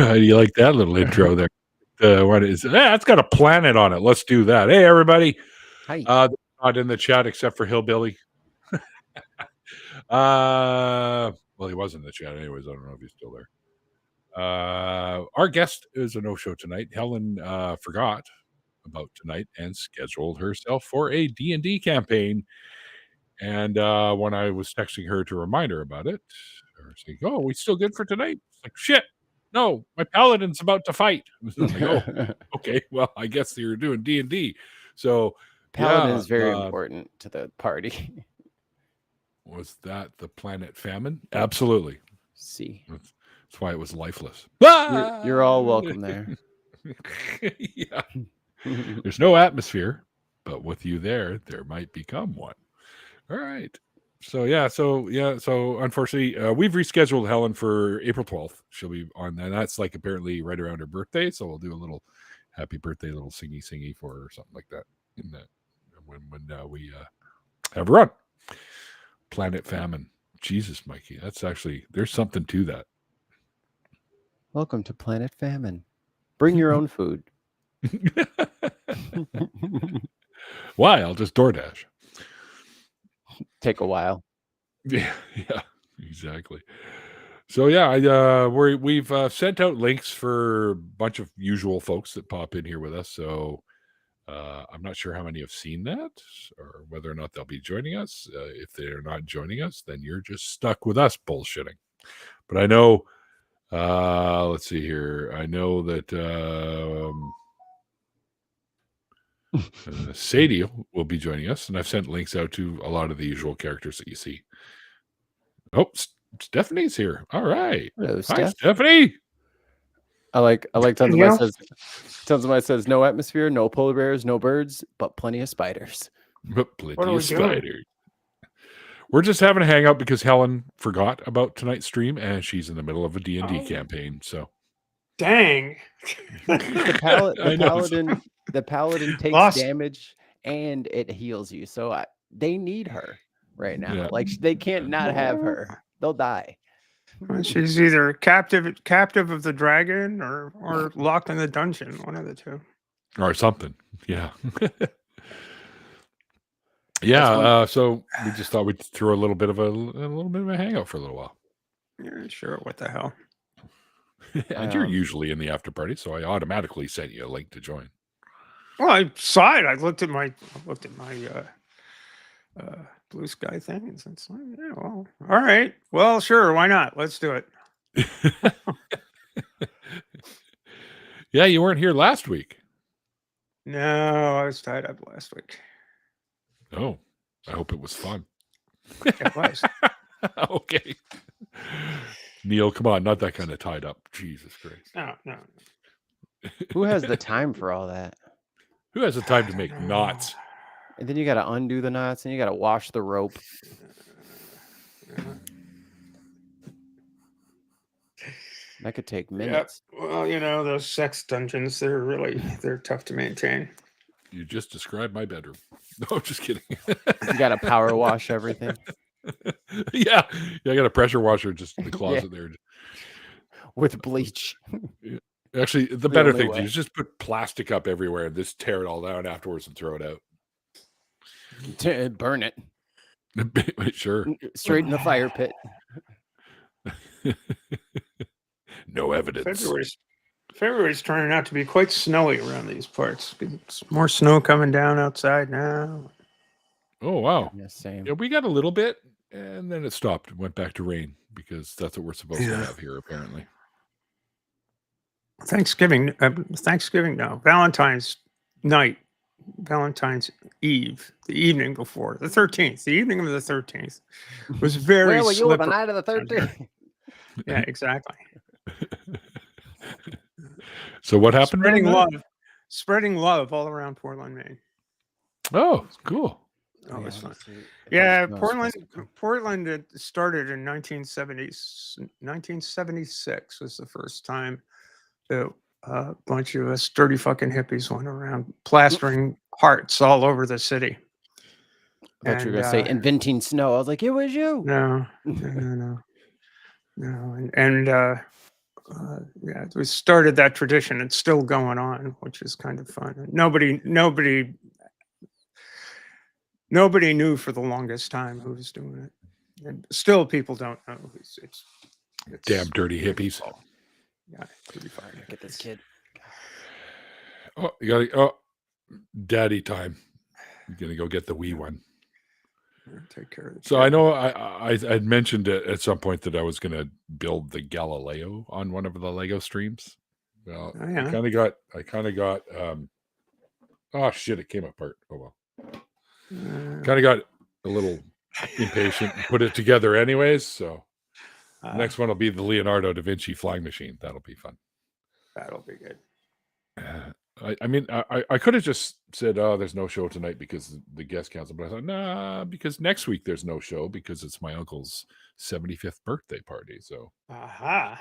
How do you like that little intro there? What is it's got a planet on it. Let's do that. Hey, everybody. Hi. Not in the chat except for Hillbilly. Well, he was in the chat anyways. I don't know if he's still there. Our guest is a no-show tonight. Helen forgot about tonight and scheduled herself for a D&D campaign. And when I was texting her to remind her about it, I was saying, "Oh, we still good for tonight?" It's like, shit. No, my paladin's about to fight. I'm like, oh, okay. Well, I guess you're doing D&D. So Paladin is very important to the party. Was that the planet famine? Absolutely. See. That's why it was lifeless. You're all welcome there. Yeah. There's no atmosphere, but with you there might become one. All right. So unfortunately, we've rescheduled Helen for April 12th. She'll be on that. That's like apparently right around her birthday. So we'll do a little happy birthday, little singy for her or something like that. In that when we have her on. Planet famine. Jesus, Mikey. That's actually there's something to that. Welcome to Planet Famine. Bring your own food. Why? I'll just DoorDash. Take a while. Yeah, exactly. So yeah, we've sent out links for a bunch of usual folks that pop in here with us. So I'm not sure how many have seen that or whether or not they'll be joining us. If they're not joining us, then you're just stuck with us bullshitting. But I know, let's see here. I know that Sadie will be joining us, and I've sent links out to a lot of the usual characters that you see. Oh, Stephanie's here. All right. Hello, Hi, Stephanie. I like Tenzumai says no atmosphere, no polar bears, no birds, but plenty of spiders. But plenty of spiders. We're just having a hangout because Helen forgot about tonight's stream and she's in the middle of a D&D campaign. So dang. The paladin takes damage and it heals you. So they need her right now. Yeah. Like they can't not have her. They'll die. She's either captive of the dragon or locked in the dungeon, one of the two. Or something. Yeah. Yeah. So we just thought we'd throw a little bit of a hangout for a little while. Yeah, sure. What the hell? And you're usually in the after party, so I automatically sent you a link to join. Well, I saw it. I looked at my blue sky thing and said, yeah, well, all right. Well, sure, why not? Let's do it. Yeah, you weren't here last week. No, I was tied up last week. Oh, I hope it was fun. It was. Okay. Neil, come on, not that kind of tied up. Jesus Christ. No. Who has the time for all that? Who has the time to make knots? And then you got to undo the knots and you got to wash the rope. That could take minutes. Yep. Well, those sex dungeons, they're tough to maintain. You just described my bedroom. No, just kidding. You got to power wash everything. Yeah, I got a pressure washer just in the closet there. With bleach. Yeah. Actually, the better thing is just put plastic up everywhere and just tear it all down afterwards and throw it out. Burn it. Sure. Straight in the fire pit. No evidence. February's turning out to be quite snowy around these parts. It's more snow coming down outside now. Oh, wow. Yeah, same. Yeah, we got a little bit, and then it stopped. It went back to rain because that's what we're supposed to have here, apparently. Thanksgiving now. Valentine's night. Valentine's Eve, the evening before, the 13th, the evening of the 13th, was very Where were you the night of the 13th? Yeah, exactly. So what happened? Spreading love all around Portland, Maine. Oh, cool. Oh, it's fun. Yeah, Portland started in 1976 was the first time that a bunch of us dirty fucking hippies went around plastering hearts all over the city. I thought you were going to say inventing snow. I was like, it was you. No. And Yeah, we started that tradition. It's still going on, which is kind of fun. Nobody knew for the longest time who was doing it, and still people don't know. It's damn dirty hippies. Yeah, pretty fun. Get this kid. Oh, you got to. Oh, daddy time. You're gonna go get the wee one. Take care of it. So I know I'd mentioned at some point that I was going to build the Galileo on one of the Lego streams. Well, I kind of got. Oh shit! It came apart. Oh well. Kind of got a little impatient and put it together anyways. So the next one will be the Leonardo da Vinci flying machine. That'll be fun. That'll be good. I mean, I could have just said, "Oh, there's no show tonight because the guest council," but I thought, nah, because next week there's no show because it's my uncle's 75th birthday party. So, going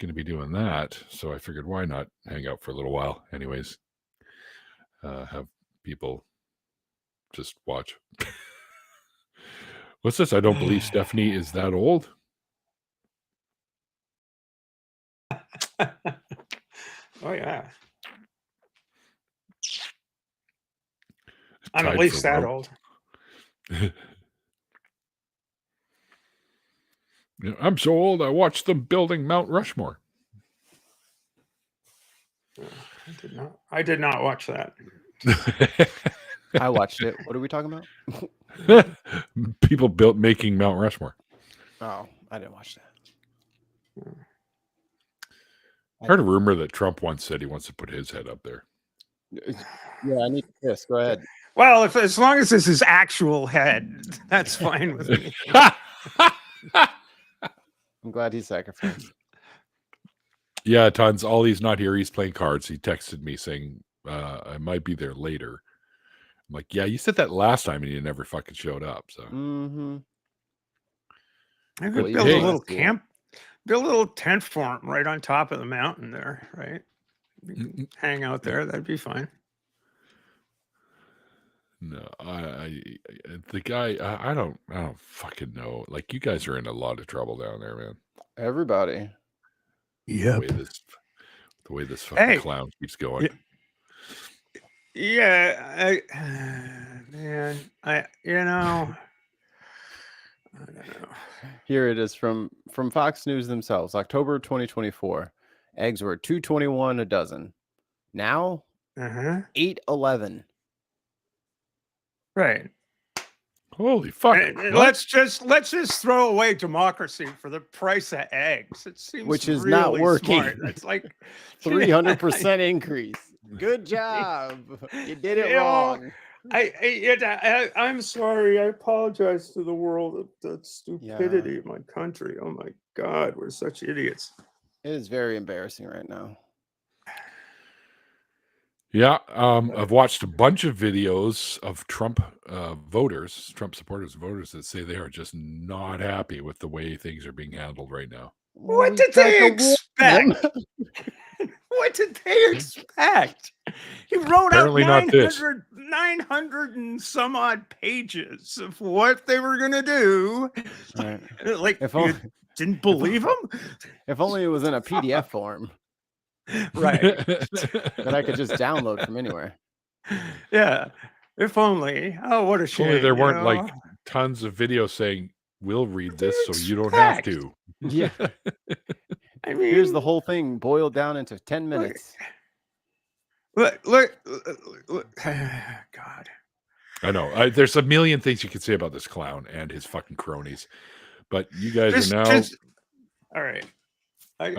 to be doing that. So I figured, why not hang out for a little while, anyways? Have people just watch. What's this? I don't believe Stephanie is that old. Oh yeah. I'm at least that old. I'm so old, I watched them building Mount Rushmore. I did not watch that. I watched it. What are we talking about? People making Mount Rushmore. Oh, I didn't watch that. I heard a rumor that Trump once said he wants to put his head up there. Yeah, I need this. Go ahead. Well, as long as it's his actual head, that's fine with me. I'm glad he sacrificed. Yeah, tons. All he's not here. He's playing cards. He texted me saying, I might be there later. I'm like, yeah, you said that last time and you never fucking showed up. So I could build a little camp, build a little tent for him right on top of the mountain there, right? You can hang out there. That'd be fine. No, the guy, I don't fucking know. Like, you guys are in a lot of trouble down there, man. Everybody. Yeah. The way this fucking clown keeps going. Yeah, man, I don't know. Here it is from Fox News themselves, October 2024. Eggs were $2.21 a dozen. Now, $8.11. Right. Holy fuck! Let's just throw away democracy for the price of eggs. It seems which is really not working. Smart. It's like 300% increase. Good job. You did it wrong. I'm sorry. I apologize to the world of the stupidity of my country. Oh my God, we're such idiots. It is very embarrassing right now. Yeah, I've watched a bunch of videos of Trump Trump supporters, voters that say they are just not happy with the way things are being handled right now. What did they expect? What did they expect? He wrote Apparently out 900 and some odd pages of what they were going to do. Right. Like, you didn't believe him? If only it was in a PDF form. Right. That I could just download from anywhere. Yeah. If only. Oh, what a shame. If only there weren't like tons of videos saying, we'll read this so you don't have to. Yeah. I mean, here's the whole thing boiled down into 10 minutes. Look. God. I know. There's a million things you could say about this clown and his fucking cronies, but you guys are now. All right. I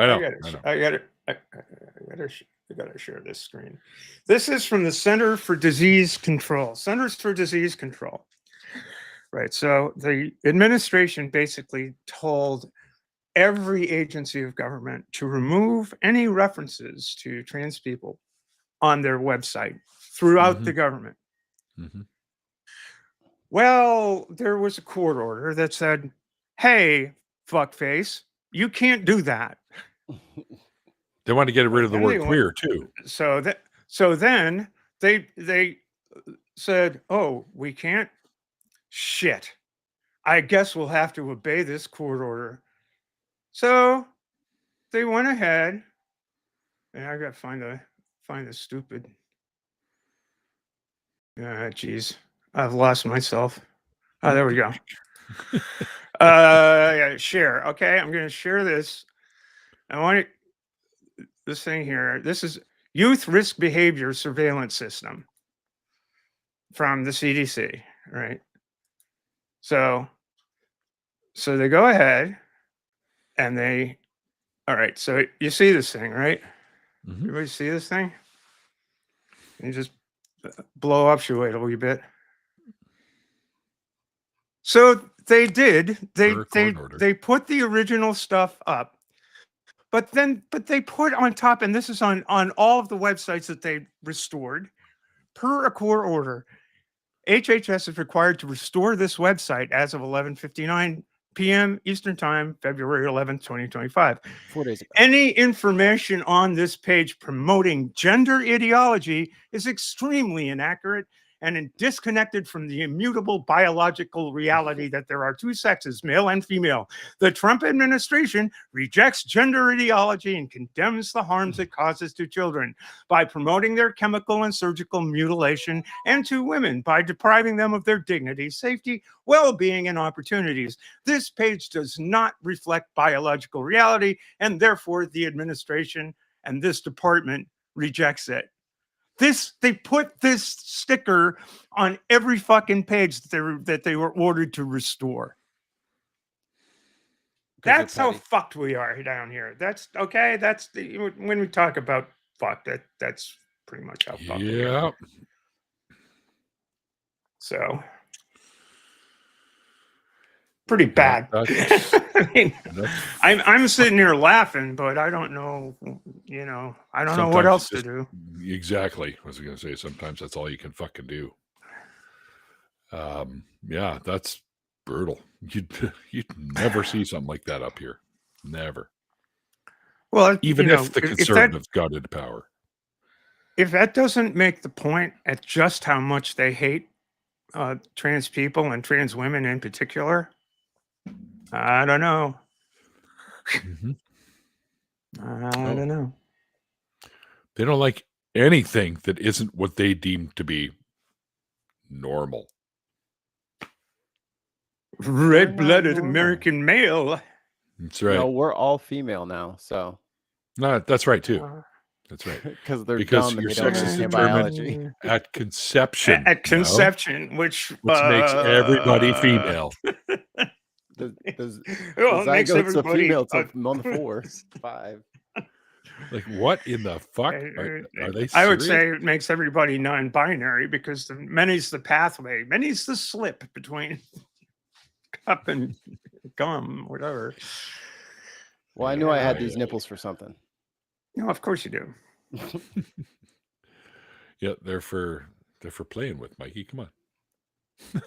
gotta share this screen. This is from the Center for Disease Control. Centers for Disease Control. Right. So the administration basically told every agency of government to remove any references to trans people on their website throughout the government. Well, there was a court order that said, hey, fuckface, you can't do that. They want to get rid of the word queer too. So then they said, oh, we can't? Shit. I guess we'll have to obey this court order. So they went ahead, and I got to find the stupid. Geez, I've lost myself. Oh, there we go. Yeah, share. Okay, I'm going to share this. I want this thing here. This is Youth Risk Behavior Surveillance System from the CDC, right? So they go ahead and they, all right. So you see this thing, right? Mhm. Everybody see this thing? You just blow up your weight a wee bit. So they did. They put the original stuff up, but they put on top, and this is on all of the websites that they restored per a court order. HHS is required to restore this website as of 11:59 p.m. Eastern Time, February 11th, 2025. 4 days ago. Any information on this page promoting gender ideology is extremely inaccurate and disconnected from the immutable biological reality that there are two sexes, male and female. The Trump administration rejects gender ideology and condemns the harms it causes to children by promoting their chemical and surgical mutilation, and to women by depriving them of their dignity, safety, well-being, and opportunities. This page does not reflect biological reality, and therefore the administration and this department rejects it. They put this sticker on every fucking page that they were ordered to restore. That's how fucked we are down here. That's okay. That's when we talk about fuck, that's pretty much how fucked we are. Yeah. So pretty bad. I mean, I'm sitting here laughing, but I don't know, I don't know what else to do. Exactly. I was going to say, sometimes that's all you can fucking do. Yeah, that's brutal. You'd never see something like that up here. Never. Well, even if the conservatives got into power. If that doesn't make the point at just how much they hate trans people and trans women in particular, I don't know. Mm-hmm. I don't know. They don't like anything that isn't what they deem to be normal. Red-blooded American male. That's right. No, we're all female now, so. No, that's right too. That's right. Because they're because dumb your and sex is understand determined at conception. At conception, which makes everybody female. The well, it makes zygotes of everybody female till month 4, 5. Like, what in the fuck? Are they serious? I would say it makes everybody non-binary because many's the pathway, many's the slip between cup and gum, whatever. Well, I knew I had these nipples for something. No, of course you do. Yeah, they're for playing with, Mikey. Come on.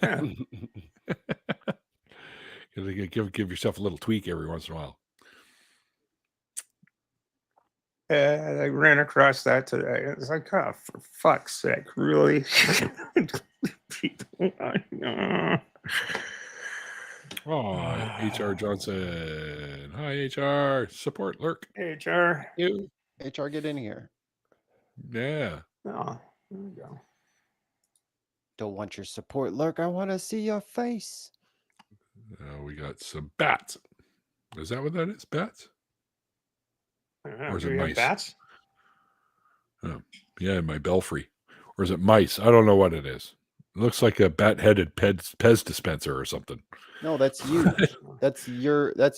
Yeah. give yourself a little tweak every once in a while. I ran across that today. It's like, oh, for fuck's sake, really? Oh, HR Johnson. Hi, HR. Support lurk. HR. You. HR, get in here. Yeah. Oh, there we go. Don't want your support lurk. I want to see your face. We got some bats. Is that what that is? Bats? Or is it mice? Bats? Oh, yeah, in my belfry. Or is it mice? I don't know what it is. It looks like a bat-headed Pez dispenser or something. No, that's you. that's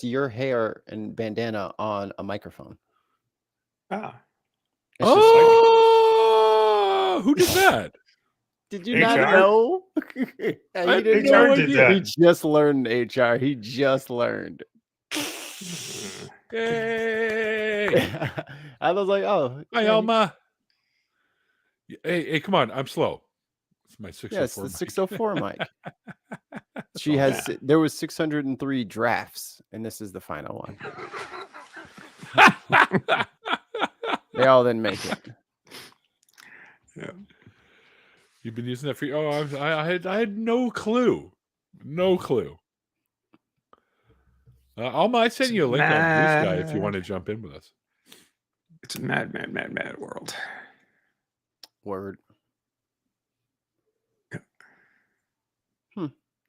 your hair and bandana on a microphone. Ah. Oh, who did that? Did you not know? I didn't know did that. He just learned HR. He just learned. Hey. I was like, oh. Hi, Alma. Hey, come on. I'm slow. It's my 604 it's the 604 mic. There was 603 drafts, and this is the final one. They all didn't make it. Yeah. You've been using that for I had no clue. No clue. Alma, I sent It's you a link on Blue Sky if you mad. want to jump in with us. It's a mad world. Word.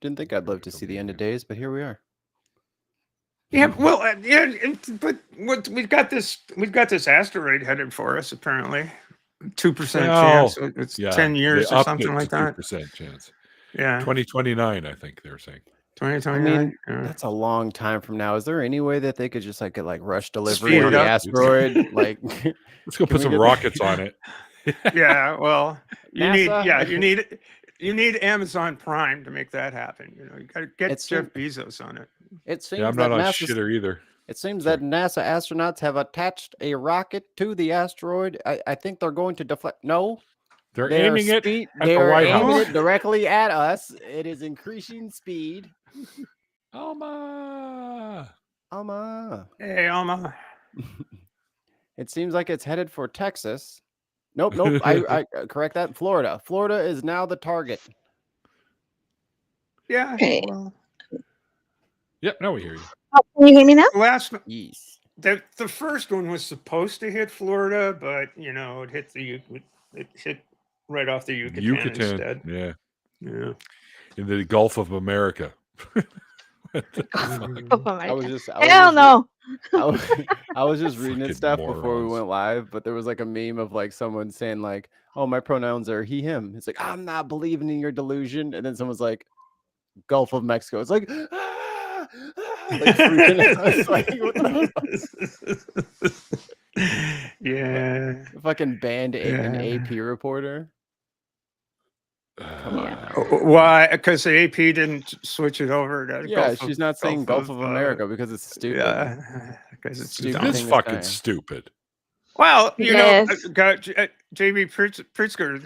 Didn't think I'd live to see the end of days, but here we are. Yeah, well, but we've got this asteroid headed for us. Apparently, 2% chance. It's 10 years or something like that. 2% chance. Yeah, 2029, I think they're saying. 2029. I mean, that's a long time from now. Is there any way that they could just like get like rush delivery Speed on it the up. asteroid? Like, Let's go Can put we some get the- rockets on it. Yeah, well, NASA? you need Amazon Prime to make that happen. You know, you got to get It's Jeff so- Bezos on it. it seems Yeah, I'm that not on NASA shitter either. It seems Sorry. that NASA astronauts have attached a rocket to the asteroid. I think they're going to deflect. No, They're aiming it speed, at the they're White aiming House. it directly at us. It is increasing speed. Alma. Hey, Alma. It seems like it's headed for Texas. Nope. I correct that. Florida. Florida is now the target. Yeah. Okay. Well, Yep, now we hear you. Oh, can you hear me now? Yes. The first one was supposed to hit Florida, but you know it hit right off the Yucatan instead. Yeah. Yeah. In the Gulf of America. What the fuck? I was just Hell no. I was just reading Fucking this stuff before we morons. went live, but there was like a meme of like someone saying like, "Oh, my pronouns are he, him." It's like, I'm not believing in your delusion, and then someone's like, Gulf of Mexico. It's like, like freaking out. It's like, what the fuck? Yeah. Fucking banned an AP reporter. Come on. Why? Because the AP didn't switch it over to Yeah, Gulf she's not saying Gulf of America because it's stupid. Yeah, because it's Stupid It dumb. is thing to fucking say. stupid. Well, you Yes. know, got JB Pritzker,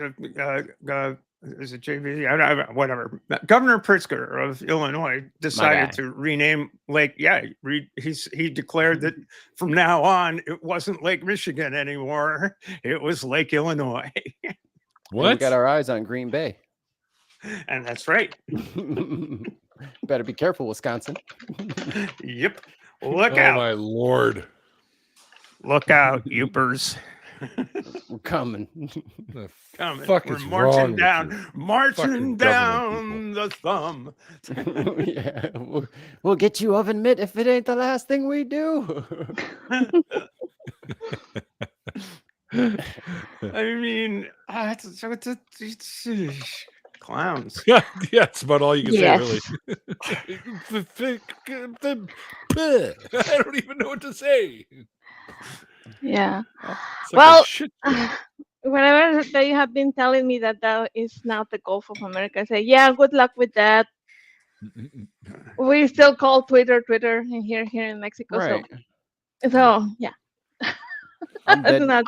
is it JB? I don't, whatever. Governor Pritzker of Illinois decided guy. to rename Lake. Yeah, he declared that from now on it wasn't Lake Michigan anymore. It was Lake Illinois, And What? we got our eyes on Green Bay. and that's right. Better be careful, Wisconsin. Yep. Look Oh out! my lord. Look out, Youpers! We're coming. The Coming. fuck We're is marching wrong with down, you? marching fucking down government the thumb. Yeah, we'll get you oven mitt if it ain't the last thing we do. I mean, it's clowns. Yeah, that's about all you can Yes. say, really. I don't even know what to say. Yeah. It's like Well, a shit show. whenever they have been telling me that is not the Gulf of America, I say, yeah, good luck with that. We still call Twitter and here in Mexico. Right. So yeah. I'm dead. Not-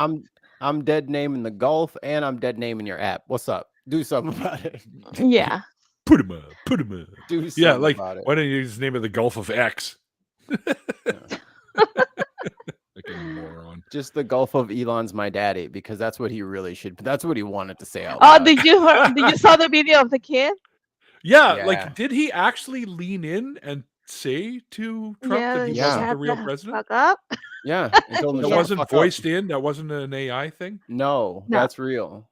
I'm dead naming the Gulf, and I'm dead naming your app. What's up? Do something about it. Yeah. Put him up. Put him up. Do something Yeah, like, about it. why don't you use the name of the Gulf of X? Like a moron. Just the Gulf of Elon's my daddy, because that's what he really should. That's what he wanted to say out Oh, loud. did you saw the video of the kid? Yeah, Yeah. like, did he actually lean in and say to Trump that he Yeah. wasn't the shut real the president? Fuck up. Yeah, and told him to That shut the wasn't fuck up. voiced in. That wasn't an AI thing. No, No. that's real.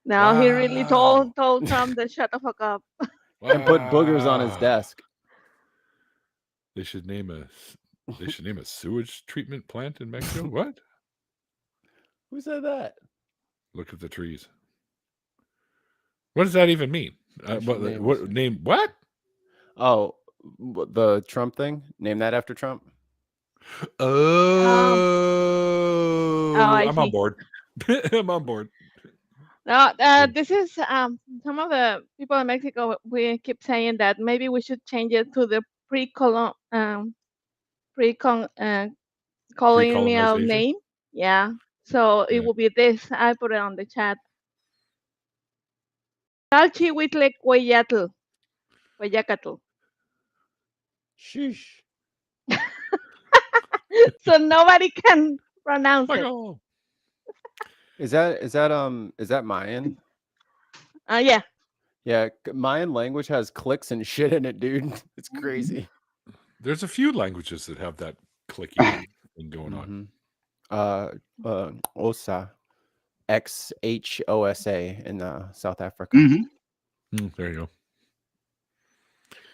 No, he really Wow. told Trump to shut the fuck up. And put boogers on his Wow. desk. They should name a sewage treatment plant in Mexico. What? Who said that? Look at the trees. What does that even mean? They should What name what us- name? What? Oh, the Trump thing. Name that after Trump. Oh, I I'm on see. board. I'm on board. No, this is some of the people in Mexico. We keep saying that maybe we should change it to the colonial Pre-colonization? name. Yeah. So Yeah. it will be this. I put it on the chat. Calchihuitlecueyatl. Hueyacatl. Sheesh. So nobody can pronounce Like, it. oh, Is that Mayan? Yeah. Yeah, Mayan language has clicks and shit in it, dude. It's crazy. There's a few languages that have that clicky thing going on. Osa, XHOSA in South Africa. There you go.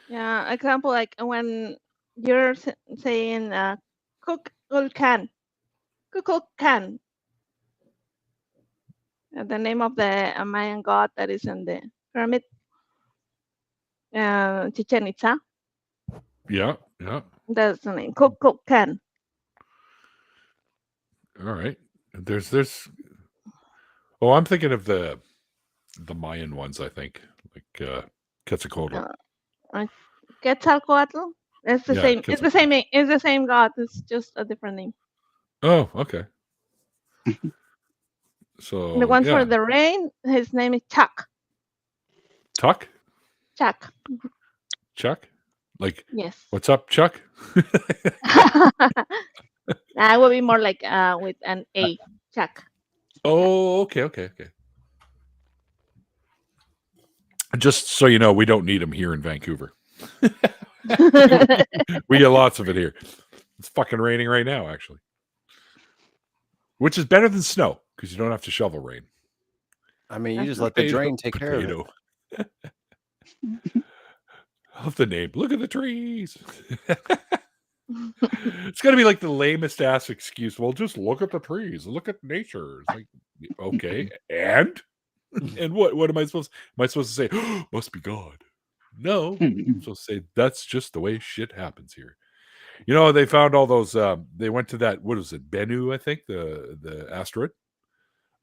Yeah, example like when you're saying Kukulkan, Kukulkan, the name of the Mayan god that is in the pyramid, Chichen Itza. Yeah. That's the name, Kukulkan. All right. There's. Oh, I'm thinking of the Mayan ones. I think like Quetzalcoatl. Quetzalcoatl. It's the Yeah, same. It's the same. It's the same god. It's just a different name. Oh, okay. So The one for the rain, his name is Chuck. Tuck? Chuck. Chuck? Like, Yes. what's up, Chuck? That would be more like with an A, Chuck. Oh, okay. Just so you know, we don't need them here in Vancouver. We get lots of it here. It's fucking raining right now, actually. Which is better than snow, because you don't have to shovel rain. I mean, you just let the drain take care of it. I love the name. Look at the trees. It's going to be like the lamest ass excuse. Well, just look at the trees. Look at nature. It's like, okay, and what am I supposed to say? Oh, must be God. No. I'm supposed to say that's just the way shit happens here. You know, they found all those they went to that, what was it, Bennu, I think, the asteroid.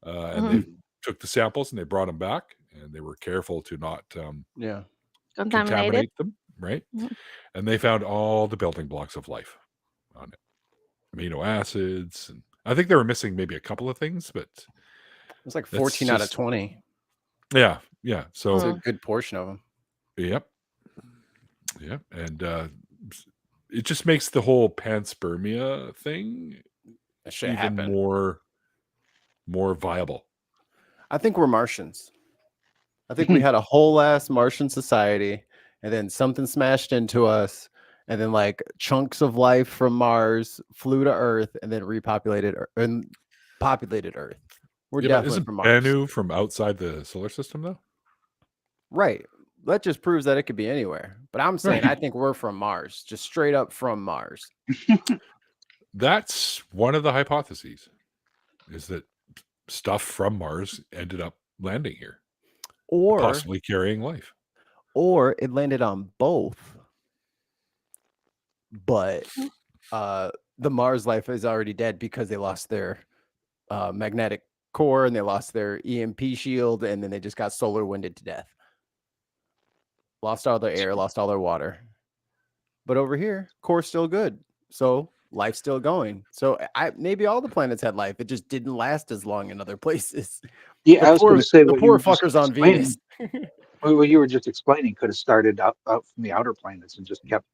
And they took the samples and they brought them back, and they were careful to not contaminate them, right? And they found all the building blocks of life on it. Amino acids, and I think they were missing maybe a couple of things, but it was like 14 out of 20. Yeah. So it's a good portion of them. Yep. And it just makes the whole panspermia thing even more viable. I think we're Martians. I think we had a whole ass Martian society, and then something smashed into us, and then like chunks of life from Mars flew to Earth, and then repopulated and populated Earth. We're definitely from Mars. Bennu from outside the solar system, though? Right. That just proves that it could be anywhere. But I'm saying I think we're from Mars, just straight up from Mars. That's one of the hypotheses, is that stuff from Mars ended up landing here. Or possibly carrying life. Or it landed on both. But the Mars life is already dead because they lost their magnetic core and they lost their EMP shield, and then they just got solar winded to death. Lost all their air, lost all their water. But over here, core's still good. So life's still going. So maybe all the planets had life. It just didn't last as long in other places. Yeah, I was going to say the poor fuckers on Venus. What you were just explaining could have started out from the outer planets and just kept,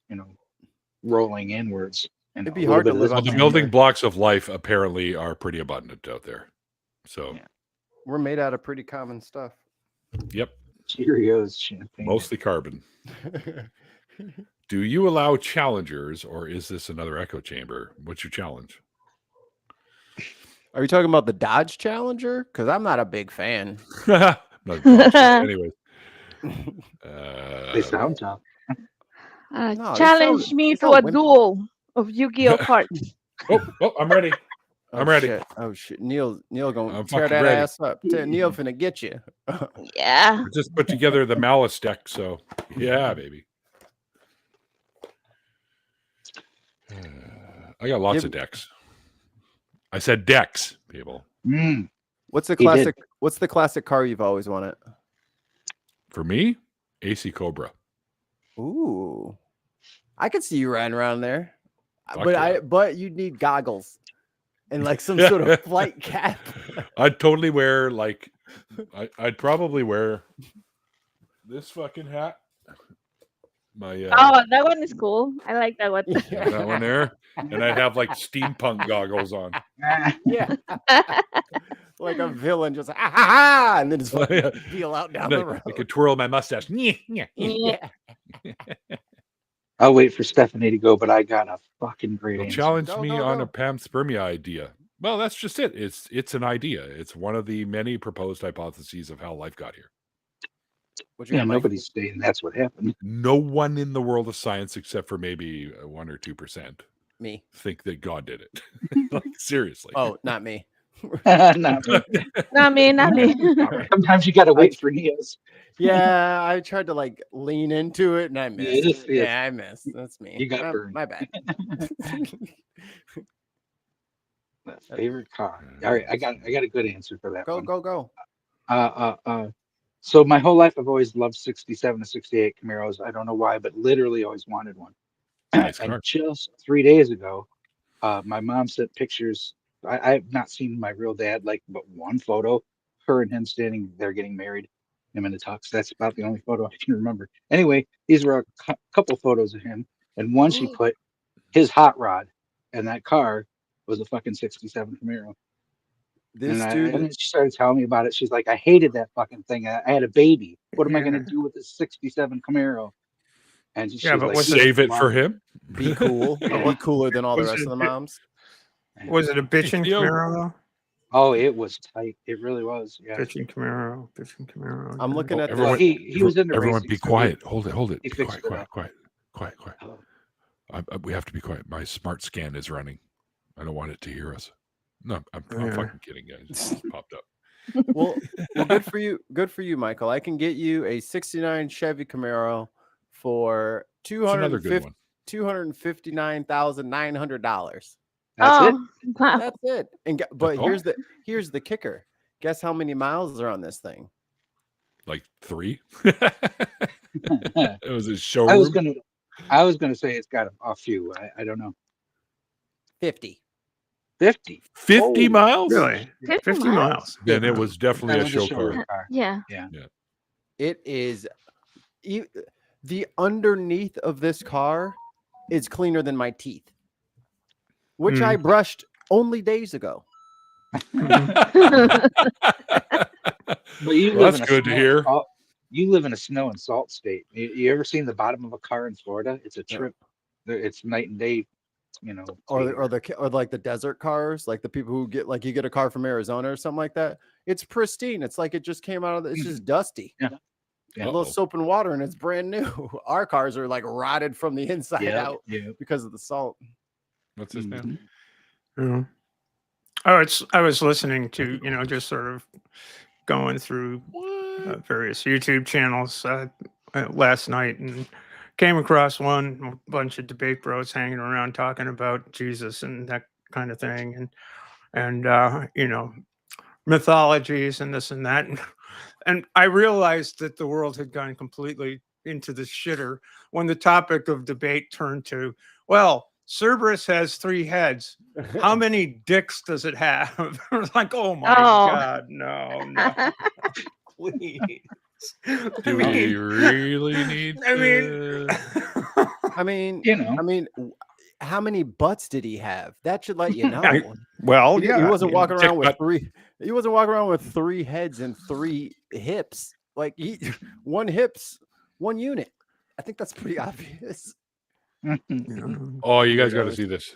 rolling inwards. And it'd be hard to live on. The building blocks of life apparently are pretty abundant out there. So we're made out of pretty common stuff. Yep. Cheerios, champagne. Mostly carbon. Do you allow challengers, or is this another echo chamber? What's your challenge? Are you talking about the Dodge Challenger? Because I'm not a big fan. Anyway. They sound tough. Challenge me to a duel of Yu-Gi-Oh cards. Oh, I'm ready. I'm ready. Shit. Oh shit, Neil gonna tear that ass up. Neil finna get you. Yeah. I just put together the Malice deck, so yeah, baby. I got lots of decks. I said decks, people. What's the classic car you've always wanted? For me, AC Cobra. Ooh, I could see you riding around there, Fuck but you'd need goggles and like some sort of flight cap. I'd totally wear I'd probably wear this fucking hat. Oh, that one is cool. I like that one. That one there, and I'd have like steampunk goggles on. Yeah, like a villain, just and then just peel out down the road. I could twirl my mustache. Yeah. I'll wait for Stephanie to go, but I got a fucking great You'll answer. challenge Go, me go, on go. a panspermia idea. Well, that's just it. It's an idea. It's one of the many proposed hypotheses of how life got here. What you Yeah, got, Mike? nobody's saying that's what happened. No one in the world of science, except for maybe 1 or 2%, Me. think that God did it. Like, seriously. Oh, not me. Not me. Not me, not me. Sometimes you gotta wait for Neos. Yeah, I tried to like lean into it and I missed. Yes, yes. Yeah, I missed. That's me. You got burned. My bad. Favorite car. All right, I got a good answer for that Go, one. go. So my whole life I've always loved 67 to 68 Camaros. I don't know why, but literally always wanted one. Nice And car. just 3 days ago, my mom sent pictures. I've not seen my real dad, like, but one photo, her and him standing there getting married, him in the tux. That's about the only photo I can remember. Anyway, these were a couple photos of him, and one she put his hot rod, and that car was a fucking 67 Camaro. This And dude. then she started telling me about it. She's like, I hated that fucking thing. I had a baby. What am I going Yeah. to do with this 67 Camaro? And she's Yeah, but like, was it- Save it for him. Be cool. Be cooler than all the Was rest it of the moms. Was it a bitchin' Theo. Camaro though? Oh, it was tight. It really was. Yeah. Bitchin' Camaro. Bitchin' Camaro. I'm looking Oh, at everyone- the. He was into Everyone, racing, be so quiet. Hold it. he Be fixed quiet. it up. Quiet. Oh. We have to be quiet. My smart scan is running. I don't want it to hear us. No, I'm Yeah. fucking kidding, guys. It just popped up. Well, good for you. Good for you, Michael. I can get you a 69 Chevy Camaro for It's another good one. $259,900. That's it. Oh, wow. That's it. And but all? here's the kicker. Guess how many miles are on this thing? Like 3. It was a showroom. I was gonna say it's got a few. I don't know. 50. 50. 50 Oh, miles. Really? 50 50 miles. Then it was definitely That a was show showroom car. Yeah. It is the underneath of this car is cleaner than my teeth, which I brushed only days ago. But you Well, live that's in a good to snow- hear. You live in a snow and salt state. You ever seen the bottom of a car in Florida? It's a trip. It's night and day. You know, Or like the desert cars, like the people who get like you get a car from Arizona or something like that. It's pristine. It's like it just came out of it's just dusty. Yeah. A little soap and water and it's brand new. Our cars are like rotted from the inside out because of the salt. What's his name? Yeah. I was listening to, just sort of going through various YouTube channels last night and came across a bunch of debate bros hanging around talking about Jesus and that kind of thing and mythologies and this and that. And I realized that the world had gone completely into the shitter when the topic of debate turned to, well, Cerberus has 3 heads. How many dicks does it have? I was like, oh my God, no, please. Do we really need? I mean, how many butts did he have? That should let you know. Well, he wasn't walking around with butt. 3. He wasn't walking around with 3 heads and 3 hips. Like 1 hips, 1 unit. I think that's pretty obvious. Oh, you guys got to see this.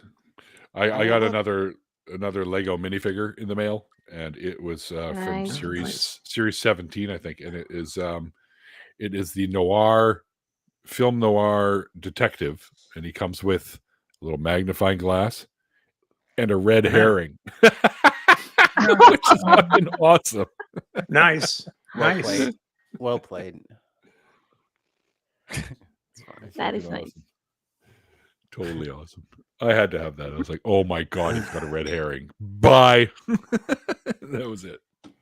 I got another Lego minifigure in the mail, and it was from Nice. series 17, I think, and it is the film noir detective, and he comes with a little magnifying glass and a red herring, which is fucking awesome. Nice. Well played. That is Fucking nice. awesome. Totally awesome. I had to have that. I was like, oh my God, he's got a red herring. Bye. That was it.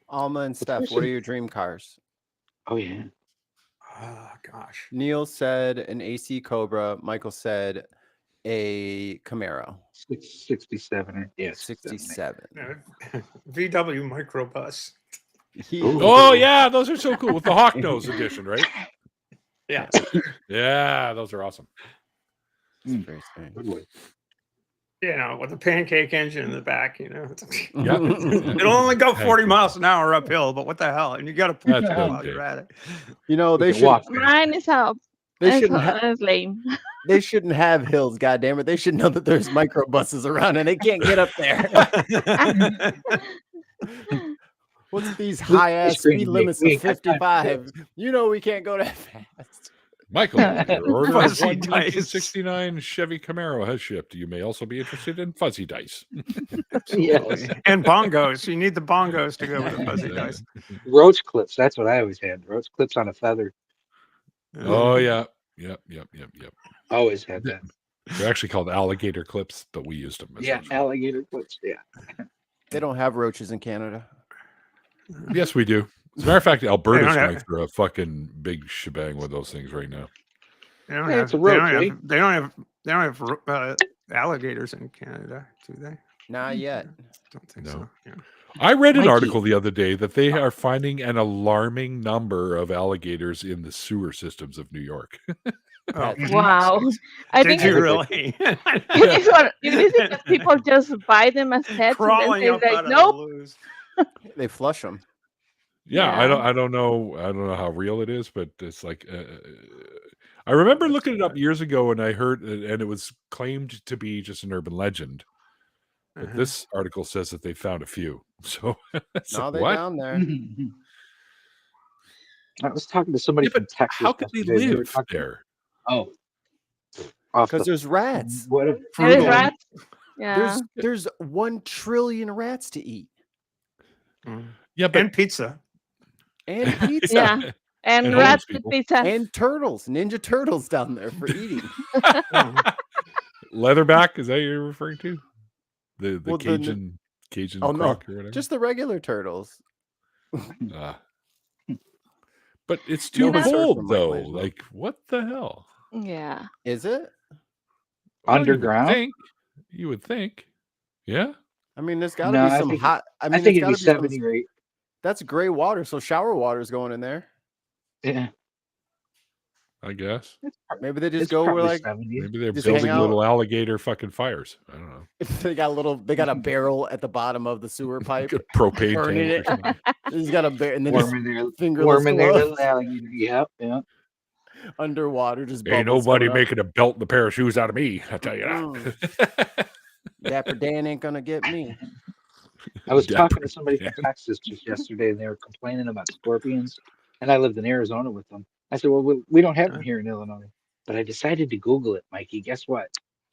Alma and Steph, what are your dream cars? Oh yeah. Oh gosh. Neil said an AC Cobra. Michael said a Camaro. 67. Yes. 67. VW microbus. Oh yeah, those are so cool with the hawk nose edition, right? Yeah. Yeah, those are awesome. Very strange. Good one. With a pancake engine in the back, Yeah. It'll only go 40 miles an hour uphill, but what the hell? And you got to pull That's it while okay. you're at it. They You should can walk. Mine is up. They shouldn't have. That's lame. They shouldn't have hills. Goddamn it! They should know that there's microbuses around and they can't get up there. What's these high ass screen speed me. limits We of ain't got time for 55? You know we can't go that fast. Michael, your order of Fuzzy one dice. 1969 Chevy Camaro has shipped. You may also be interested in fuzzy dice. Yes. And bongos. You need the bongos to go with the fuzzy dice. Roach clips. That's what I always had. Roach clips on a feather. Oh yeah, yep. Always had that. They're actually called alligator clips, but we used them. As Yeah, those. alligator clips. Yeah. They don't have roaches in Canada. Yes, we do. As a matter of fact, Alberta's don't have- going through a fucking big shebang with those things right now. They don't Yeah, have, it's a they roach, don't eh? have, they don't have alligators in Canada, do they? Not yet. Don't think No. so. Yeah. I read an Mikey. article the other day that they are finding an alarming number of alligators in the sewer systems of New York. Oh, Wow. I Did think you it's, really? you think that people just buy them as pets Crawling and up then say out like, of nope. the loose. They flush them. Yeah, Yeah. I don't know how real it is, but it's like I remember looking it up years ago, and I heard, and it was claimed to be just an urban legend. But Uh-huh. this article says that they found a few. So, it's No, like, they're what? down there. I was talking to somebody Yeah, from but Texas. how could they yesterday, and were live talking- there? Oh, off Because the there's rats. what a There is Frugal. rats. Yeah. There's 1 trillion rats to eat. Mm. Yeah, but And pizza. And pizza. Yeah. And And rats homeless with people. pizza. And turtles. Ninja turtles down there for eating. Mm. leatherback, is that what you're referring to? The Well, the- Cajun Oh, no. croc or whatever? Just the regular turtles. Ah. But it's too No research cold from Mike though. Laidlaw. Like, what the hell? Yeah. Is it? Well, underground. You would think. Yeah. I mean, there's got to No, be I some think- hot. I mean, I think there's it'd be gotta some- 70 or 8. That's gray water, so shower water is going in there. Yeah, I guess. Maybe they just it's go where probably like 70. Maybe they're Just hang building out. little alligator fucking fires. I don't know. they got a barrel at the bottom of the sewer pipe. Good propane Burning tank. or it. something. He's got a bear, and then just Warming their, fingerless warming their gloves little alligator. Yep, yeah. underwater, just Ain't bubbles nobody coming up. making a belt and a pair of shoes out of me. I tell you that. Dapper Dan ain't gonna get me. I was Dapper talking to somebody from Dan. Texas just yesterday, and they were complaining about scorpions. And I lived in Arizona with them. I said, "Well, we don't have them here in Illinois." But I decided to Google it, Mikey. Guess what?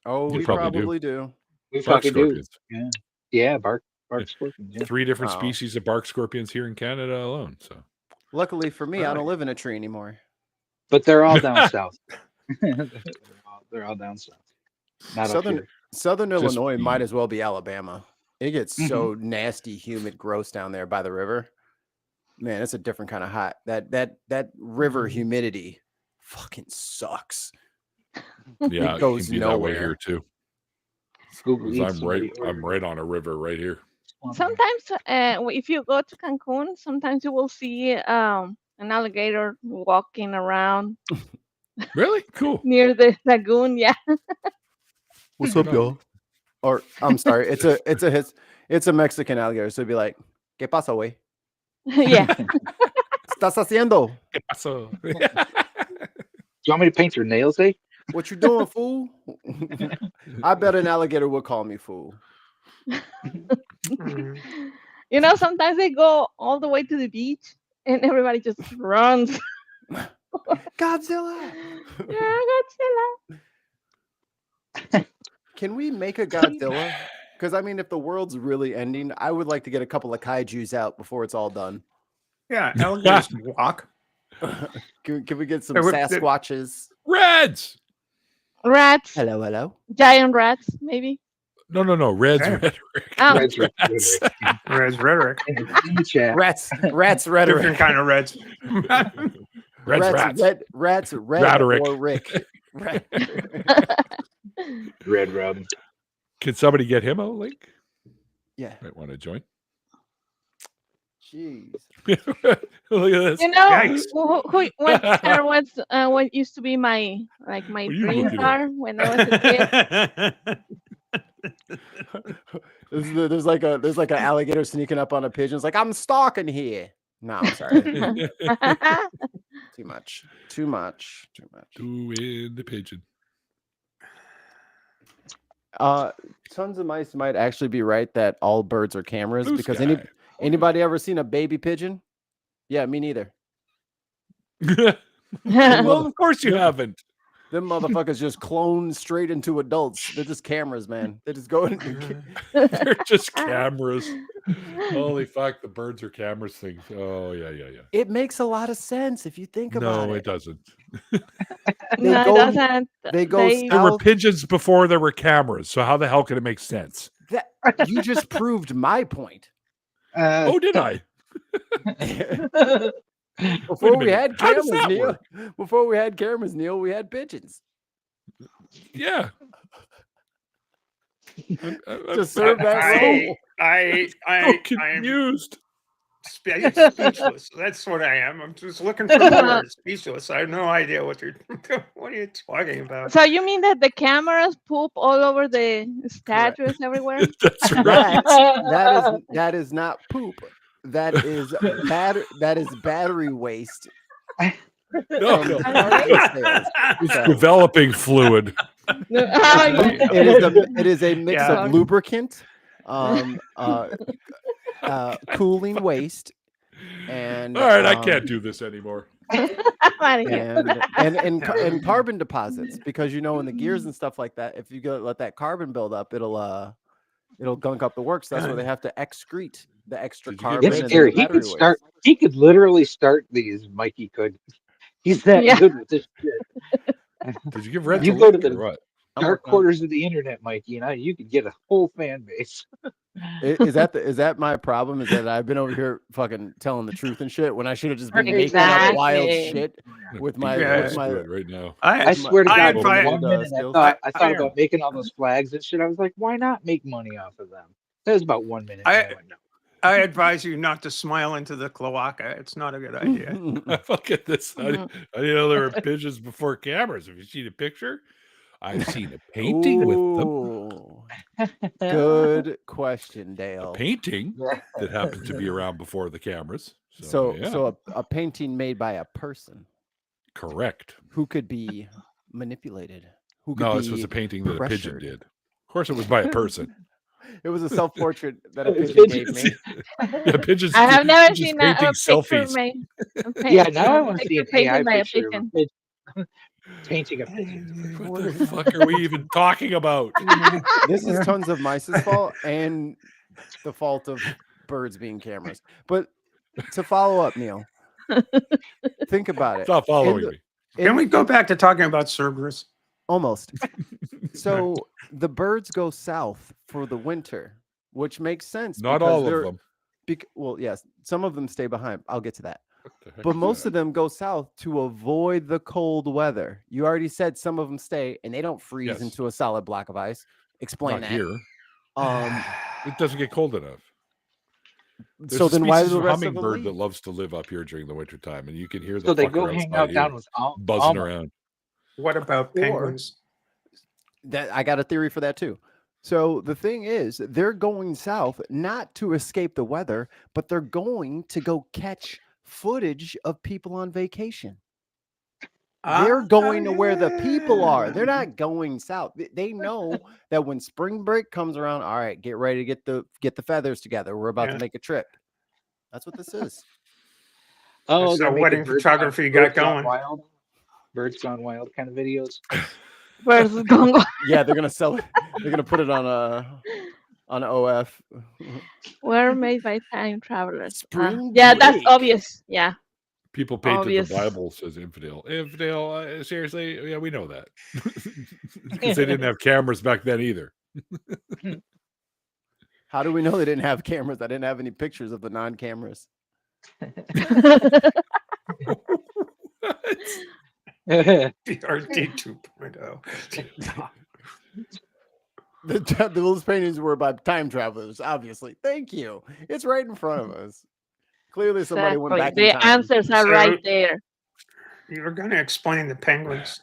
Oh, You we probably do. probably do. We Bark fucking do. scorpions. Yeah, bark scorpions. Yeah. 3 different Wow. species of bark scorpions here in Canada alone. So Luckily for me, I Right. don't live in a tree anymore. But they're all down south. they're all down south. Not up Southern here. Southern Just Illinois might be- as well be Alabama. It gets so nasty, humid, gross down there by the river. Man, it's a different kind of hot. That river humidity fucking sucks. yeah, it goes can be that way nowhere. here too. Google 'Cause eats I'm somebody I'm right on a river right here. Sometimes, if you go to Cancun, sometimes you will see an alligator walking around Really? Cool. near the lagoon. Yeah. What's up, y'all? Or I'm sorry, it's a Mexican alligator. So it'd be like, ¿Qué pasa, güey? Yeah. ¿Estás haciendo? ¿Qué pasó? Do you want me to paint your nails, eh? What you doing, fool? I bet an alligator would call me fool. Mm. You know, sometimes they go all the way to the beach and everybody just runs. Godzilla. Yeah, Godzilla. Can we make a Godzilla? Because I mean, if the world's really ending, I would like to get a couple of kaijus out before it's all done. Yeah, alligators can walk. Can we get some Hey, what- Sasquatches? Reds. Rats, Hello, hello. giant rats, maybe. No. Reds. Hey. Rhetoric. Oh, Red's Rats. Whereas rhetoric, in the chat. Rats rhetoric. different kind of reds. Reds. Rats, red Rhetoric. or Rick. Rat- Red Robin. Can somebody get him a link? yeah. Might want to join. Jeez. Look at this. you know, Yikes. what car was what used to be my What are you dream looking at? car when I was a kid? There's like an alligator sneaking up on a pigeon. It's like, I'm stalking here. No, I'm sorry. Too much. Too much. Too much. Doing the pigeon. Tons of mice might actually be right that all birds are cameras Blue because sky. anybody ever seen a baby pigeon? Yeah, me neither. Well, of course you haven't. Them motherfuckers just clone straight into adults. They're just cameras, man. They just go in. They're just cameras. Holy fuck, the birds are cameras things. Oh, yeah. It makes a lot of sense if you think about No, it. it doesn't. No, go- it doesn't. they go There were South- pigeons before there were cameras, so how the hell can it make sense? That you just proved my point. Oh, did I? Before a we minute. had How does cameras, that Neil. work? Before we had cameras, Neil, we had pigeons. Yeah. To serve that role. I'm confused. speechless. That's what I am. I'm just looking for the word speechless. I have no idea what you're. What are you talking about? So you mean that the cameras poop all over the statues everywhere? That's right. That is not poop. That is battery waste. No, from no. car sales. It's So, developing fluid. it is a mix Yeah. of lubricant, cooling waste, and All right, I can't do this anymore. and carbon deposits, because in the gears and stuff like that, if you go let that carbon build up, it'll gunk up the works. That's where they have to excrete the extra Did you get carbon. It's and scary. the He battery could start. waste. He could literally start these. Mikey could. He's that Yeah. good with this shit. Did you give Red You to go to lick the or what? I'm dark working on it. quarters of the internet, Mikey, and you could get a whole fan base. Is that my problem? Is that I've been over here fucking telling the truth and shit when I should have just been making up wild Exactly. shit with my Yeah. with my. Do it right now. I swear to I God, advise- for 1 minute skills. I thought I- about making all those flags and shit. I was like, why not make money off of them? That was about 1 minute. I- and I went, no. I advise you not to smile into the cloaca. It's not a good idea. Look at this. I didn't know there were pigeons before cameras. Have you seen a picture? I've seen a painting with them. Ooh. Good question, A Dale. painting that happened to be around before the cameras. So yeah, a painting made by a person correct. who could be manipulated. Who could No, be this was a painting that a pigeon pressured. did. Of course, it was by a person. It was a self-portrait that a Pigeons. pigeon gave me. Yeah, pigeons. I have never pigeons seen a painting picture selfies. made. Yeah, now I want to see an AI painted by a picture of a pigeon. pigeon. Painting a pigeon. What the fuck are we even talking about? This is tons of mice's fault and the fault of birds being cameras. But to follow up, Neil, think about it. Stop following the- me. Can we go back to talking about Cerberus? Almost. So the birds go south for the winter, which makes sense. Not because all they're- of them. Well, yes, some of them stay behind. I'll get to that. What the heck But is most that? of them go south to avoid the cold weather. You already said some of them stay and they don't freeze Yes. into a solid block of ice. Explain Not that. here. Um, It doesn't get cold enough. There's so a then why do species the of rest of them hummingbird that leave? loves to live up here during the wintertime, and you can hear the So they fucker go hang outside out down here with buzzing Alma. around. What about Or- penguins? That I got a theory for that too. So the thing is, they're going south not to escape the weather, but they're going to go catch footage of people on vacation. They're going to where the people are. They're not going south. They know that when spring break comes around, all right, get ready to get the feathers together. We're about Yeah. to make a trip. That's what this is. Oh, That's they're how making wedding Birds photography Gone- got Birds Gone going. Wild. Birds Gone Wild kind of videos. Versus Congo. Yeah, they're gonna sell it. They're gonna put it on OF. Were made by time travelers. Spring Yeah, that's break. obvious. Yeah. People painted Obvious. the Bible says infidel. Infidel, seriously? Yeah, we know that. Because they didn't have cameras back then either. How do we know they didn't have cameras? I didn't have any pictures of the non-cameras. BRD 2.0. Those paintings were by time travelers, obviously. Thank you. It's right in front of us. Clearly, somebody went back Exactly. in The time. answers are So- right there. You're going to explain the penguins.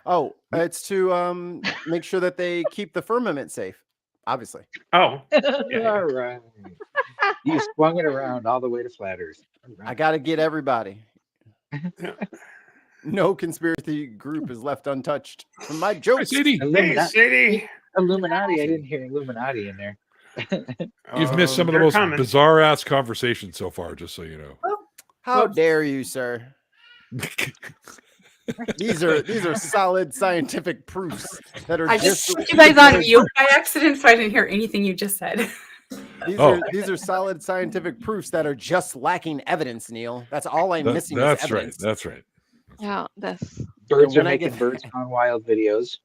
Oh, it's to make sure that they keep the firmament safe. obviously. Oh, yeah. All right. You swung it around all the way to flat Earth. All I right. got to get everybody. Yeah. No conspiracy group is left untouched from my Hi, jokes. Sadie. Hey, Illuminati. Sadie. Illuminati. I didn't hear Illuminati in there. You've missed some of the They're most coming. bizarre ass conversations so far, just so you know. How dare you, sir? These are solid scientific proofs that are I just just put you guys on mute by accident, so I didn't hear anything you just said. these are solid scientific proofs that are just lacking evidence, Neil. That's all I'm missing. That's is right. evidence. That's right. Yeah, that's Birds are when I making get- birds gone wild videos.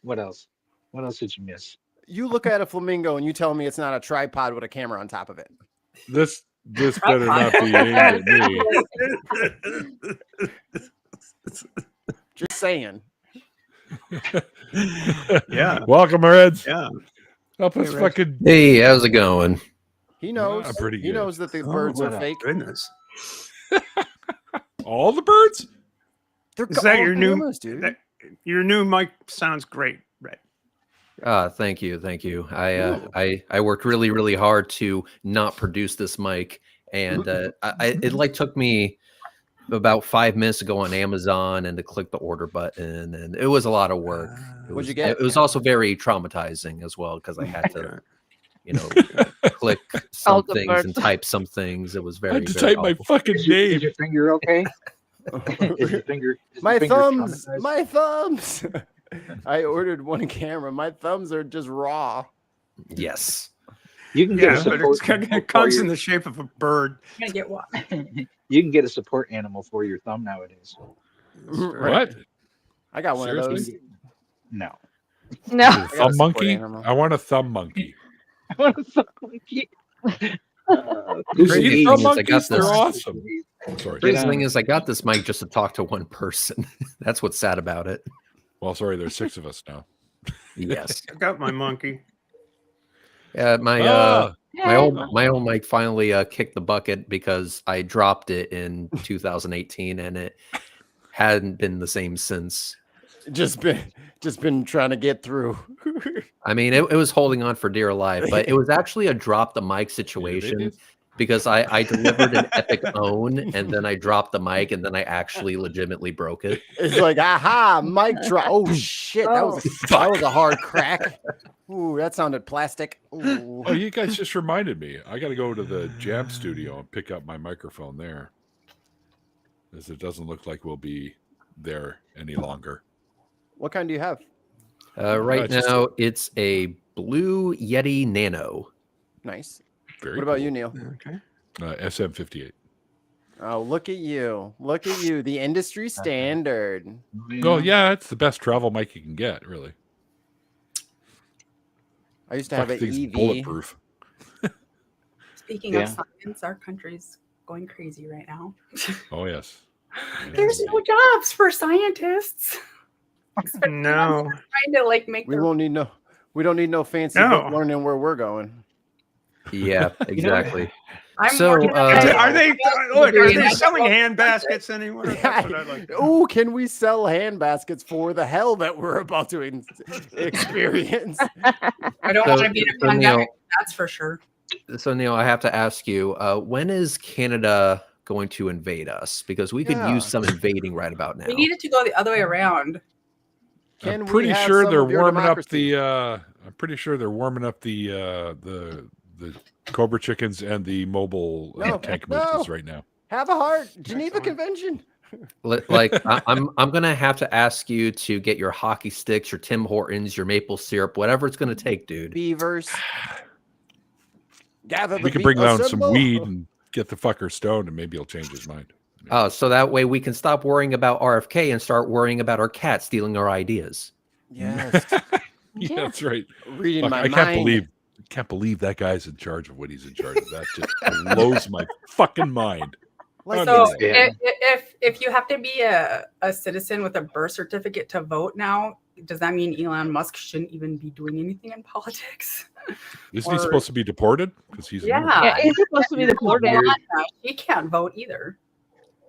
What else? What else did you miss? You look at a flamingo and you tell me it's not a tripod with a camera on top of it. This better not be aimed at me. Just saying. Yeah. Welcome, Reds. Yeah. Help us Hey, Reds. fucking. Hey, how's it going? He knows. pretty He good. knows that the Oh, birds are what a fake. Goodness. All the birds? They're Is that all your new- cameras, dude. that- Your new mic sounds great, Red. Thank you. I worked really, really hard to not produce this mic, and it like took me about 5 minutes to go on Amazon and to click the order button, and it was a lot of work. What'd you get? It was also very traumatizing as well because I had to, click All some the things birds. and type some things. It was I very, had to very type my awful. fucking Is name. your finger okay? Is your finger? is My your finger thumbs. traumatized? My thumbs. I ordered one camera. My thumbs are just raw. Yes. You can get a Yeah, but support animal it for comes your- in the shape of a bird. I'm gonna get one. You can get a support animal for your thumb nowadays. What? I got one of those. Seriously? No. no. got a Thumb support monkey? animal. I want a thumb monkey. I want a thumb monkey. Crazy thumb thing is, I got monkeys, they're this. awesome. Sorry. Crazy Get thing on is, I got this mic just to talk to one person. That's what's sad about it. Well, sorry, there's 6 of us now. Yes. I got my monkey. My old mic finally kicked the bucket because I dropped it in 2018 and it hadn't been the same since. Just been trying to get through. I mean, it was holding on for dear life, but it was actually a drop the mic situation did. because I delivered an epic own and then I dropped the mic and then I actually legitimately broke it. It's like, aha, mic drop. Oh shit, that was a hard crack. Ooh, that sounded plastic. Ooh. Oh, you guys just reminded me. I got to go to the jam studio and pick up my microphone there. As it doesn't look like we'll be there any longer. What kind do you have? Right it's just now, it's a Blue Yeti Nano. Nice. Very What about cool. you, Neil? Okay. SM58. Oh, look at you. Look at you. The industry standard. Oh, yeah, it's the best travel mic you can get, really. I used to have Fuck, an thing's EV. bulletproof. Speaking Yeah. of science, our country's going crazy right now. Oh, yes. There's no jobs for scientists. No. Trying to like make We their won't need no. We don't need no fancy No. book learning where we're going. Yeah, exactly. I'm So, working on uh, it. Are they look? Are they selling hand baskets anywhere? That's what I'd like. Oh, can we sell hand baskets for the hell that we're about to experience? I don't So- want to be in a so Neil- pandemic, that's for sure. So Neil, I have to ask you, when is Canada going to invade us? Because we could Yeah. use some invading right about now. We need it to go the other way around. Can I'm we pretty have sure some they're of your warming up democracy? the. I'm pretty sure they're warming up the Cobra chickens and the mobile No, tank no. mooses right now. Have a heart. Geneva Convention. I'm gonna have to ask you to get your hockey sticks, your Tim Hortons, your maple syrup, whatever it's gonna take, dude. Beavers. Gather the We can bring down some assemble. weed and get the fucker stoned, and maybe he'll change his mind. So that way we can stop worrying about RFK and start worrying about our cat stealing our ideas. Yes. Yeah, that's right. Reading Fuck, my I mind. can't believe that guy's in charge of what he's in charge of. That just blows my fucking mind. Like, So Unbelievable. Yeah. if you have to be a citizen with a birth certificate to vote now, does that mean Elon Musk shouldn't even be doing anything in politics? Isn't he Or- supposed to be deported? Because he's an Yeah. immigrant. Yeah, he's supposed to be deported. He can't vote either.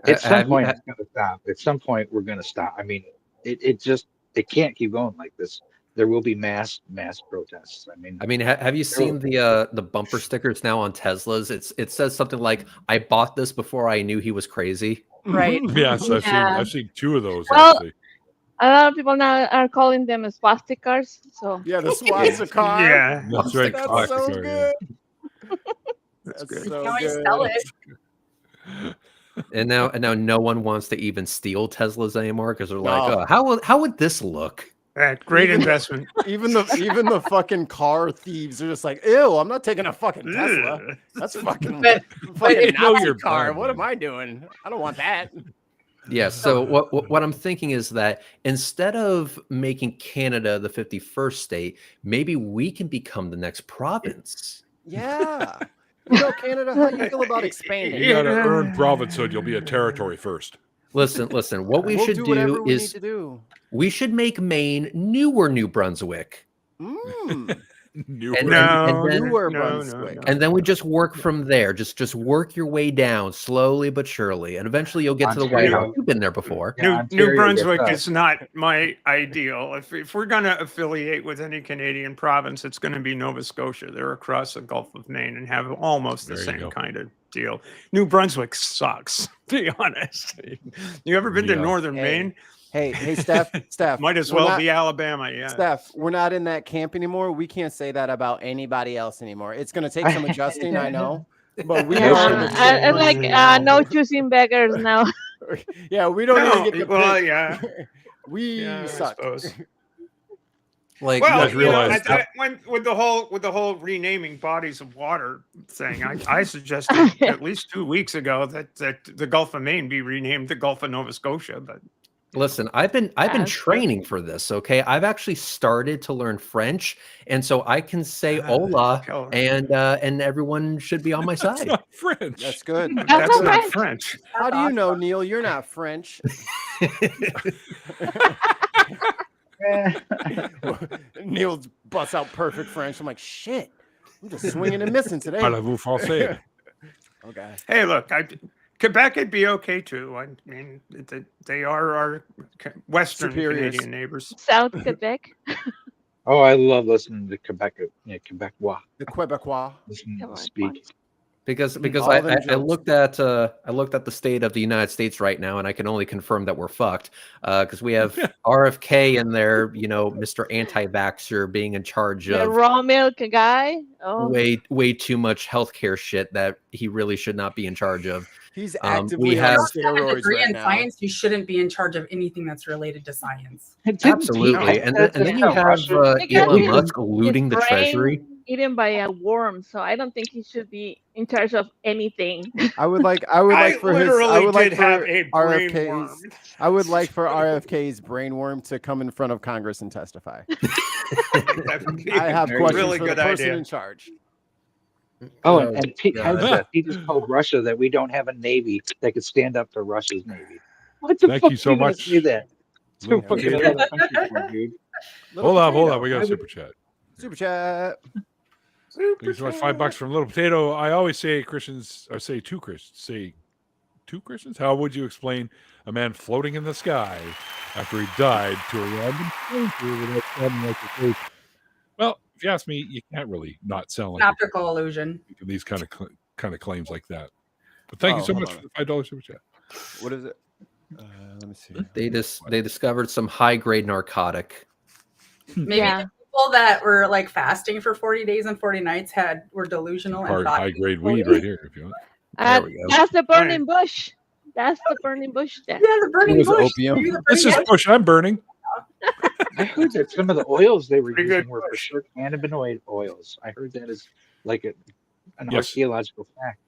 At some Have you- point, it's going to stop. At some point, we're going to stop. I mean, it can't keep going like this. there will be mass protests. I mean, have you seen the bumper stickers now on Teslas? It says something like, "I bought this before I knew he was crazy." Right. Yes, Yeah. I've seen 2 of those Well, actually. A lot of people now are calling them swastika cars. So Yeah, the swastika car. Yeah, That's right. That's classic so car, good. that's That's good. so Now I good. sell it. yeah. And now no one wants to even steal Teslas anymore because they're like, No. "Oh, how would this look?" Great Even- investment. Even the fucking car thieves are just like, ew, I'm not taking a fucking Tesla. Ugh. That's fucking But fucking know Nazi you're car. bad, What man. am I doing? I don't want that. Yeah. So what I'm thinking is that instead of making Canada the 51st state, maybe we can become the next province. Yeah. You know, Canada, how you feel about expanding? You got to earn provincehood. You'll be a territory first. Listen. What we We'll should do whatever do we need is to do. we should make Maine newer New Brunswick. Mm. Newer. And- No, then- Newer no, Brunswick. And then we just work from there. Just work your way down slowly but surely, and eventually you'll get to the White Ontario. House. You've been there before. Yeah, New Ontario Brunswick gets is not my ideal. If we're going to affiliate with any Canadian province, it's going to be Nova Scotia. They're across the Gulf of Maine and have almost the There you same go. kind of deal. New Brunswick sucks, to be honest. You ever been to Yeah. Northern Hey, Maine? Hey, Steph. Might as we're well not- be Alabama. Yeah. Steph, we're not in that camp anymore. We can't say that about anybody else anymore. It's going to take some adjusting, I know. But we are in the yeah, and like same- no choosing beggars now. Yeah, we don't No, even get to well, pick. yeah. We Yeah, I suck. suppose. Like, Well, guys realize that- when with the whole renaming bodies of water thing, I suggested at least 2 weeks ago that the Gulf of Maine be renamed the Gulf of Nova Scotia. But listen, I've been That's training for this. Okay, I've actually started to learn French, and so I can say "hola," hell, and everyone should be on my That's side. not French. That's good. that's not not French. French. How do you know, Neil? You're not French. Neil busts out perfect French. I'm like, shit. I'm just swinging and missing today. Parlez-vous français? Okay. Hey, look, Quebec would be okay too. I mean, they are our Western Superiors. Canadian neighbors. South Quebec. Oh, I love listening to Quebecois. The Quebecois. Listening to Come on, speak. Because All I, them I jokes. looked at the state of the United States right now, and I can only confirm that we're fucked. Because we have RFK in there, Mr. Anti-Vaxxer being in charge The of raw milk guy. Oh, way too much healthcare shit that he really should not be in charge of. He's we actively have- on If you have a steroids degree right in now. science, you shouldn't be in charge of anything that's related to science. Absolutely, and then you have Because Elon his- Musk looting the his brain treasury. eaten by a worm, so I don't think he should be in charge of anything. I would like for RFK's I would like for RFK's brainworm to come in front of Congress and testify. That would be I have Very questions really for the good person idea. in charge. Oh, Oh, and Pete God. Hegseth, he just told Russia that we don't have a navy that could stand up to Russia's navy. What the Thank fuck you are so gonna much. Say that? Little So fucking potato. another country for, dude. Little Hold on. potato. We got I a would- super chat. Super chat. Thank you so much. $5 from Little Potato. I always say Christians, or say two Christians. How would you explain a man floating in the sky after he died to a random stranger without sounding like a ghost? Well, if you ask me, you can't really not sound An like optical illusion. these kind of claims like that. But thank you so hold much on. for the $5 super chat. What is it? Let me see. They discovered some high grade narcotic. Maybe Yeah. the people that were like fasting for 40 days and 40 nights were delusional and thought High it was grade holy. weed right here. If you want. There we go. That's the burning bush. That's the burning bush there. Yeah, the burning was bush. opium. Maybe the This burning is bush. bush. I'm burning. I heard that some of the oils they were Pretty using good were for push. sure cannabinoid oils. I heard that as like an Yes. archaeological fact.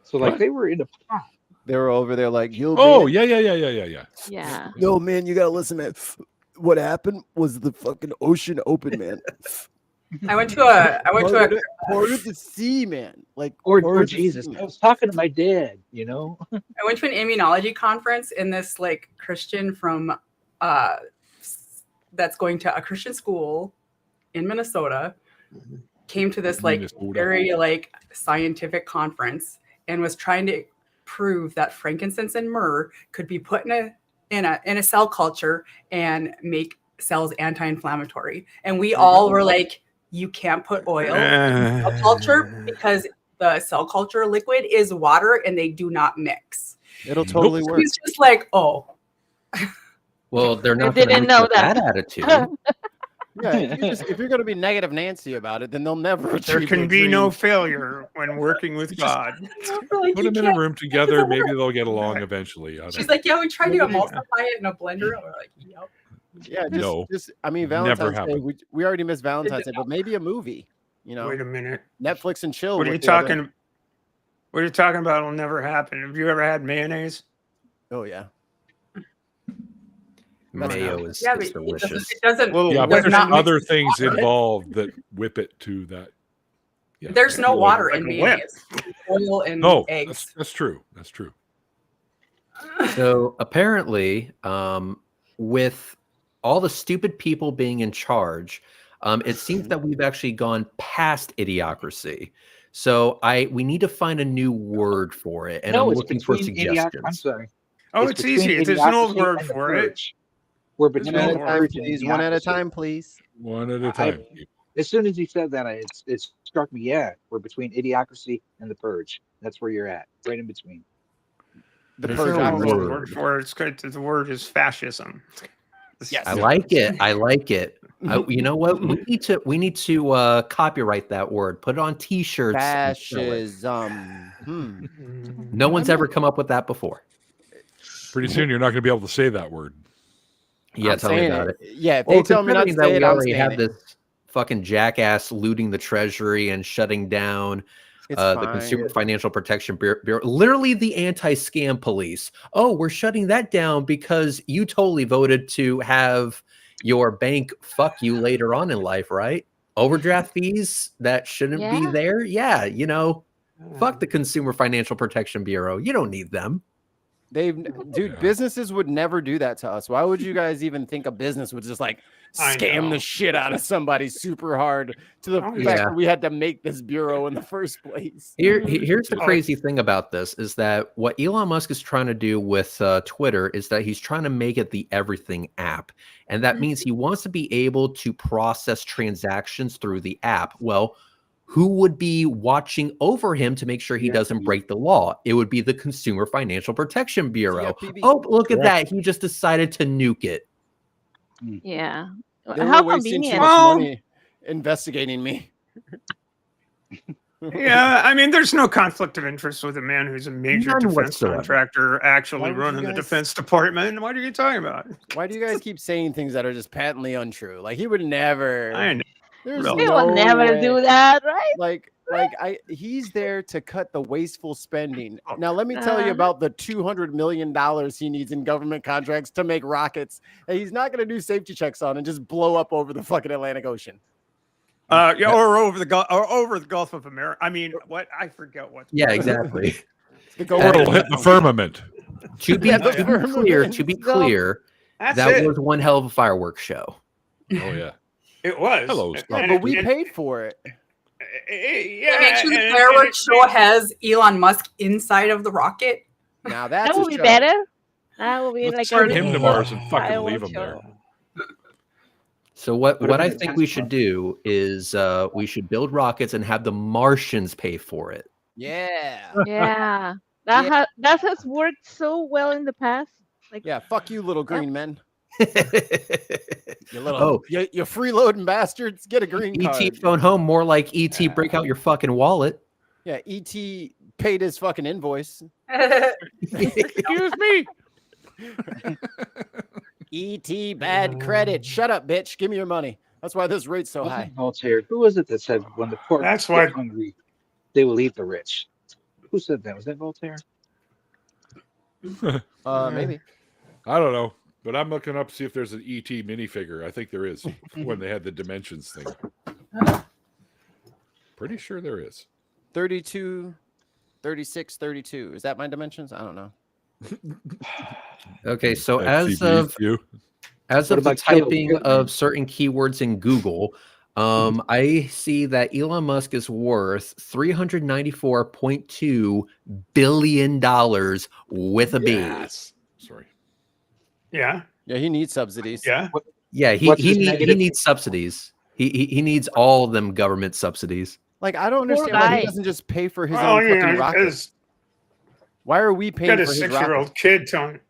So like What? they were in a pot. They were over there like, yo, Oh, man, yeah. Yeah. yo, man, you gotta listen, man. What happened was the fucking ocean open, man. I went to a part of the sea, man. Like Or part of the Jesus, sea, I man. was talking to my dad, you know. I went to an immunology conference, and this like Christian from that's going to a Christian school in Minnesota came to this like Minnesota. very like scientific conference and was trying to prove that frankincense and myrrh could be put in a cell culture and make sells anti-inflammatory, and we all were like, you can't put oil in cell culture because the cell culture liquid is water and they do not mix. It'll totally So work. he's just like, oh, Well, they're I not going to didn't know with that. that attitude. Yeah, if you're going to be negative Nancy about it, then they'll never There achieve can their be no dream. failure when working with God. like, Put you them in a can't- room together. Maybe they'll get along eventually. I don't She's know. like, yeah, we tried to Yeah. emulsify it in a blender. And we're like, yep. Yeah, No. I mean, Never Valentine's Day. happened. We already missed Valentine's Day, but maybe a movie. You know, Wait a minute. Netflix and chill. What are you with the other- talking? What are you talking about? Will never happen. Have you ever had mayonnaise? Oh yeah. Mayo is Yeah, but it's delicious. it doesn't. Little Yeah, it but does there's not mix other with things water. involved that whip it to that. Yeah, There's no like- water like in a whip. mayonnaise. It's oil and No, eggs. that's true. That's true. So apparently, with all the stupid people being in charge, it seems that we've actually gone past idiocracy. So we need to find a new word for it, and No, I'm it's looking for between I'm suggestions. sorry. Oh, it's between easy. There's an old idiocracy word and the for it. purge. We're There's One between at a no the time, purge and please. One at a idiocracy. time, please. One at a I- time. As soon as he said that, it struck me. Yeah, we're between idiocracy and the purge. That's where you're at, right in between. The There's purge. no There's opposite. a word for it. It's good. The word is fascism. Yes. I like it. I like it. You know what? We need to copyright that word. Put it on T-shirts. and sell it. Fascism. No one's ever come up with that before. Pretty soon, you're not going to be able to say that word. Yeah, I'm tell me saying about it. Yeah, if Well, they tell me not to considering that say it, we I'm already saying have it. this fucking jackass looting the treasury and shutting down It's the Consumer fine. Financial Protection Bureau, literally the anti-scam police. Oh, we're shutting that down because you totally voted to have your bank fuck you later on in life, right? Overdraft fees that shouldn't be Yeah. there. Yeah, you know, fuck the Consumer Financial Protection Bureau. You don't need them. Dude, Yeah. businesses would never do that to us. Why would you guys even think a business would just like I scam know. the shit out of somebody super hard to the Oh, fact yeah. that we had to make this bureau in the first place? Here's the Oh, crazy thing about this is that what Elon Musk is trying to do with Twitter is that he's trying to make it the everything app. And that means he wants to be able to process transactions through the app. Well, who would be watching over him to make sure he doesn't break the law? It would be the Consumer Financial Protection Bureau. CFPB. Oh, look at Correct. that. He just decided to nuke it. Yeah. They How were wasting too convenient. much Well- money investigating me. Yeah, I mean, there's no conflict of interest with a man who's a major None defense whatsoever. contractor actually Why would you running the guys- Defense Department. What are you talking about? Why do you guys keep saying things that are just patently untrue? Like he would never. I know. There's Really. He no will never way. do that, right? He's there to cut the wasteful spending. Now let me tell you Uh-huh. about the $200 million he needs in government contracts to make rockets that he's not going to do safety checks on and just blow up over the fucking Atlantic Ocean. Yeah, or over the Gulf of America. I mean, what I forget what. Yeah, exactly. The Or Gulf it'll hit the firmament. to be Yeah, the clear, firmament. That's that it. was one hell of a fireworks show. Oh yeah. It was. Hello, And- Scott. and- But we and- paid for it. Yeah, Make sure the and- fireworks show has Elon Musk inside of the rocket. Now that's That a would be show. better. That would be Let's like send a him to Mars and fucking fireworks leave him show. there. So what Put 'em I in a think test we should run. do is we should build rockets and have the Martians pay for it. Yeah. Yeah. Yeah. That has worked so well in the past. Like Yeah. Fuck you, little green men. You little, Oh. you freeloading bastards. Get a green ET card. phone home, more like ET break out your fucking wallet. Yeah. ET paid his fucking invoice. Excuse me. ET bad credit. Shut up, bitch. Give me your money. That's why this rate's so Wasn't high. Voltaire. Who was it that said when the poor That's get why- hungry, they will eat the rich? Who said that? Was that Voltaire? Maybe. I don't know, but I'm looking up to see if there's an ET minifigure. I think there is when they had the dimensions thing. Pretty sure there is. 32, 36, 32. Is that my dimensions? I don't know. Okay, so That as CB's of you. As What of the about Caleb typing Goodman? of certain keywords in Google, I see that Elon Musk is worth $394.2 billion with a B. Yes. Sorry. Yeah, Yeah, he needs subsidies. yeah. Yeah, he What's his he negative? needs subsidies. He needs all of them government subsidies. Like, I don't Poor understand why he guy. doesn't just pay for his Well, own you fucking know, rocket. because Why are we paying got for a his 6-year-old rocket? kid telling.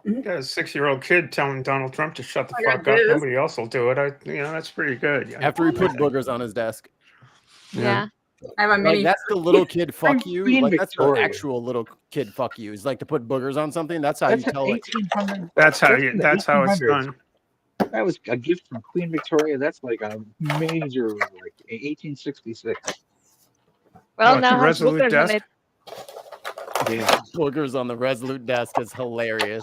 Got a 6-year-old kid telling Donald Trump to shut the I got fuck up. this. Nobody else will do it. That's pretty good. Yeah. After he put boogers on his desk. Yeah. I have a Like, mini. that's the little kid fuck you. Queen Like, that's the Victoria. actual little kid fuck you. Is like to put boogers on something. That's how That's you tell it. 1800. That's how That's you. in the That's how it's 1800s. done. That was a gift from Queen Victoria. That's like a major, like 1866. Well, What, now the has Resolute boogers on desk? it. Yeah. Boogers on the Resolute desk is hilarious.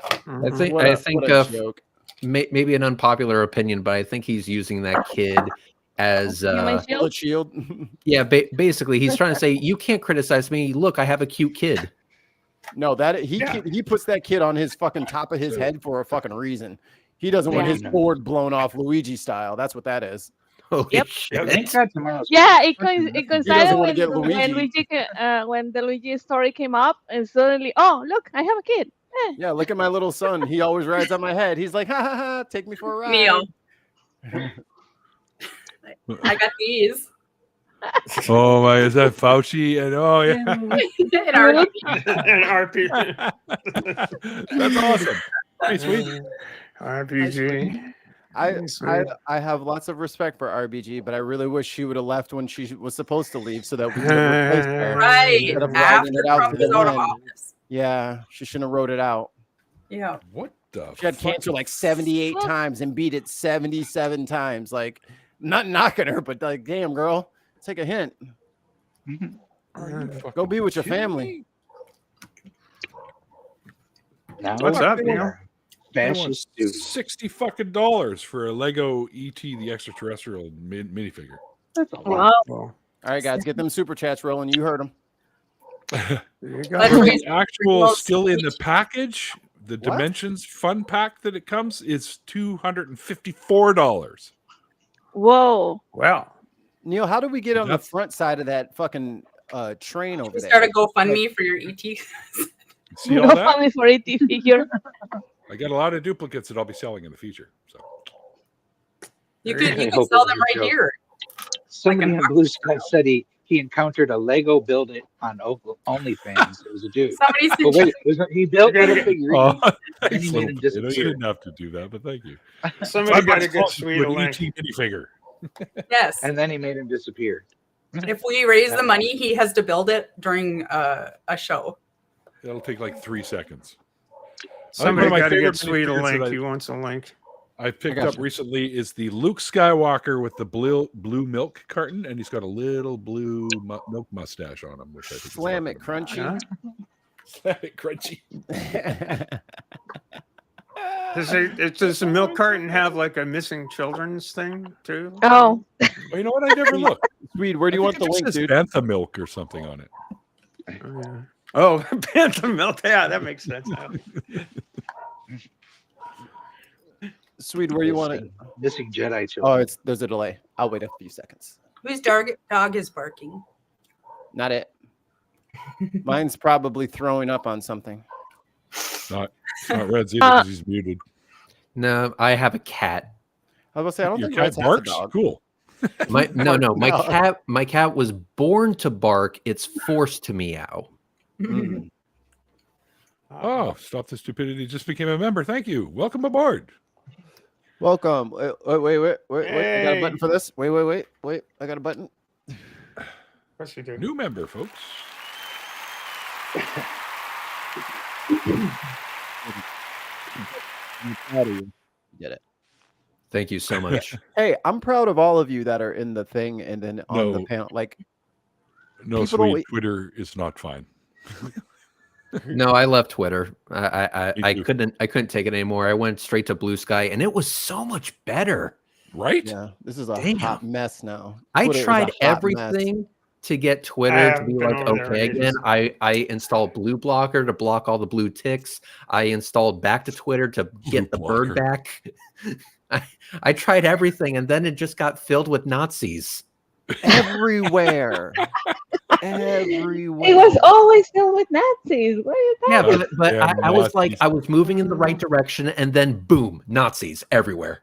I Mhm. think What I a, think what a joke. maybe an unpopular opinion, but I think he's using that kid as Human shield. Bullet shield. yeah. Basically, he's trying to say you can't criticize me. Look, I have a cute kid. No, that Yeah. he puts that kid on his fucking top of his head for a fucking reason. He doesn't want Yeah. his board blown off Luigi style. That's what that is. Holy Yep. shit! Thank God tomorrow's. Yeah, it doesn't coincided wanna when get when Luigi. when the Luigi story came up, and suddenly, oh look, I have a kid. Yeah, look at my little son. He always rides on my head. He's like, ha ha ha, take me for a ride. Neil. I got these. Oh my, is that Fauci? And oh yeah, In our And RP. that's awesome. Hey, sweet. RPG. I have lots of respect for RBG, but I really wish she would have left when she was supposed to leave so that we could have replaced her. right Instead of riding after it out Trump to the was out of end. office. Yeah, she shouldn't have wrote it out. Yeah. What the? She had fuck? cancer like 78 times and beat it 77 times. Like, not knocking her, but like, damn, girl, take a hint. Are you Go fucking be with your kidding family. me? Now What's up, they Neil? are I want fascist dude. $60 for a Lego ET the extraterrestrial minifigure. That's a lot. Wow. Well, All right, guys, get them super chats rolling. You heard them. there you go. Let's For raise the actual Well, still in the package, the What? Dimensions fun pack that it comes is $254. Whoa. Well, Neil, how do we get on the That's- front side of that fucking train over We there? start a GoFundMe for your ET. See all No that? funny for ET figure. I got a lot of duplicates that I'll be selling in the future. So You There could you you go. could Hope sell it them was a right joke. here. Somebody Like on Blue Sky said he encountered a Lego build it on OnlyFans. It was a dude. Somebody But said wait, he built You gotta a get- figurine. oh, Then thanks, he little made him kid. I disappear. didn't have to do that, but thank you. somebody got to $5 get closer Sweet to a an link. ET minifigure. yes. And then he made him disappear. If we raise the money, he has to build it during a show. It'll take like 3 seconds. Somebody one of my got to favorite get Sweet a minifigures link. that I- He wants a link. I picked got up you. recently is the Luke Skywalker with the blue milk carton, and he's got a little blue milk mustache on him, which I think Slam is it, fucking crunchy. Huh? Slam it, crunchy. Does the milk carton have like a missing children's thing too? Oh, Well, you know what? I never looked. Sweet, where do you want the link, dude? Bantha milk or something on it. Oh, yeah. Oh, Bantha milk. Yeah, that makes sense. now. Sweet, where you want it? Missing Jedi Oh, children. there's a delay. I'll wait a few seconds. Whose dog is barking? Not it. Mine's probably throwing up on something. Not Red's either because he's muted. No, I have a cat. I was gonna say I don't Your think cat Red's has a barks. dog. Cool. My No. my cat was born to bark. It's forced to meow. Mm. Oh, stop the stupidity! Just became a member. Thank you. Welcome aboard. Welcome. Wait. I got a Hey. button for this. Wait. I got a button. Of course you do. New member, folks. Did it. Thank you so much. Hey, I'm proud of all of you that are in the thing and then on the No. panel. Like, No, People don't sweet. wait- Twitter is not fine. No, I left Twitter. I Me too. couldn't take it anymore. I went straight to Blue Sky, and it was so much better. Right? yeah, this is a Damn. hot mess now. I Twitter is a tried hot mess. everything to get I Twitter to haven't be been like over there okay in again. ages. I installed Blue Blocker to block all the blue ticks. I installed back to Twitter to get the Blocker. bird back. I tried everything, and then it just got filled with Nazis. everywhere. Everywhere. It was always filled with Nazis. What are you Yeah, talking but Yeah, I was like, Nazis. I was moving in the right direction, and then boom, Nazis everywhere.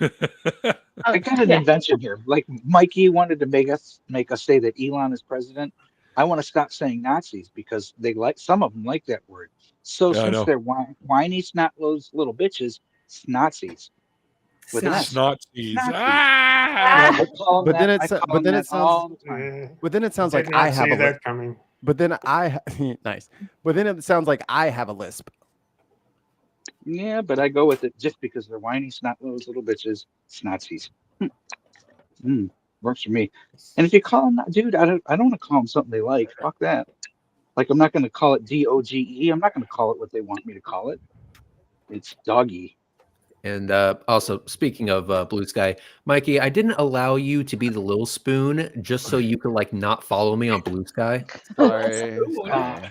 I got an Yeah. invention here. Like Mikey wanted to make us say that Elon is president. I want to stop saying Nazis because they like some of them like that word. So Yeah, I since know. they're whiny snot those little bitches, it's Nazis with an S. Snot-seas. Nazis. Ah! I call But them then that. it's I call but them then that it sounds all the time. Mm, but then it sounds did like not I have see a that lisp. coming. But then nice. But then it sounds like I have a lisp. Yeah, but I go with it just because they're whiny snot those little bitches. It's Nazis. Works for me. And if you call them that, dude, I don't want to call them something they like. Fuck that. Like I'm not going to call it DOGE. I'm not going to call it what they want me to call it. It's doggy. And also, speaking of Blue Sky, Mikey, I didn't allow you to be the little spoon just so you could like not follow me on Blue Sky. Sorry. Uh,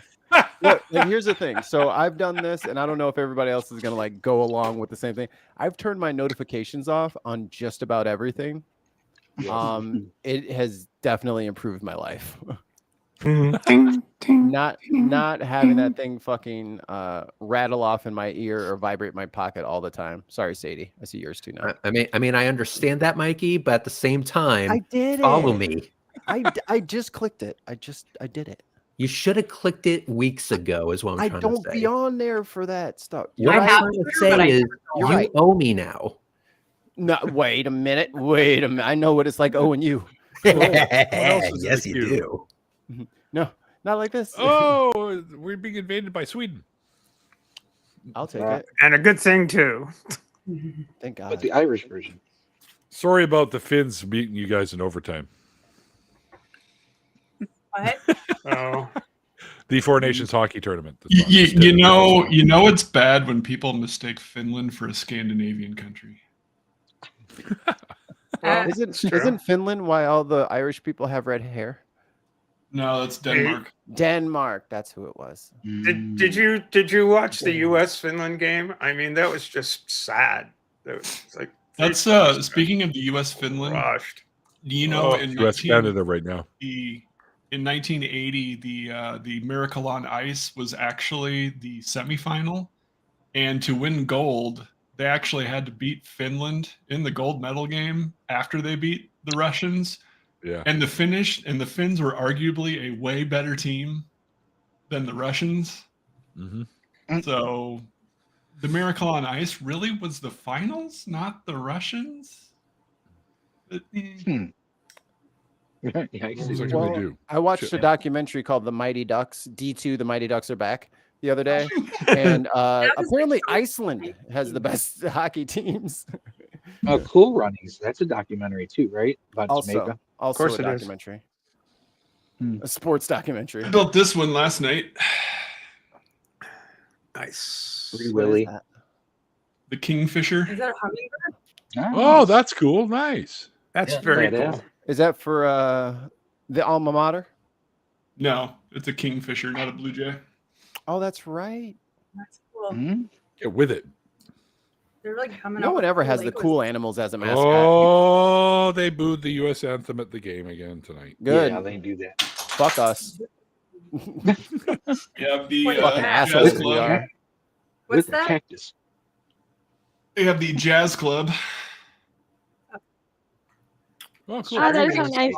Look, and here's the thing. So I've done this, and I don't know if everybody else is gonna like go along with the same thing. I've turned my notifications off on just about everything. It has definitely improved my life. Ding, ding. Not having that thing fucking rattle off in my ear or vibrate my pocket all the time. Sorry, Sadie. I see yours too now. I mean, I understand that, Mikey, but at the same time, I did follow it. me. I just clicked it. I did it. You should have clicked it weeks ago, is what I'm I trying don't to say. be on there for that stuff. What I I'm have trying to Twitter, but I say is, never go you on. right. owe me now. No, wait a minute. Wait a minute. I know what it's like owing you. else is in Yes, the you queue? do. No, not like this. Oh, we're being invaded by Sweden. I'll take it. And a good thing too. Thank God. but the Irish version. Sorry about the Finns beating you guys in overtime. What? Oh, The Four Nations hockey tournament. You know it's bad when people mistake Finland for a Scandinavian country. well, Isn't it's true. isn't Finland why all the Irish people have red hair? No, that's Denmark. Denmark. That's who it was. Did you watch the U.S. Finland game? I mean, that was just sad. That was like That's speaking of the U.S. Finland. crushed. Do you know in U.S. Canada right now. in 1980 the Miracle on Ice was actually the semifinal, and to win gold they actually had to beat Finland in the gold medal game after they beat the Russians. Yeah. And the Finns were arguably a way better team than the Russians. Mm-hmm. So the Miracle on Ice really was the finals, not the Russians. Yeah, I What see was I what going Well, to do? I watched a documentary called The Mighty Ducks. D2, The Mighty Ducks are back the other day. And apparently Iceland has the best hockey teams. Cool Runnings. That's a documentary too, right? About Jamaica. Also course a it is. documentary. A sports documentary. I built this one last night. Nice. Free What is Willy. that? The Kingfisher. Is that a hummingbird? Oh, that's cool. Nice. That's Yeah, very badass. cool. Is that for the alma mater? No, it's a Kingfisher, not a Blue Jay. Oh, that's right. That's cool. Mhm. Get with it. They're like coming No up one with ever cool has the Legos. cool animals as a mascot. Oh, they booed the U.S. anthem at the game again tonight. Good. Yeah, they do that. Fuck us. You have the What Fucking Jazz assholes Jazz we Club. are. What's With the that? cactus. You have the Jazz Club. Oh, cool. Oh, that is so nice.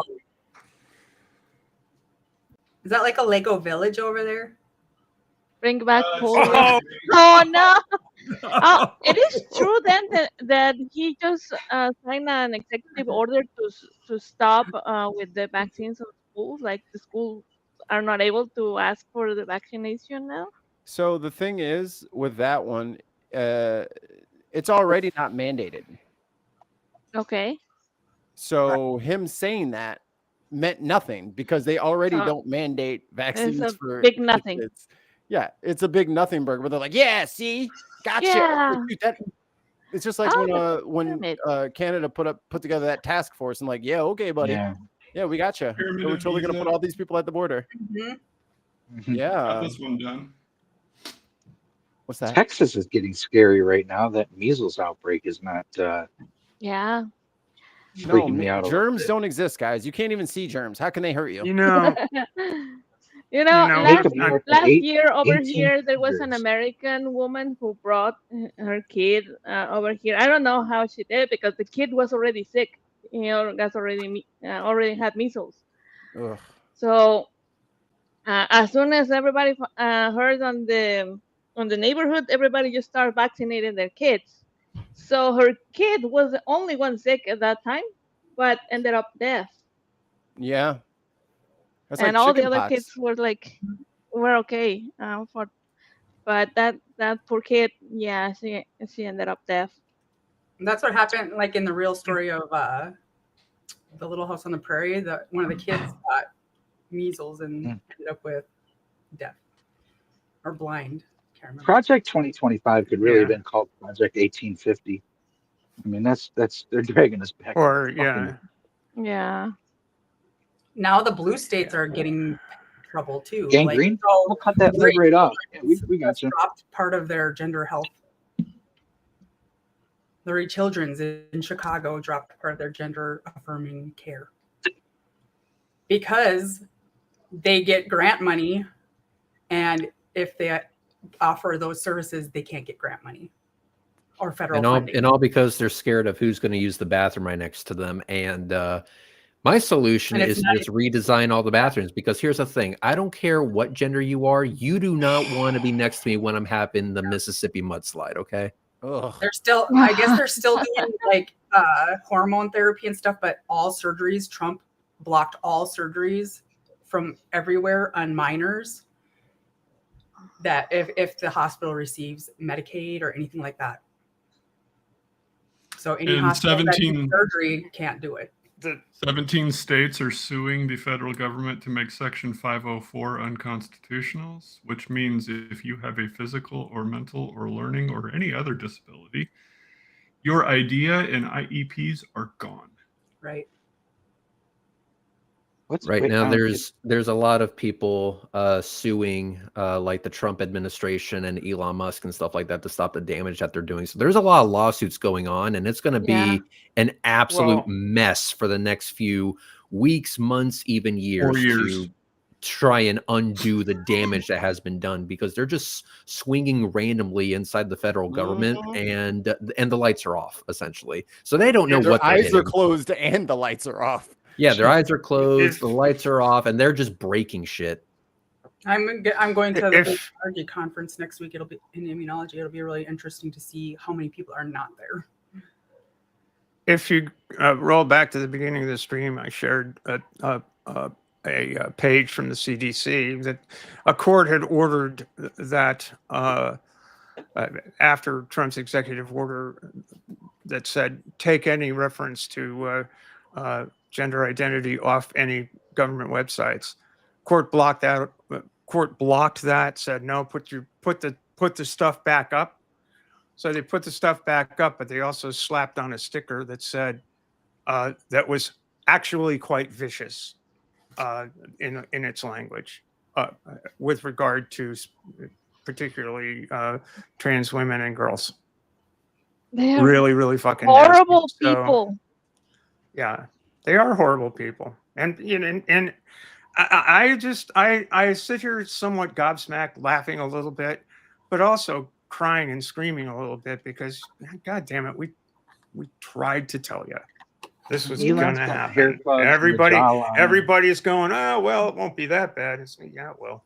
Is that like a Lego village over there? Bring back Uh, Poland. Oh, Oh no! Oh, it is true then that he just signed an executive order to stop with the vaccines of schools. Like the schools are not able to ask for the vaccination now. So the thing is with that one, it's already not mandated. Okay. So him saying that meant nothing because they already Oh. don't mandate vaccines a for big nothing. kids. Yeah, it's a big nothing burger. But they're like, yeah, see, gotcha. Yeah. Dude, it's just like Oh, when pyramid. Canada put together that task force and like, yeah, okay, buddy, yeah, Yeah. we gotcha. Pyramid We're of totally gonna Giza. put all these people at the border. Mhm. Mhm. Got Yeah, this one done. what's that? Texas is getting scary right now. That measles outbreak is not. Yeah. No, freaking me out a little germs bit. don't exist, guys. You can't even see germs. How can they hurt you? You know, You know, know, Make last America last eight- year over here there was an 1800s. American woman who brought her kid over here. I don't know how she did because the kid was already sick. You know, got already had measles. Ugh. So as soon as everybody heard on the neighborhood, everybody just started vaccinating their kids. So her kid was the only one sick at that time, but ended up dead. Yeah. That's And like all the other chickenpox. kids were okay. But that poor kid, yeah, she ended up dead. And that's what happened, like in the real story of the Little House on the Prairie. That one of the kids got measles and ended up with deaf or blind. Can't remember. Project 2025 could really have been called Project 1850. I mean, that's they're dragging us back. or Fucking- Yeah. Now the blue states are getting trouble too. Gangrene? So We'll cut that leg right off. Yeah, we got you. dropped part of their gender health. Larry Children's in Chicago dropped part of their gender affirming care because they get grant money, and if they offer those services, they can't get grant money or federal funding. And all because they're scared of who's going to use the bathroom right next to them. And my solution And it's is not just redesign all the bathrooms, because here's the thing. I don't care what gender you are. You do not want to be next to me when I'm having the Mississippi mudslide, okay? Ugh. They're still, I guess they're still doing like hormone therapy and stuff, but all surgeries, Trump blocked all surgeries from everywhere on minors that if the hospital receives Medicaid or anything like that. So any And hospital that 17 does surgery can't do it. 17 states are suing the federal government to make Section 504 unconstitutional, which means if you have a physical or mental or learning or any other disability, your IDEA and IEPs are gone. Right. Right now, there's a lot of people suing like the Trump administration and Elon Musk and stuff like that to stop the damage that they're doing. So there's a lot of lawsuits going on, and it's going to be an absolute mess for the next few weeks, months, even years, to try and undo the damage that has been done, because they're just swinging randomly inside the federal government, and the lights are off essentially. So they don't know what their eyes hitting. are closed and the lights are off. Yeah, their eyes are closed, the lights are off, and they're just breaking shit. I'm going to the RG conference next week. It'll be in immunology. It'll be really interesting to see how many people are not there. If you roll back to the beginning of the stream, I shared a page from the CDC that a court had ordered that after Trump's executive order that said take any reference to gender identity off any government websites. Court blocked that. Court blocked that. Said no. Put the stuff back up. So they put the stuff back up, but they also slapped on a sticker that said that was actually quite vicious in its language with regard to particularly trans women and girls. They're really, really fucking horrible nasty. people. Yeah, they are horrible people, and I sit here somewhat gobsmacked, laughing a little bit, but also crying and screaming a little bit because, God damn it, we tried to tell you this was going to happen. Everybody's going, oh well, it won't be that bad. It's, yeah, well.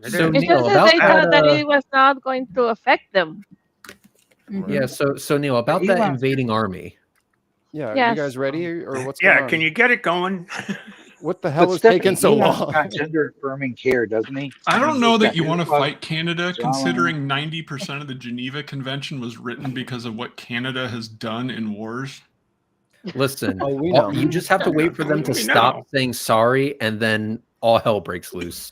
So It's Neil, just that they about thought that it was not going to affect them. yeah, so Neil, about that invading army. Yeah, Yes. you guys ready or what's going Yeah, on? can you get it going? What the hell is taking so long? Got gender affirming care, doesn't he? I don't know that you want to Well, fight Canada, John- considering 90% of the Geneva Convention was written because of what Canada has done in wars. Listen, Oh, we know. you just have to wait for them to We stop know. saying sorry, and then all hell breaks loose.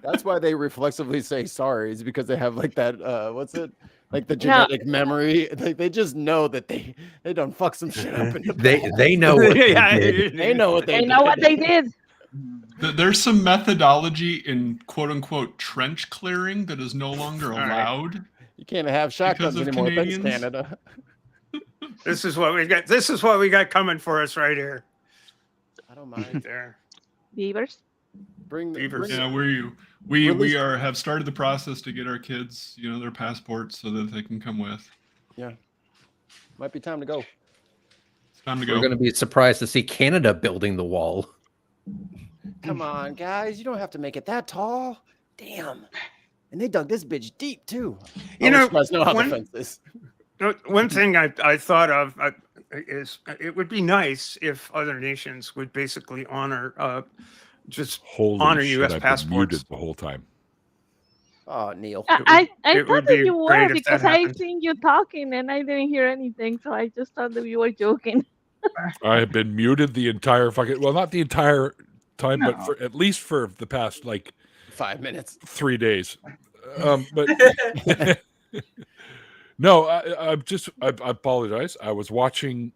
That's why they reflexively say sorry, is because they have like that what's it? Like the genetic memory. Like they just know that they done fuck some shit up in the past. They know what they Yeah, did. They know what They know what they did. There's some methodology in quote unquote trench clearing that is no longer right. allowed. You can't have shotguns of anymore. Thanks, Canadians? Canada. This is what we got. This is what we got coming for us right here. I don't Right mind. there. Beavers. Bring Beavers. bring- Yeah, we have started the process to get our kids, their passports so that they can come with. Might be time to go. It's time to We're go. going to be surprised to see Canada building the wall. Come on, guys. You don't have to make it that tall. Damn. And they dug this bitch deep too. You I know, wish you guys know how the one- fence is. One thing I thought of is it would be nice if other nations would basically honor just Holy honor shit, U.S. I've been passports. muted the whole time. Oh, Neil. I it thought would that be you great were if that because I happened. seen you talking and I didn't hear anything, so I just thought that you were joking. I have been muted the entire fucking, well, not the entire time, but No. for at least for the past like 5 minutes. 3 days. But no, I apologize. I was watching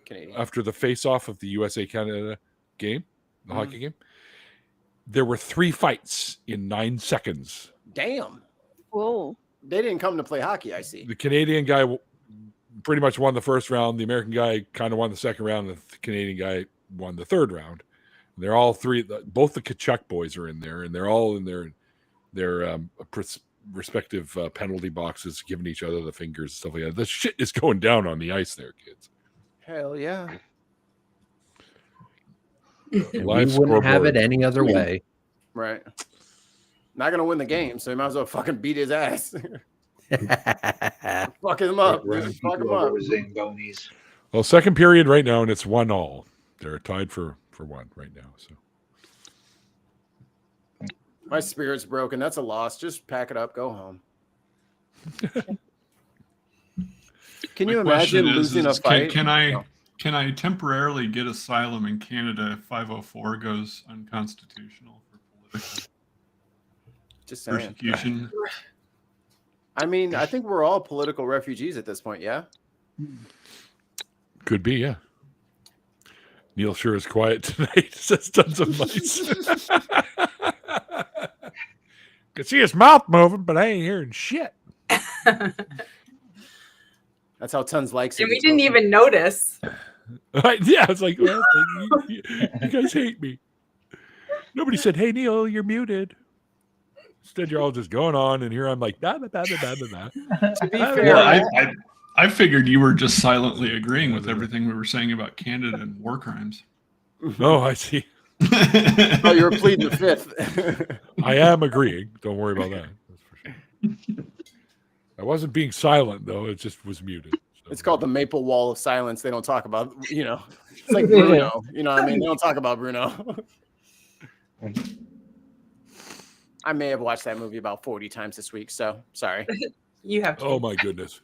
Canadian. after the face-off of the USA Canada game, the hockey game. There were 3 fights in 9 seconds. Damn. Whoa. They didn't come to play hockey, I see. The Canadian guy pretty much won the first round. The American guy kind of won the second round. And the Canadian guy won the third round. And they're all three. Both the Kachuk boys are in there, and they're all in their respective penalty boxes, giving each other the fingers and stuff like that. The shit is going down on the ice there, kids. Hell yeah. And Live we wouldn't have scoreboard. it any other way. Right. Not gonna win the game, so you might as well fucking beat his ass. Fuck him up. Running Just fuck him people up. over with Zambonis. Well, second period right now, and it's 1-1. They're tied for 1 right now. So My spirit's broken. That's a loss. Just pack it up, go home. Can you My question imagine losing a fight? Can No. I temporarily get asylum in Canada if 504 goes unconstitutional for political Just saying. persecution? I mean, I think we're all political refugees at this point, yeah? could be, yeah. Neil sure is quiet tonight. Says tons of mice. Can see his mouth moving, but I ain't hearing shit. That's how Tons likes it. And we He's didn't mostly- even notice. Yeah, it's like, well, you guys hate me. Nobody said, "Hey, Neil, you're muted." Instead, you're all just going on, and here I'm like, da, da, da, da, da, da. To be Well, fair, Well, I figured you were just silently agreeing with everything we were saying about Canada and war crimes. Oh, I see. oh, you're pleading the fifth. I am agreeing. Don't worry about that. That's for sure. I wasn't being silent though. It just was muted. So. It's called the maple wall of silence. They don't talk about, it's like Bruno. You know what I mean? They don't talk about Bruno. I may have watched that movie about 40 times this week, so sorry. You have to. Oh my goodness!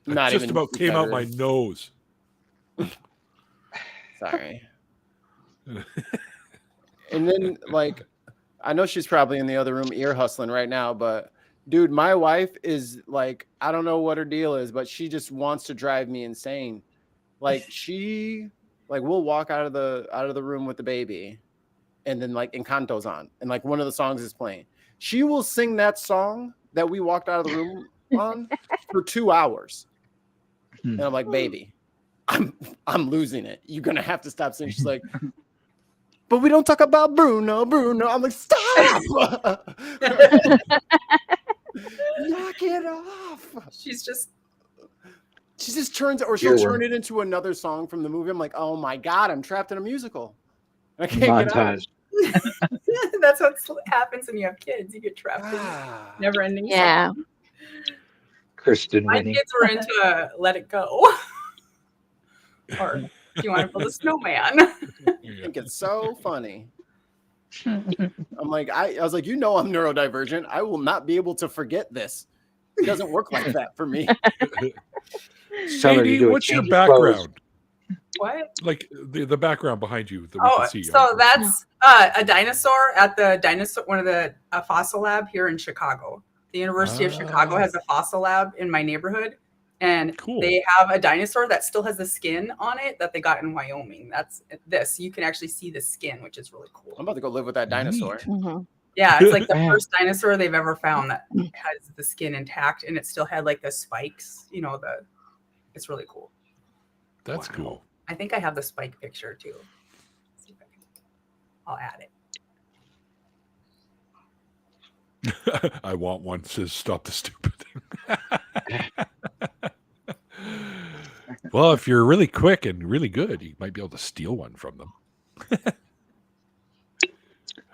That Not just even about came out my nose. Sorry. And then, like, I know she's probably in the other room ear hustling right now, but dude, my wife is like, I don't know what her deal is, but she just wants to drive me insane. Like we'll walk out of the room with the baby, and then like Encanto's on, and like one of the songs is playing. She will sing that song that we walked out of the room on for 2 hours. And I'm like, baby, I'm losing it. You're gonna have to stop singing. She's like, but we don't talk about Bruno. I'm like, stop. Knock it off. She just turns, or she'll You're turn it into another song from the movie. I'm like, oh my God, I'm trapped in a musical. I can't get out. Montage. That's what happens when you have kids. You get trapped in Ah. never ending. Yeah. Kristen My winning. kids were into Let It Go. Or do you want to build a snowman? I think it's so funny. I'm like, I was like, I'm neurodivergent. I will not be able to forget this. It doesn't work like that for me. Tell her to Katie, do a what's your change of clothes. background? What? Like the background behind you that we Oh, can see. so that's a dinosaur at one of the fossil lab here in Chicago. The University of Chicago has a fossil lab in my neighborhood, and Cool. they have a dinosaur that still has the skin on it that they got in Wyoming. That's this. You can actually see the skin, which is really cool. I'm about to go live with that dinosaur. Mhm. Yeah, it's like the Man. first dinosaur they've ever found that has the skin intact, and it still had like the spikes, It's really cool. That's cool. I think I have the spike picture too. Let's see if I'll add it. I want one. Says stop the stupid. Well, if you're really quick and really good, you might be able to steal one from them.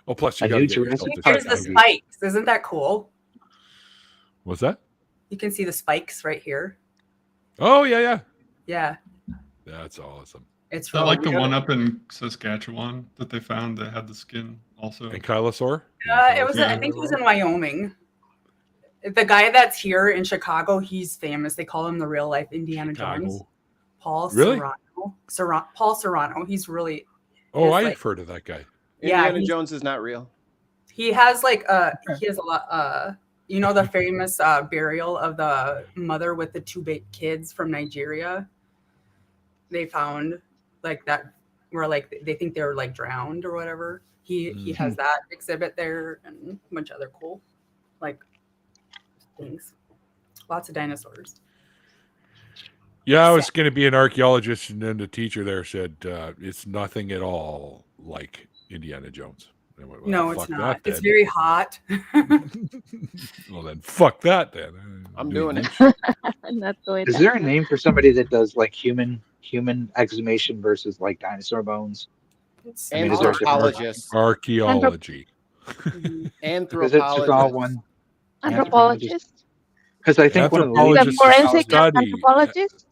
Oh, plus you I got to knew get Jurassic yourself Park Here's the Park. spikes. Isn't that cool? What's that? You can see the spikes right here. Oh yeah. Yeah, That's awesome. it's Is that really like the good. one up in Saskatchewan that they found that had the skin also? And Kylosaur? It was. I think it was in Wyoming. The guy that's here in Chicago, he's famous. They call him the real life Indiana Jones. Chicago. Paul Really? Serrano. Paul Serrano. He's really. Oh, It's I've like- heard of that guy. Yeah, Indiana he's- Jones is not real. He has like he has a lot. You know the famous burial of the mother with the two kids from Nigeria. They found like that where like they think they were like drowned or whatever. He has that exhibit there and a bunch of other cool like things. Lots of dinosaurs. Yeah, I was going to be an archaeologist, and then the teacher there said it's nothing at all like Indiana Jones. I went, well, No, fuck it's not. that It's then. very hot. Well, then fuck that then. I'm doing it. Not doing Is that. there a name for somebody that does like human exhumation versus like dinosaur bones? It's I mean, is there a difference? Anthropologist. Archaeology. Because it's just all one. Anthropologist? Because I think one of the The Anthropologist leading, is forensic study- anthropologist?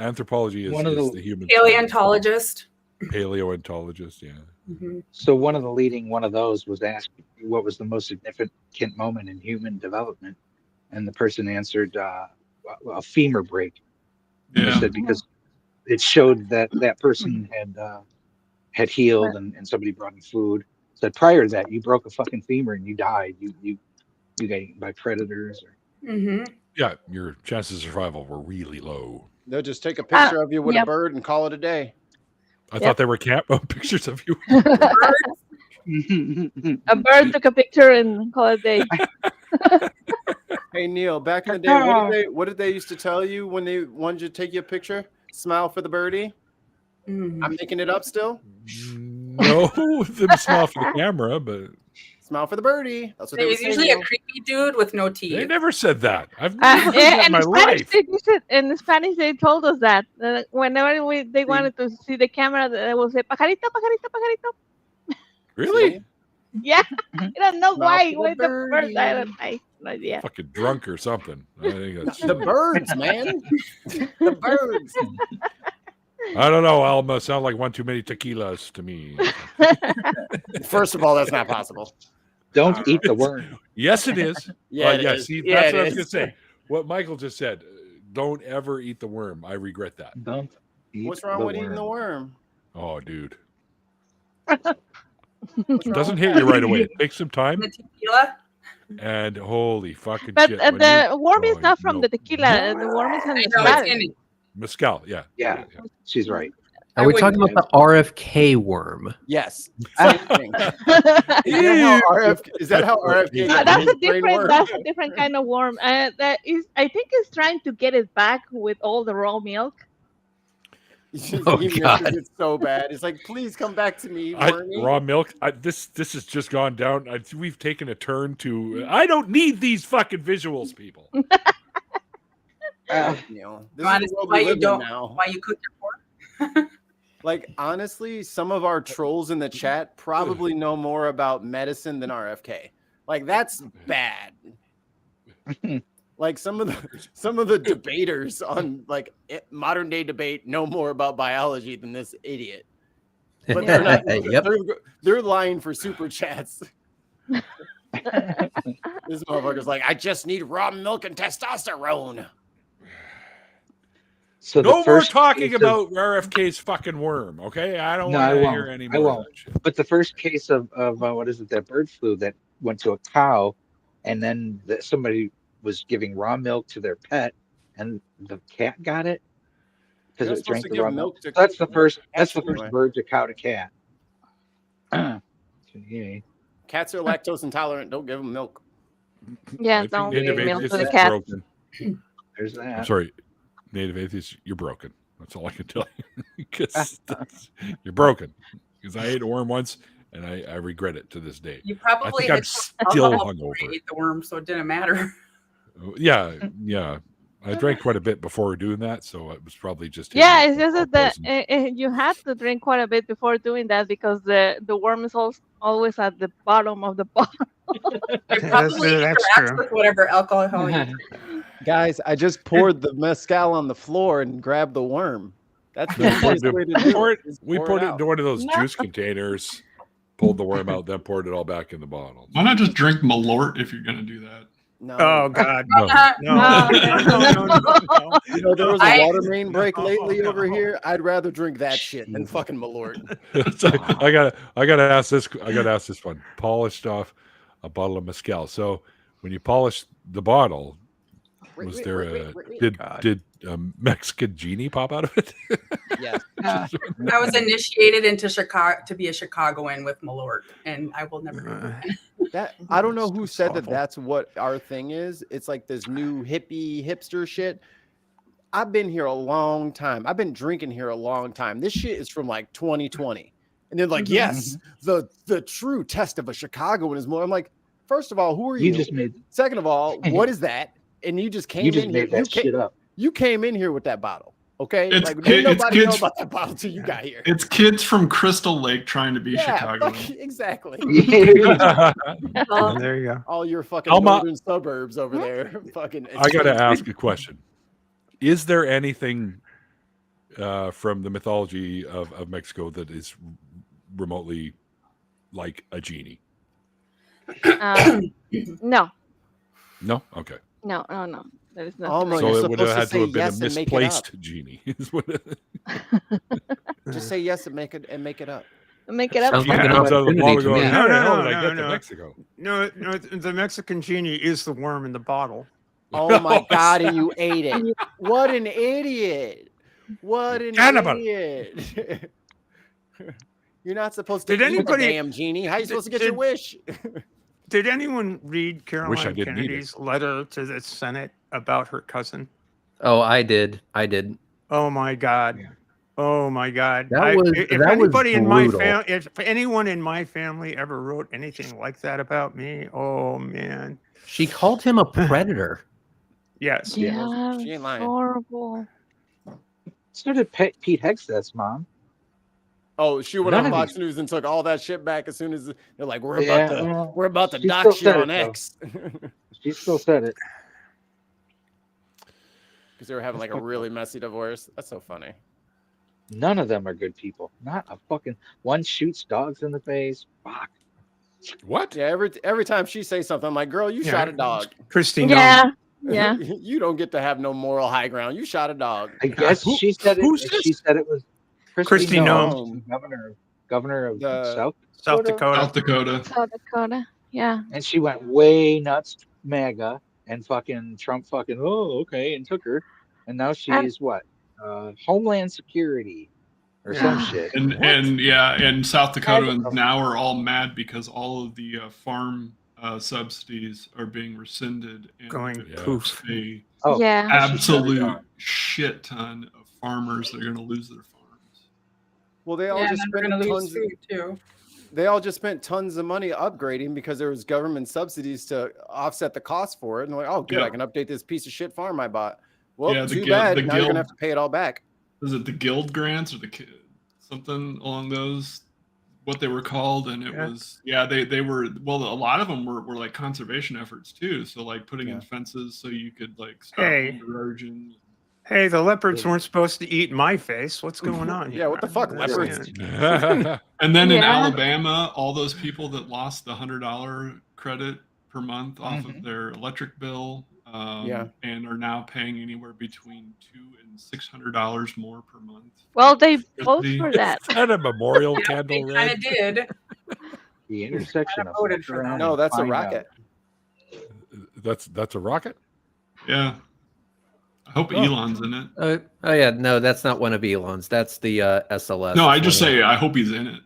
Anthropology is, One of is the- the human paleontologist. paleontologist. Yeah. Mhm. so one of the leading one of those was asked what was the most significant moment in human development, and the person answered a femur break. And they Yeah. said because it showed that that person had healed and somebody brought him food. Said prior to that you broke a fucking femur and you died. You got eaten by predators. Or, Mhm. Yeah, your chances of survival were really low. They'll just take a picture of you with yep. a bird and call it a day. I thought they were pictures of you. A bird took a picture and called it a day. Hey Neil, back in the day, what did they used to tell you when they wanted you to take you a picture? Smile for the birdie. Mhm. I'm making it up still. No, them smile for the camera, but Smile for the birdie. That's what they There's were usually saying. a creepy dude with no teeth. they never said that. I've never heard that in And my in Spanish, life. they said, in Spanish, they told us that whenever they wanted to see the camera, they will say pajarito, pajarito, pajarito. Really? See? Yeah, I don't know Smile why. for Why the the bird? birdie. I don't know. No idea. Fucking drunk or something. I think that's. The birds, man. The birds. I don't know, Alma. Sound like one too many tequilas to me. First of all, that's not possible. Don't eat the worm. Yes, it is. Yeah, it yeah. is. See, Yeah, that's it what I was gonna is. say. What Michael just said. Don't ever eat the worm. I regret that. Don't eat What's wrong the with eating the worm? Oh, dude. What's It wrong doesn't with hit that? you right away. It takes some time, The tequila. and holy fucking But shit. when the you- worm is oh, not from no. the tequila. The worm is on I the know it's salad. in it. Mezcal, yeah. Yeah, she's right. Are I we wouldn't talking about the RFK worm? Yes. Same thing. Is that how RFK got That's his a brain different. work? That's a different kind of worm. That is, I think, it's trying to get it back with all the raw milk. Oh, He misses God. it so bad. It's like, please come back to me, Wormy. Raw milk. This has just gone down. We've taken a turn to. I don't need these fucking visuals, people. You know, this You is wanna the see world why we you live in don't? now. Why you cook your pork? Like, honestly, some of our trolls in the chat probably know more about medicine than RFK. Like, that's bad. Like some of the debaters on like modern day debate know more about biology than this idiot. But they're not. Yep. They're lying for super chats. This motherfucker's like, I just need raw milk and testosterone. So No the more first talking case of- about RFK's fucking worm, okay? I don't No, want I to won't. hear any I more of won't. that shit. But the first case of what is it, that bird flu that went to a cow, and then somebody was giving raw milk to their pet, and the cat got it because You're it supposed drank to the give raw milk milk. to That's the first. That's the cats first anyway. bird to cow to cat. Yeah. Cats are lactose intolerant. Don't give them milk. Yeah, I think don't the give milk innovative to the is cat. broken. There's that. I'm sorry. native atheist, you're broken. That's all I can tell you. Because you're broken. Because I ate a worm once, and I regret it to this day. You I probably think had I'm still hungover. ate the worm, so it didn't matter. Yeah. I drank quite a bit before doing that, so it was probably just Yeah, hitting it's me just with that poison. you had to drink quite a bit before doing that because the worm is always at the bottom of the bottle. You probably that's interact true. with whatever alcohol you Guys, I just poured the mezcal on the floor and grabbed the worm. That's the We poured easiest way to do it. is we pour poured it out. into one of those juice containers, pulled the worm out, then poured it all back in the bottle. Why not just drink Malort if you're going to do that? No. Oh God, No. no. You know, there was a I- water main break lately No. over here. I'd rather drink that shit than fucking Malort. So I gotta ask this. I gotta ask this one. Polished off a bottle of mezcal. So when you polish the bottle, was there did a Mexican genie pop out of it? Yes. I was initiated into Chicago to be a Chicagoan with Malort, and I will never do that. That I don't know who That's said that awful. that's what our thing is. It's like this new hippie hipster shit. I've been here a long time. I've been drinking here a long time. This shit is from like 2020. And they're like, yes, the true test of a Chicagoan is more. I'm like, first of all, who are you? You just made Second of all, what is that? And you just came you just in made here. that shit up. You came in here with that bottle. Okay. It's Like kid- didn't it's nobody know kids- about that bottle till you got here. It's kids from Crystal Lake trying to be Yeah, Chicagoan. exactly. There you go. All your fucking Alma- northern suburbs over there. Fucking I gotta ask a question. Is there anything from the mythology of Mexico that is remotely like a genie? No, No. Okay. no. There is Alma, nothing. So you're it would have supposed had to to have say been yes a and make it up. misplaced genie. is what it- Just say yes and make it up. Make it up. Sounds like Yeah. an Comes out of the opportunity bottle to going, me. how the No, hell no, did I no, get to no. Mexico? No, the Mexican genie is the worm in the bottle. Oh my god, and you ate it. What an idiot. What an Cannibal. idiot. You're not supposed to Did eat anybody- the damn genie. How are you supposed to get your did- wish? Did anyone read Wish I Caroline didn't eat it. Kennedy's letter to the Senate about her cousin? Oh, I did. Oh my God. Yeah. Oh my God. That was- if that was anybody in my brutal. family, if anyone in my family ever wrote anything like that about me, oh man. She called him a predator. Yes. Yeah, She ain't lying. horrible. So did Pete Hegseth's mom. Oh, she went None on of Fox News and took all that shit back as soon as they're like, we're Yeah, about to well, we're about to she dox still you said on it, though. X. She still said it. Because they were having like a really messy divorce. That's so funny. None of them are good people. Not a fucking one shoots dogs in the face. Fuck. What? Yeah, every time she says something, I'm like, girl, you Yeah. shot a dog. Christine. Yeah, yeah. You don't get to have no moral high ground. You shot a dog. I guess Who- she said who's it. this? She said it was Christy Nome. governor of The- South, South Dakota. South Dakota. South Dakota. Yeah. and she went way nuts, MAGA, and fucking Trump fucking okay, and took her, and now she's what, Homeland Security or some shit. And South Dakotans now are all mad because all of the farm subsidies are being rescinded and Going there's poof. a Oh, Yeah. absolute shit ton of farmers that are going to lose their farms. Well, they all Yeah, and just then we're spent gonna lose tons. food too. They all just spent tons of money upgrading because there was government subsidies to offset the cost for it. And they're like, oh, good, I Yeah. can update this piece of shit farm I bought. Well, Yeah, the too guild- bad. the Now you're gonna guild- have to pay it all back. Was it the guild grants or something along those? What they were called, and it Yeah. was they were, well, a lot of them were like conservation efforts too. So like putting in fences so you could like stop Hey. wind erosion. Hey, the leopards weren't supposed to eat my face. What's going on here? Yeah, what the fuck, That's- leopards? And then in Yeah. Alabama, all those people that lost the $100 credit per month off of their electric bill, and are now paying anywhere between $200 and $600 more per month. Well, they vote Electricity. for that. Is that a memorial They candle kind red? of did. the intersection I of voted for that. No, that's a Find out. rocket. That's a rocket? Yeah. I hope Oh. Elon's in it. Oh yeah, no, that's not one of Elon's. That's the SLS. No, I It's just one of- say I hope he's in it.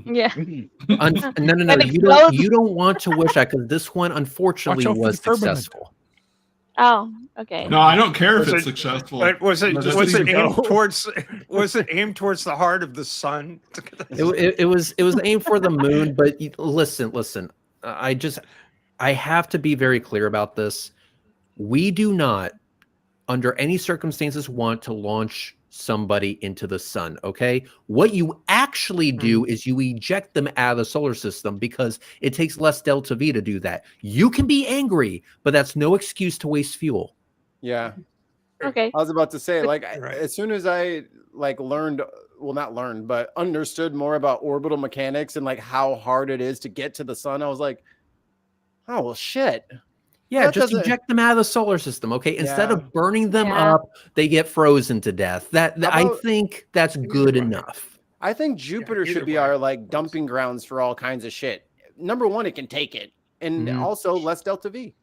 Yeah. No. And You explode. don't want to wish that because this one unfortunately Watch out for was the firmament. successful. Oh, okay. No, I don't care if Was it's it- successful. But was it Just was so it you aimed know. towards the heart of the sun? It was aimed for the moon, but listen. I have to be very clear about this. We do not, under any circumstances, want to launch somebody into the sun. Okay, what you actually do is you eject them out of the solar system because it takes less delta V to do that. You can be angry, but that's no excuse to waste fuel. Yeah. Okay. I was about to say, like, Right. as soon as I like learned, well, not learned, but understood more about orbital mechanics and like how hard it is to get to the sun, I was like, oh well, shit. Yeah, That just doesn't- eject them out of the solar system. Okay, instead Yeah. of burning them Yeah. up, they get frozen to death. I about- think that's good enough. I think Jupiter either should be way. our like dumping grounds for all kinds of shit. Number one, it can take it, and Mhm. also less delta V.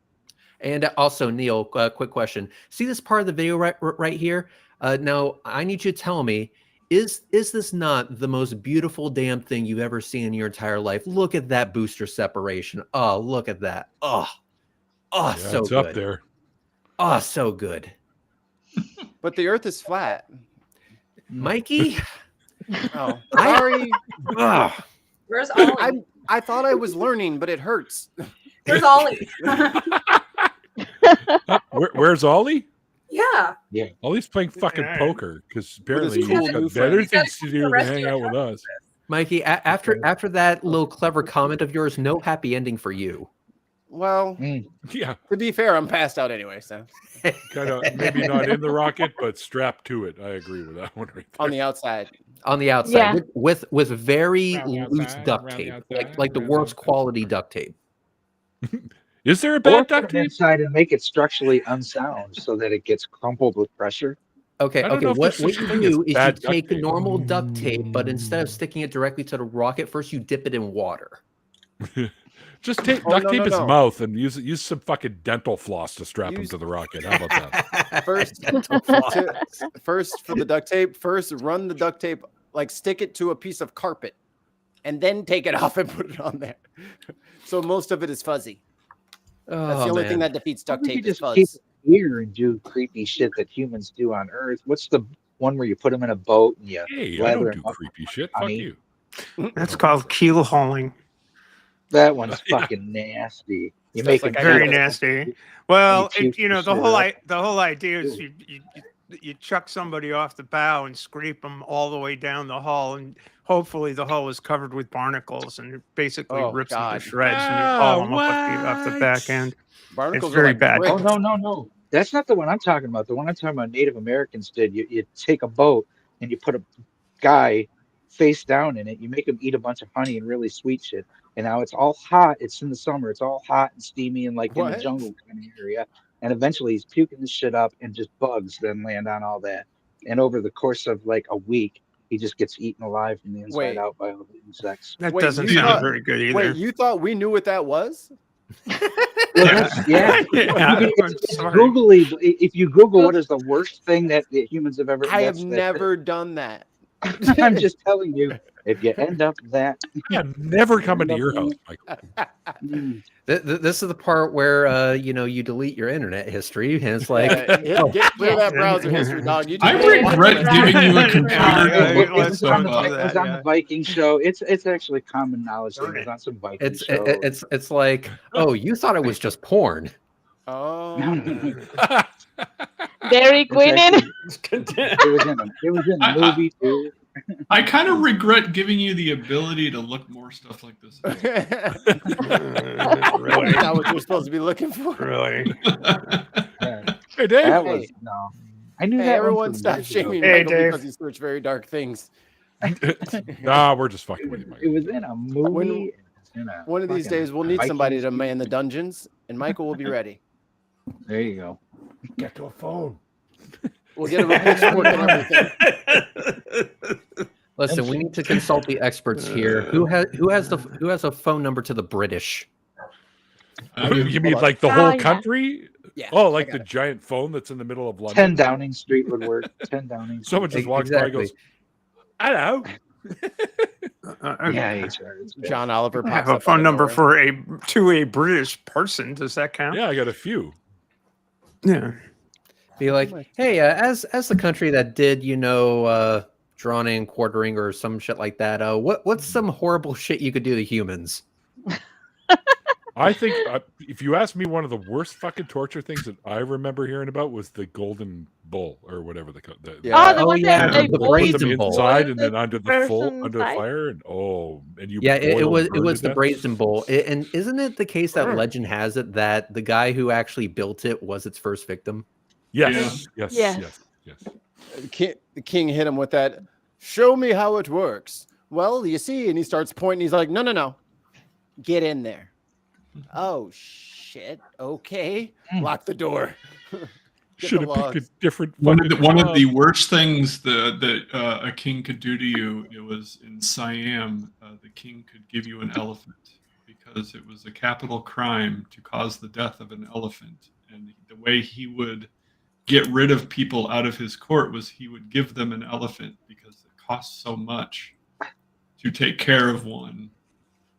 And also, Neil, quick question. See this part of the video right here? Now, I need you to tell me, is this not the most beautiful damn thing you've ever seen in your entire life? Look at that booster separation. Oh, look at that. Oh, Yeah, so it's good. up there. Oh, so good. But the Earth is flat. Mikey? Oh, sorry. Ugh. Where's Ollie? I thought I was learning, but it hurts. Where's Ollie? Where's Ollie? Yeah. Ollie's playing fucking Yeah. poker because apparently cool he's new got better friends. things to do than rest hang of out your with us. Mikey, after that little clever comment of yours, no happy ending for you. Well, Yeah, to be fair, I'm passed out anyway, so kind of maybe not in the rocket, but strapped to it. I agree with that one right there. on the outside. On the outside, Yeah. with very Around the loose outside, duct around the tape, outside, like the around the worst outside. quality duct tape. Is there a Or bad put duct it tape? inside and make it structurally unsound so that it gets crumpled with pressure. Okay, I don't okay. know if What there's you such a thing as do is you bad duct take tape. normal duct tape, but instead of sticking it directly to the rocket, first you dip it in water. Just tape Oh, duct no, tape no, his no. mouth and use some fucking dental floss to strap him Use- to the rocket. How about that? First for the duct tape, first run the duct tape, like stick it to a piece of carpet, and then take it off and put it on there. So most of it is fuzzy. That's Oh, the only thing man. that defeats Why duct don't you tape is just keep fuzz. it here and do creepy shit that humans do on Earth? What's the one where you put them in a boat and you Hey, I lather don't them do up? creepy shit. Fuck honey. you. That's called keel hauling. That one's Yeah. fucking nasty. You Stuff make like them I Very got this. nasty. Well, puke you know the the whole idea is Ew. you chuck somebody off the bow and scrape them all the way down the hull, and hopefully the hull is covered with barnacles, and it basically Oh, rips them God. to shreds, and you haul them off the back what? end. Barnacles are very like bad. bricks. Oh no. That's not the one I'm talking about. The one I'm talking about Native Americans did. You take a boat and you put a guy face down in it. You make him eat a bunch of honey and really sweet shit. And now it's all hot. It's in the summer. It's all hot and steamy and like in What? the jungle kind of area. And eventually he's puking this shit up and just bugs then land on all that. And over the course of like a week, he just gets eaten alive from the inside Wait. out by all the insects. That Wait, doesn't you sound thought- very good either. Wait, you thought we knew what that was? Yeah. Yeah, I'm It's sorry. googly. If you Google what is the worst thing that humans have ever, I have that's never done that. it. I'm just telling you, if you end up that, I'm never coming to your house, Michael. mm, This is the part where you delete your internet history, and it's like, Get clear that browser history, dog. You I just- regret giving you a Yeah, computer yeah, to look let's this it was on, stuff don't the, do up. it was that, on yeah. the Viking show. It's actually common knowledge thing. Darn It was it. on some Viking it's show. it's like, oh, you thought it was just porn. Oh. Dairy It's Queen in. actually- it was in a movie too. I kind of regret giving you the ability to look more stuff like this. That's Really? not what you're supposed to be looking for. Really? Yeah, Hey, Dave. that was no. I knew Hey, that everyone one from stop years ago. shaming Hey, Michael Dave. because he searched very dark things. Nah, we're just fucking It with was, you, it Michael. was in a movie. One of these days, we'll need somebody to man the dungeons, and Michael will be ready. There you go. Get to a phone. We'll get him a pitchfork and everything. Listen, we need to consult the experts here. Who has a phone number to the British? You mean like the Oh, whole yeah. country? Yeah. Oh, I like got the it. giant phone that's in the middle of 10 London. Downing Street would work. 10 Downing Street. Someone just walks by and goes, "Hello." Yeah, HR. It's great. John Oliver I pops have a up phone out of number nowhere. to a British person. Does that count? Yeah, I got a few. Yeah. Be like, hey, as the country that did, drawing and quartering or some shit like that, what's some horrible shit you could do to humans? I think if you ask me, one of the worst fucking torture things that I remember hearing about was the golden bull or whatever the Yeah. the one yeah, that they the bullied brazen bull. inside and then under the person under inside? fire and you Yeah, it boil was and burn to the death. brazen bull. And isn't it the case that legend has it that the guy who actually built it was its first victim? Yes, yes, Yes. yes. The king hit him with that. Show me how it works. Well, you see, and he starts pointing. He's like, no, get in there. Oh shit. Okay, lock the door. Should have picked a different. One of fucking the worst things that a king could do to you, it was in Siam. The king could give you an elephant because it was a capital crime to cause the death of an elephant. And the way he would get rid of people out of his court was he would give them an elephant because it costs so much to take care of one.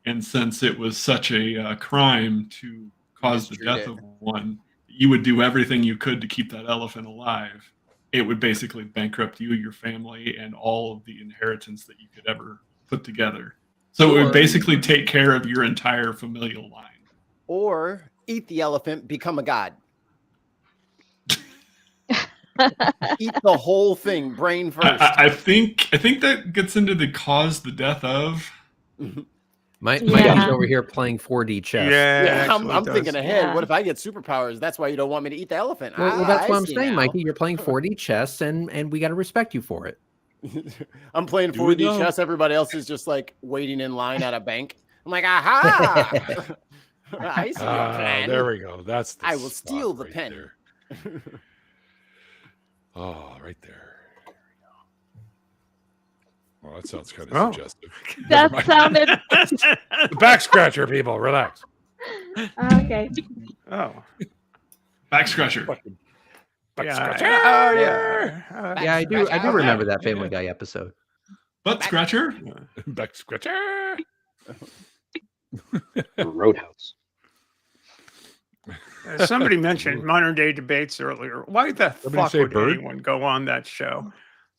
And since it was such a crime to cause the death of one, you would do everything you could to keep that elephant alive. It would basically bankrupt you, your family, and all of the inheritance that you could ever put together. So it would basically take care of your entire familial line. Or eat the elephant, become a god. Eat the whole thing, brain first. I think that gets into the cause the death of. Mikey's Yeah. over here playing 4D chess. Yeah, actually I'm does. thinking ahead. Yeah. What if I get superpowers? That's why you don't want me to eat the elephant. Well, that's I what I'm see saying, now. Mikey. You're playing 4D chess, and we got to respect you for it. I'm playing Do we 4D know? chess. Everybody else is just like waiting in line at a bank. I'm like, aha! I see your plan. there we go. That's the I will spot steal the right pen. there. Oh, right there. Well, that sounds kind of Oh. suggestive. That Never mind. sounded The back scratcher, people. Relax. okay. Oh. Back scratcher. Fucking back Yeah. scratcher. Oh, yeah. Yeah, I do remember that Family Guy episode. Butt scratcher. Back scratcher. The Roadhouse. Somebody mentioned modern day debates earlier. Why the Somebody fuck say would bird? anyone go on that show?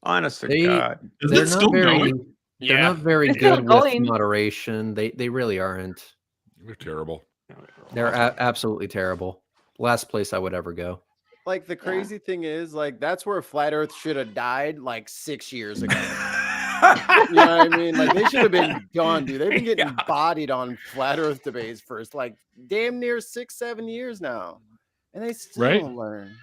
Honest to They- God. Is They're it still not very. going? They're not very It's still good with going. moderation. They really aren't. They're terrible. They're absolutely terrible. Last place I would ever go. Like the crazy thing is, like that's where Flat Earth should have died like 6 years ago. You know what I mean? Like they should have been gone, dude. They've been getting bodied on Flat Earth debates for like damn near 6-7 years now, and they still Right? don't learn.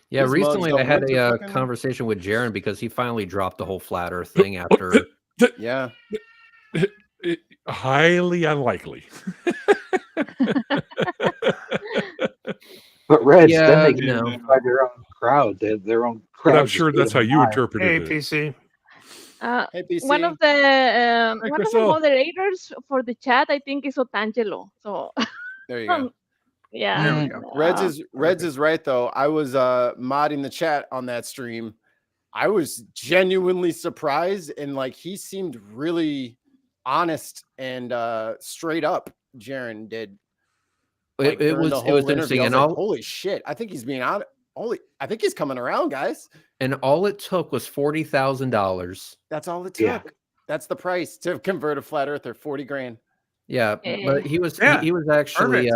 Yeah, These mugs recently I don't had went to a fucking- conversation with Jaron because he finally dropped the whole flat Earth thing after. Yeah, Highly unlikely. But Reds, Yeah, then they no. can find their own crowd. They have their own crowd. But I'm to sure stay that's how them you alive. interpreted Hey, it. PC. hey PC. One of the Crystal. moderators for the chat, I think, is Otangelo. So There you go. yeah. There we go. Reds is right though. I was modding the chat on that stream. I was genuinely surprised, and like he seemed really honest and straight up. Jaron did. Like, It during was the it whole was interview, interesting, I was and like, all holy shit! I think he's being honest. I think he's coming around, guys. it took was $40,000. That's all it took. Yeah. That's the price to convert a flat earther. 40 grand. Yeah, but he was Yeah, he was actually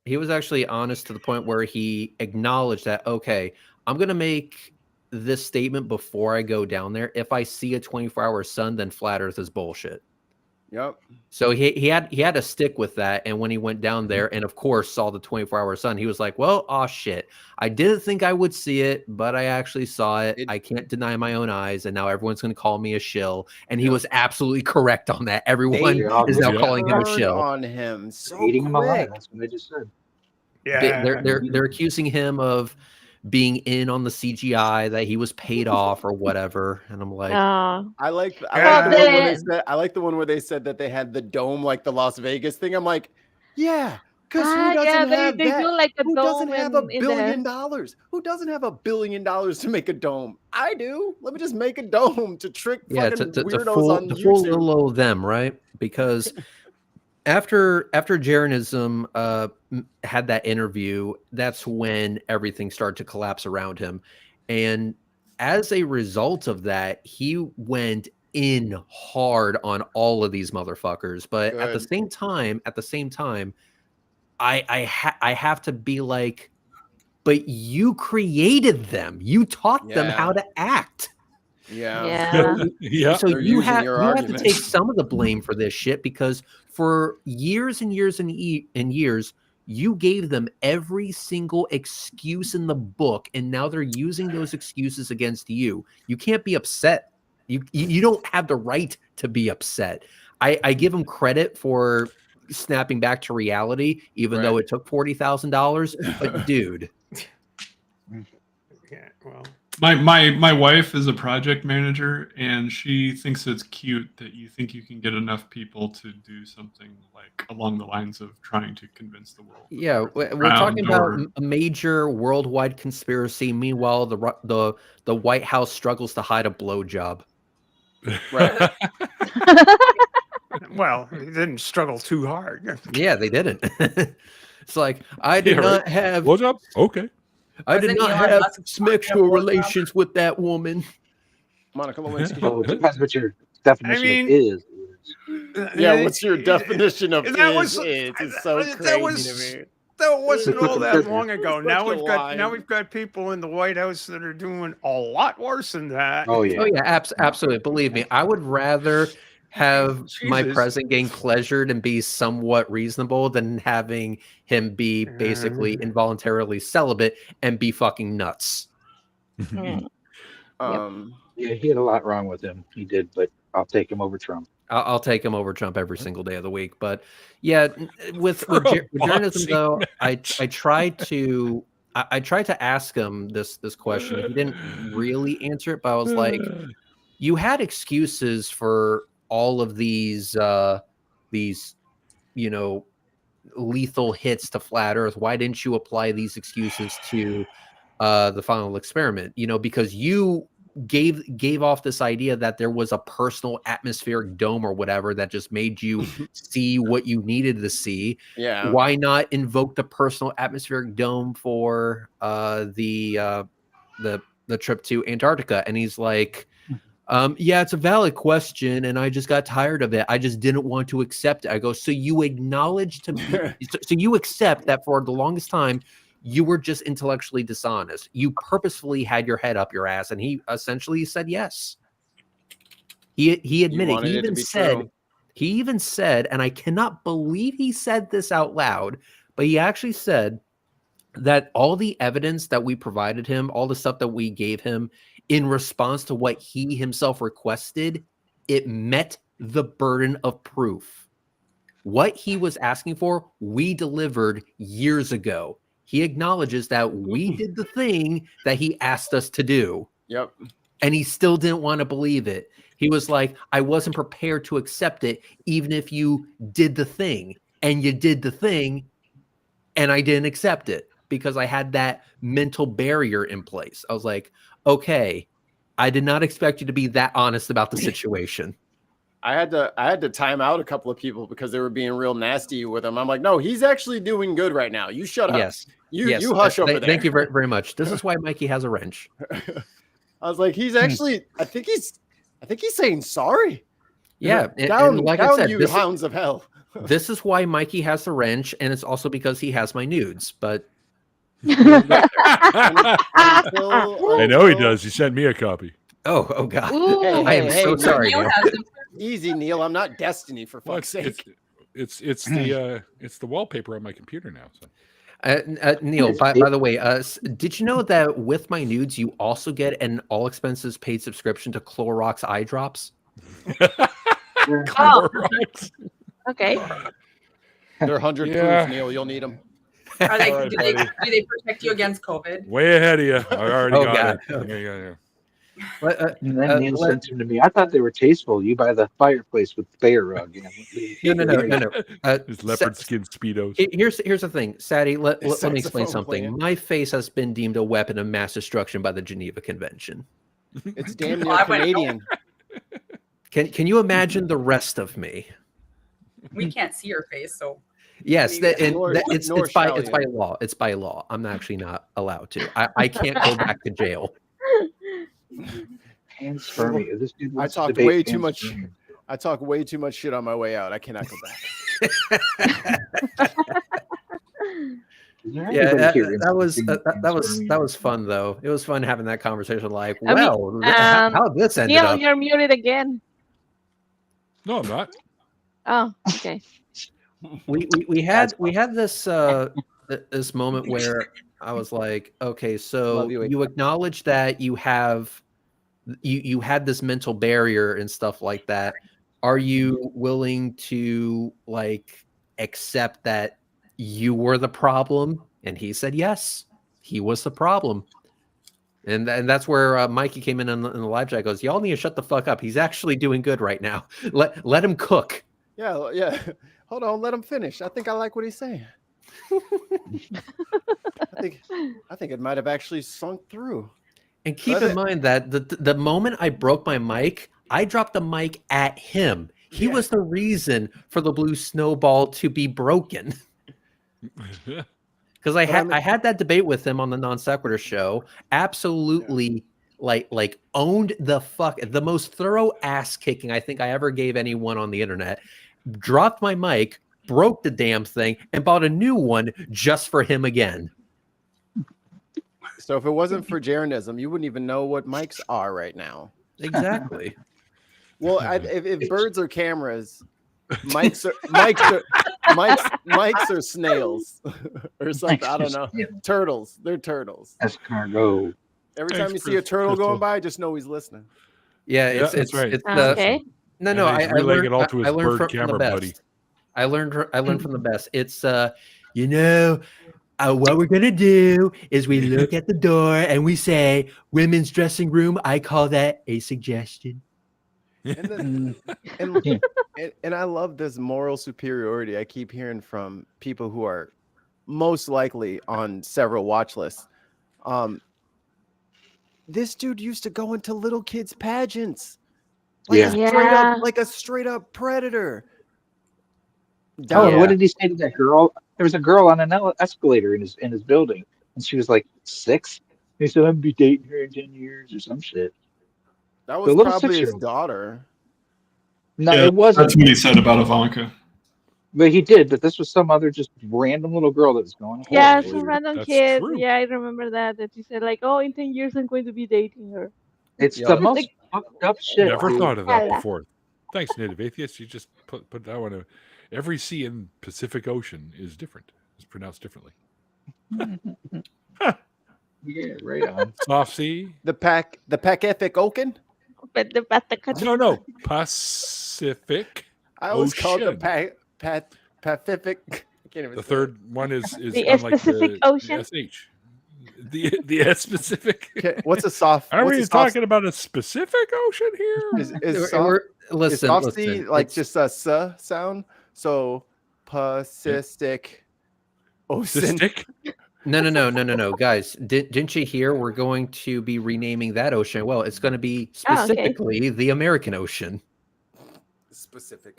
he was actually honest to the point where he acknowledged that, okay, I'm gonna make this statement before I go down there. If I see a 24-hour sun, then flat Earth is bullshit. Yep. So he had to stick with that. And when he went down there and of course saw the 24-hour sun, he was like, well, oh shit. I didn't think I would see it, but I actually saw it. I can't deny my own eyes, and now everyone's gonna call me a shill. And he was absolutely correct on that. Everyone is now calling him a Turned shill. on him so Hating him alive. quick. That's what I just said. Yeah. They're accusing him of being in on the CGI, that he was paid off or whatever. And I'm like, I like the Yeah. one where they said, I like the one where they said that they had the dome like the Las Vegas thing. I'm like, yeah, because who doesn't have they that? do like a Who dome doesn't have $1 in billion there. dollars? Who doesn't have $1 billion to make a dome? I do. Let me just make a dome to trick yeah, fucking to weirdos fool on to fool YouTube. little old them, right? Because after Jeranism had that interview, that's when everything started to collapse around him. And as a result of that, he went in hard on all of these motherfuckers. But at the Good. same time, I have to be like, but you created them. You taught them how to act. Yeah. Yeah. Yeah. So They're you using have your to argument. take some of the blame for this shit, because for years and years and years, you gave them every single excuse in the book, and now they're using those excuses against you. You can't be upset. You don't have the right to be upset. I give them credit for snapping back to reality, even though it took $40,000. But dude, Yeah, well, My wife is a project manager, and she thinks it's cute that you think you can get enough people to do something like along the lines of trying to convince the world. that yeah, the Earth is we're talking round, about or- a major worldwide conspiracy. Meanwhile, the White House struggles to hide a blowjob. Right. well, he didn't struggle too hard. Yeah, they didn't. It's like, I did Yeah, right. not have Blowjob? Okay. I did Wasn't not Elon have Musk talking sexual about blowjob? relations with that woman. Monica Lewinsky. Well, it depends what your definition mean, of is. Yeah, what's your definition of That was- It's so that crazy was- to me. That wasn't all that Such long ago. a Now we've line. got people in the White House that are doing a lot worse than that. Oh yeah. Oh yeah, absolutely. Believe me, I would rather have my Jesus. president gain pleasured and be somewhat reasonable than having him be basically involuntarily celibate and be fucking nuts. Mm. Yeah, he had a lot wrong with him. He did, but I'll take him over Trump. I'll take him over Trump every single day of the week. But yeah, with For a journalism boxing though, I match. tried to ask him this question. He didn't really answer it, but I was like, you had excuses for all of these lethal hits to flat Earth. Why didn't you apply these excuses to the final experiment? Because you gave off this idea that there was a personal atmospheric dome or whatever that just made you see what you needed to see. Yeah. Why not invoke the personal atmospheric dome for the trip to Antarctica? And he's like, yeah, it's a valid question, and I just got tired of it. I just didn't want to accept it. I go, so you acknowledge so you accept that for the longest time you were just intellectually dishonest. You purposefully had your head up your ass, and he essentially said yes. He admitted. wanted He it to even be said. true. He even said, and I cannot believe he said this out loud, but he actually said that all the evidence that we provided him, all the stuff that we gave him in response to what he himself requested, it met the burden of proof. What he was asking for, we delivered years ago. He acknowledges that we did the thing that he asked us to do. Yep. And he still didn't want to believe it. He was like, I wasn't prepared to accept it, even if you did the thing. And you did the thing, and I didn't accept it because I had that mental barrier in place. I was like, okay, I did not expect you to be that honest about the situation. I had to time out a couple of people because they were being real nasty with him. I'm like, no, he's actually doing good right now. You shut up. Yes. You hush over there. Thank you very, very much. This is why Mikey has a wrench. I was like, he's actually. I think he's saying sorry. Yeah. Down, and like down I said, you hounds of hell. this is why Mikey has the wrench, and it's also because he has my nudes. But I know he does. He sent me a copy. oh god, Ooh. Hey, I am hey, so hey, sorry. Neil Neil. has them. Easy, Neil. I'm not Destiny for Well, fuck's sake. it's the wallpaper on my computer now. So. Neil, by the way, did you know that with my nudes, you also get an all expenses paid subscription to Clorox eye drops? Oh, okay. They're 100 Yeah. proof, Neil. You'll need them. Are they, All right, do, they, buddy. do they protect you against COVID? Way ahead of you. I already Oh, got God. it. Okay. Yeah. But, And then Neil sent him to me. I thought they were tasteful. You buy the fireplace with the bear rug. no. His leopard skin speedos. Here's the thing, Sadie. Let me explain Saxophone something. playing. My face has been deemed a weapon of mass destruction by the Geneva Convention. It's damn Well, near I wouldn't know. Canadian. Can you imagine the rest of me? We can't see your face, so Yes, that, and Nor- that, it's nor by shall it's you. by law. It's by law. I'm actually not allowed to. I can't go back to jail. Panspermia. This dude I wants to talked debate way too much. panspermia. I talk way too much shit on my way out. I cannot go back. Is there Yeah, anybody here that was interested in that was panspermia? that was fun though. It was fun having that conversation. Like, I mean, well, how this ended Neil, up. you're muted again. No, I'm not. Oh, okay. We had this this moment where I was like, okay, so Love you, you acknowledge that you have you had this mental barrier and stuff like that. Are you willing to like accept that you were the problem? And he said yes, he was the problem. And that's where Mikey came in the live chat. Goes, y'all need to shut the fuck up. He's actually doing good right now. Let him cook. Yeah. Hold on, let him finish. I think I like what he's saying. I think it might have actually sunk through. And keep Let in mind that the moment I broke my mic, I dropped the mic at him. He was the reason for the blue snowball to be broken. Because I had that debate with him on the Non Sequitur show. Absolutely, like owned the most thorough ass kicking I think I ever gave anyone on the internet. Dropped my mic, broke the damn thing, and bought a new one just for him again. So if it wasn't for Jeranism, you wouldn't even know what mics are right now. Exactly. Well, if birds are cameras, mics are snails or something. I don't know. Turtles. They're turtles. Escargot. Every time you see a turtle going by, just know he's listening. Yeah, Yeah, it's that's right. It's, Okay. No, And I he's relaying learned it all to his I learned bird from the camera best. buddy. I learned from the best. It's what we're gonna do is we look at the door and we say women's dressing room. I call that a suggestion. And I love this moral superiority I keep hearing from people who are most likely on several watch lists. This dude used to go into little kids' pageants. Like a straight up predator. Oh, and what did he say to that girl? There was a girl on an escalator in his building, and she was like 6. He said, "I'm be dating her in 10 years or some shit." That The was little probably his 6-year-old. daughter. No, Yeah, it wasn't. That's what he said about Ivanka. But he did. But this was some other just random little girl that was going. Yeah, "Holy some shit." random That's kid. true. Yeah, I remember that you said like, oh, in 10 years I'm going to be dating her. It's Yo. the most fucked up shit. Never dude. thought of that Ella. before. Thanks, Native Atheist. You just put that one. Every sea in Pacific Ocean is different. It's pronounced differently. Yeah, right on. Soft sea. The Pacific Ocean. But the No. Pacific. I always call it the Ocean. Pacific. I can't even The say third one is The unlike Pacific the Ocean? SH. The S specific. it. Okay, what's a soft? Are what's we a soft, talking about a specific ocean here? Is soft, is soft sea like it's- just a s sound? So Pacific Ocean. Cystic? No, guys. Didn't you hear we're going to be renaming that ocean? Well, it's going to be Oh, okay. specifically the American Ocean. Specific.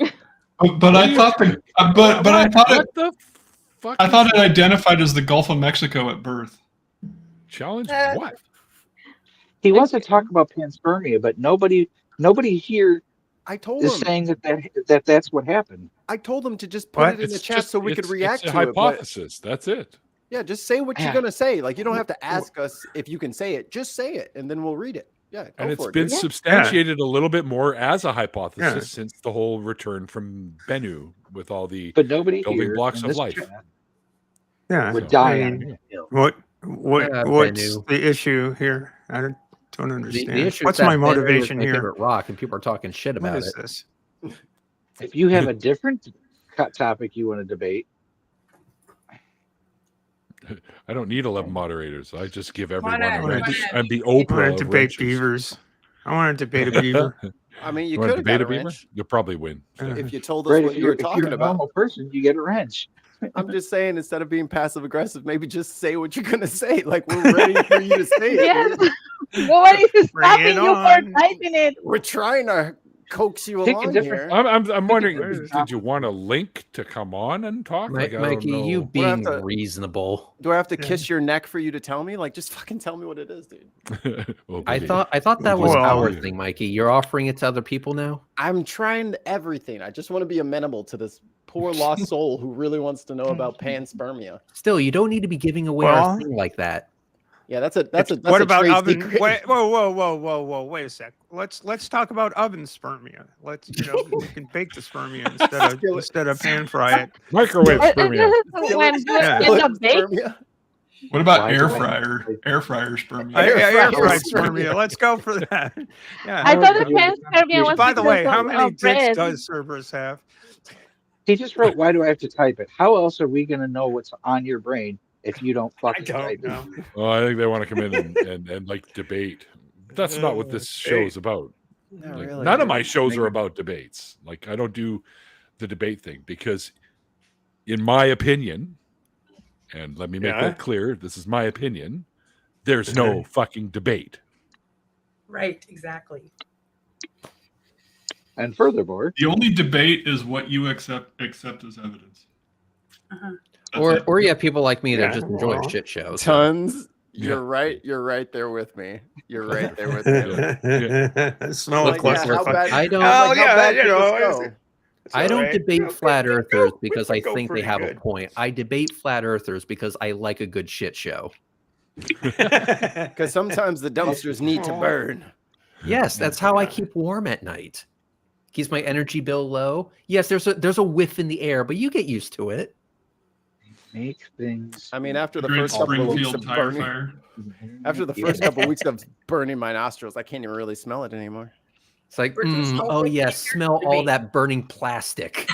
But I thought I thought it What the fuck? I is thought it that? identified as the Gulf of Mexico at birth. Challenge what? He wants to talk about panspermia, but nobody here I told is him. saying that's what happened. I told him to just put What? it in the It's chat just- so we could it's react a to it. But hypothesis. That's it. yeah, just say what you're Yeah. gonna say. Like you don't have to ask us if you can say it. Just say it, and then we'll read it. Yeah, go And it's for it, been dude. substantiated a little bit more as a hypothesis Yeah. since the whole return from Bennu with all the But nobody building here blocks in of this life. chat Yeah. would So- die I on mean, that hill. what's Bennu. the issue here? I don't The understand. issue What's is that my Bennu is motivation my here? favorite rock, and people are talking shit What about is it. this? If you have a different topic you want to debate, I don't need 11 moderators. I just give Come everyone on a in, wrench. come on I'm the I want Oprah to of debate wrenches. beavers. I want to debate a beaver. I mean, you wanna could have debate got a a beaver? wrench You'll probably win. So. Uh, if you told us right? what If you you're, were if you're talking a about. normal person, you get a wrench. I'm just saying, instead of being passive aggressive, maybe just say what you're gonna say. Like we're ready for you to say it. Yes. dude. Nobody is Bring stopping it you for on. typing it. We're trying our coax you Pick a along different- here. I'm wondering, different did you want a link to come on and talk? Like, I don't Mikey, you know. We'll have being to- reasonable. Do I have to Yeah. kiss your neck for you to tell me? Like, just fucking tell me what it is, dude. Oh, I baby. thought that was Well, our thing, Mikey. You're offering it to other people now. I'm trying everything. I just want to be amenable to this poor lost soul who really wants to know about panspermia. Still, you don't need to be giving away Well- our thing like that. Yeah, that's a What about trade oven? secret. Whoa! Wait a sec. Let's talk about oven spermia. Let's we can bake the spermia instead of pan fry it. Microwave This spermia. is when doing Yeah. in the bake. Spermia? What about Why air do I- fryer? Air fryer spermia. Air fried fried spermia. spermia. Let's go for that. Yeah. I thought the Which, panspermia was By the way, because how of- many of dicks bread. does Cerberus have? He just wrote, "Why do I have to type it?" How else are we going to know what's on your brain if you don't I fucking don't type know. it? Oh, I think they want to come in and like debate. That's not what this show's about. Not Like, really, none of dude. my shows are about debates. Like, I don't do the debate thing because, in my opinion, and let me make Yeah. that clear, this is my opinion. There's no fucking debate. Right, exactly. And furthermore, The only debate is what you accept as evidence. Uh-huh. That's it. Or you have people like me that Yeah, just enjoy well, a shit show. So. Tons. Yeah. You're right. You're right there with me. You're right there with me. Smell Like, it, yeah, how cluster. bad- I don't. Oh, like, how yeah, bad you could know, this go? I don't debate flat earthers because I go think they pretty have a good. point. I debate flat earthers because I like a good shit show. Because sometimes the dumpsters need to burn. Yes, that's how I keep warm at night. Keeps my energy bill low. Yes, there's a whiff in the air, but you get used to it. make things. I mean, after the Great first couple of weeks Springfield of tire burning, fire. after the first couple of weeks of burning my nostrils, I can't even really smell it anymore. It's like, We're just oh hoping yeah, that smell you're all debate. that burning plastic.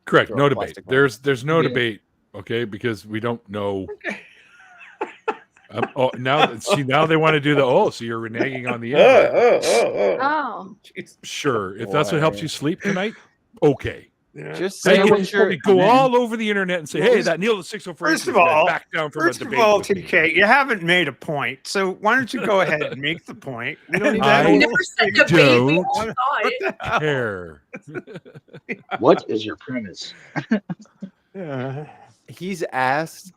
Correct. Throw No a debate. plastic bottle. There's no Yeah. debate. Okay, because we don't know. Oh, now see, now they want to do the. Oh, so you're reneging on the internet. Oh, Sure, if that's what helps Boy. you sleep tonight, okay. Just Then say you what you're. go all over the internet and say, "Hey, First- that Neil at 604 first of all- back down from First a of debate." all, with me." TK, you haven't made a point, so why don't you go ahead and make the point? We don't need I that. I never said debate. We all don't saw it. care. What is your premise? He's asked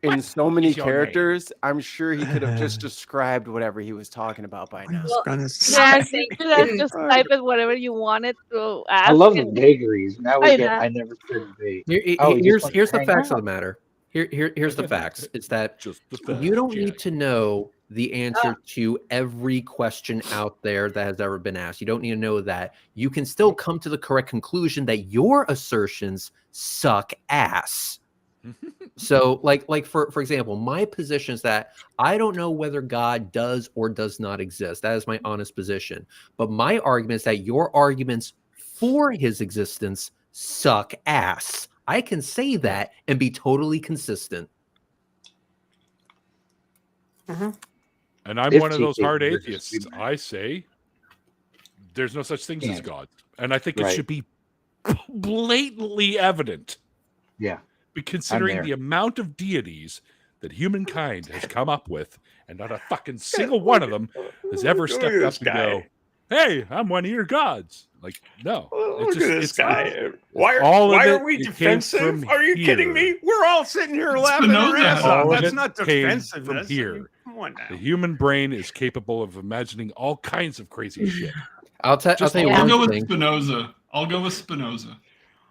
in so many is your name? characters. I'm sure he could have just described whatever he was talking about by now. Well, yeah, I you think guys in- just type it whatever you wanted to ask. I love the and- vagaries. Now we I get. know. I never said debate. Here- Oh, he just here's wants here's to the hang facts out. of the matter. Here's the facts. It's that Just the you facts, don't Jack. need to know the answer to every question out there that has ever been asked. You don't need to know that. You can still come to the correct conclusion that your assertions suck ass. So, like for example, my position is that I don't know whether God does or does not exist. That is my honest position. But my argument is that your arguments for his existence suck ass. I can say that and be totally consistent. And I'm If one of those TK hard were to atheists. stream that. I say there's no such thing as Yeah. God, and I think it Right. should be blatantly evident. Yeah. But considering there. the amount of deities that humankind has come up with, and not a fucking single one of them has ever Look at stepped this up and go, "Hey, I'm one of your gods." Like, no. Look It's just- at this it's- guy. Why all of why it, are we it came defensive? from Are you kidding here. me? We're all sitting here laughing our Spinoza ass had off. all of That's it not came defensiveness. from here. Come on now. The human brain is capable of imagining all kinds of crazy shit. I'll tell you Yeah. I'll go one with thing. Spinoza. I'll go with Spinoza.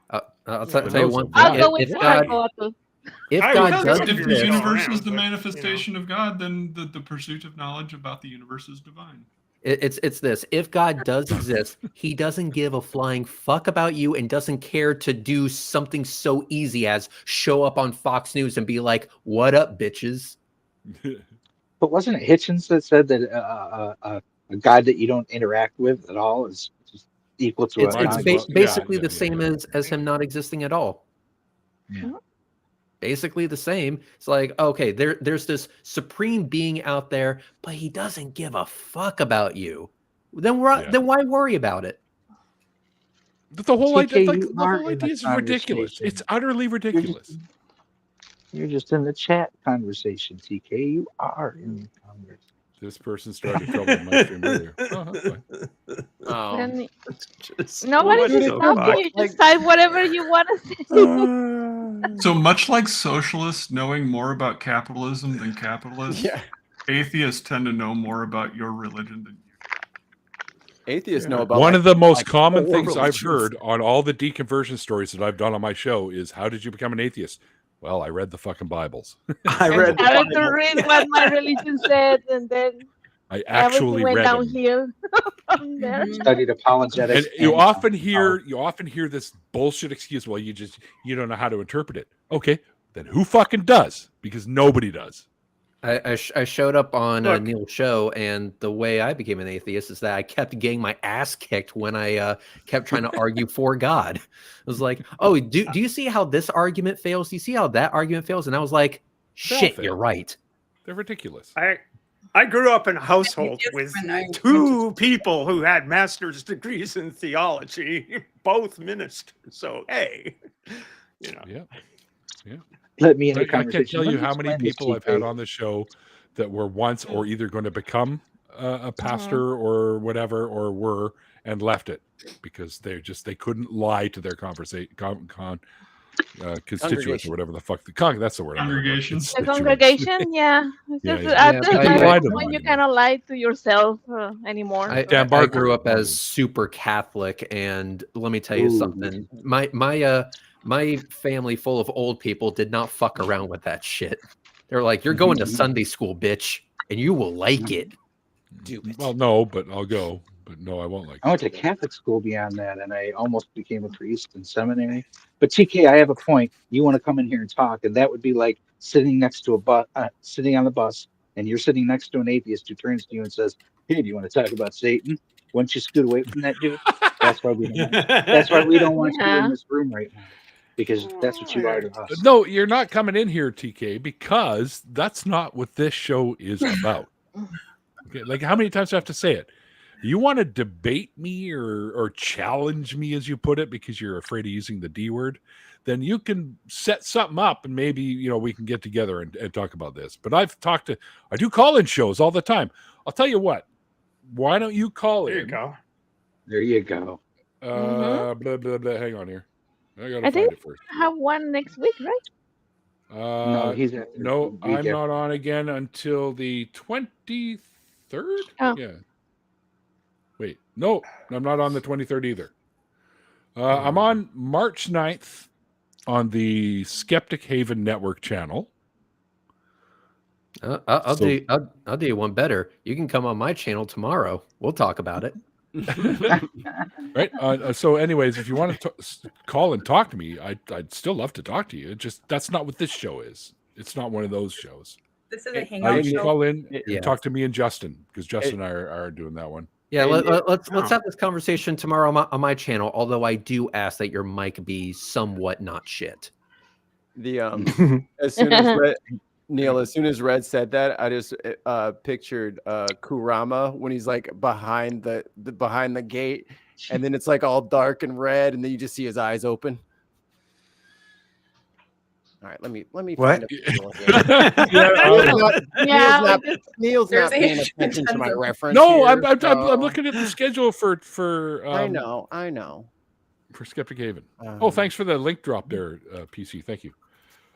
I'll tell you Spinoza. one thing. I'll go with If God, Marco. if I God was does thinking If you're the exist, going universe around, is the but, you know. manifestation of God, then the pursuit of knowledge about the universe is divine. it's this. If God does exist, he doesn't give a flying fuck about you and doesn't care to do something so easy as show up on Fox News and be like, "What up, bitches?" But wasn't it Hitchens that said that a God that you don't interact with at all is just equal to It's a Might it's as non- well- basically yeah, the yeah, same yeah. as him not existing at all. Yeah. Basically the same. It's like, okay, there's this supreme being out there, but he doesn't give a fuck about you. Then Yeah. then why worry about it? But the whole TK, idea, like, you the are whole in the idea is ridiculous. conversation. It's utterly ridiculous. You're just in the chat conversation, TK. You are in the conversation. This person started trouble in my stream earlier. Oh, that's fine. Oh. Then Just nobody what can the stop fuck? you. You just type whatever you want to say. So much like socialists knowing more about capitalism than capitalists, Yeah. atheists tend to know more about your religion than you. Atheists know about One like, of the most like common four things I've religions. heard on all the deconversion stories that I've done on my show is, how did you become an atheist? Well, I read the fucking Bibles. I I read the started to Bible. read what my religion said, and then I everything actually went read them. downhill from there. Mhm. Studied apologetics. And you and- often hear this bullshit excuse. Well, you don't know how to interpret it. Okay, then who fucking does? Because nobody does. I showed up on Look. Neil's show, and the way I became an atheist is that I kept getting my ass kicked when I kept trying to argue for God. It was like, oh, do you see how this argument fails? Do you see how that argument fails? And I was like, shit, fail. you're right. They're ridiculous. I grew up in a household Atheists with when I- two people who had master's degrees in theology, both ministers. So hey, you know. Yeah. Let me in I the can't conversation. tell Let you me how many explain this people to I've had you. on the show that were once or either going to become a pastor or whatever, or were, and left it because they couldn't lie to their constituents Congregation. or whatever the fuck. That's the word. I'm looking for. Congregation. The Constituents. congregation, yeah. It's Yeah, just, yeah. at Yeah, this but you you lie to them point, you anymore. cannot lie to yourself anymore. I, so. Yeah, I Bart grew up Bart as would. super Catholic, and let me tell you Ooh. something. My family full of old people did not fuck around with that shit. They're like, you're going to Sunday school, bitch, and you will like it. Do it. Well, no, but I'll go. But no, I won't like I went to Catholic school beyond that, and I almost became a priest in seminary. But TK, I have a point. You want to come in here and talk, and that would be like sitting next to a bus, sitting on the bus, and you're sitting next to an atheist who turns to you and says, "Hey, do you want to talk about Satan?" Once you scoot away from that dude, that's why we don't. That's why we don't want you in Yeah. this room right now, because that's what you are to us. No, you're not coming in here, TK, because that's not what this show is about. Okay, like how many times do I have to say it? You want to debate me or challenge me, as you put it, because you're afraid of using the D word, then you can set something up and maybe we can get together and talk about this. But I do call-in shows all the time. I'll tell you what, why don't you call There you in? go. There you go. Blah, blah, blah. Hang on here. I gotta I find think it first. I have one next week, right? No, he's at the No, week I'm after. not on again until the 23rd. Oh. Yeah. Wait, no, I'm not on the 23rd either. I'm on March 9th on the Skeptic Haven Network channel. I'll So- do you one better. You can come on my channel tomorrow. We'll talk about it. Right. So, anyways, if you want to call and talk to me, I'd still love to talk to you. That's not what this show is. It's not one of those shows. This is a Hey, hangout You can show. call in Yeah. and talk to me and Justin, because Justin and I are doing that one. Yeah, And let's oh. have this conversation tomorrow on my channel. Although I do ask that your mic be somewhat not shit. The as soon as Neil, as soon as Red said that, I just pictured Kurama when he's like behind the gate, and then it's like all dark and red, and then you just see his eyes open. All right, let me What? find a visual here. Yeah, Neil's There's not paying Asian attention to my tons of- reference. No, here, I'm so- looking at the schedule for I know. for Skeptic Haven. Oh, thanks for the link drop there, PC. Thank you.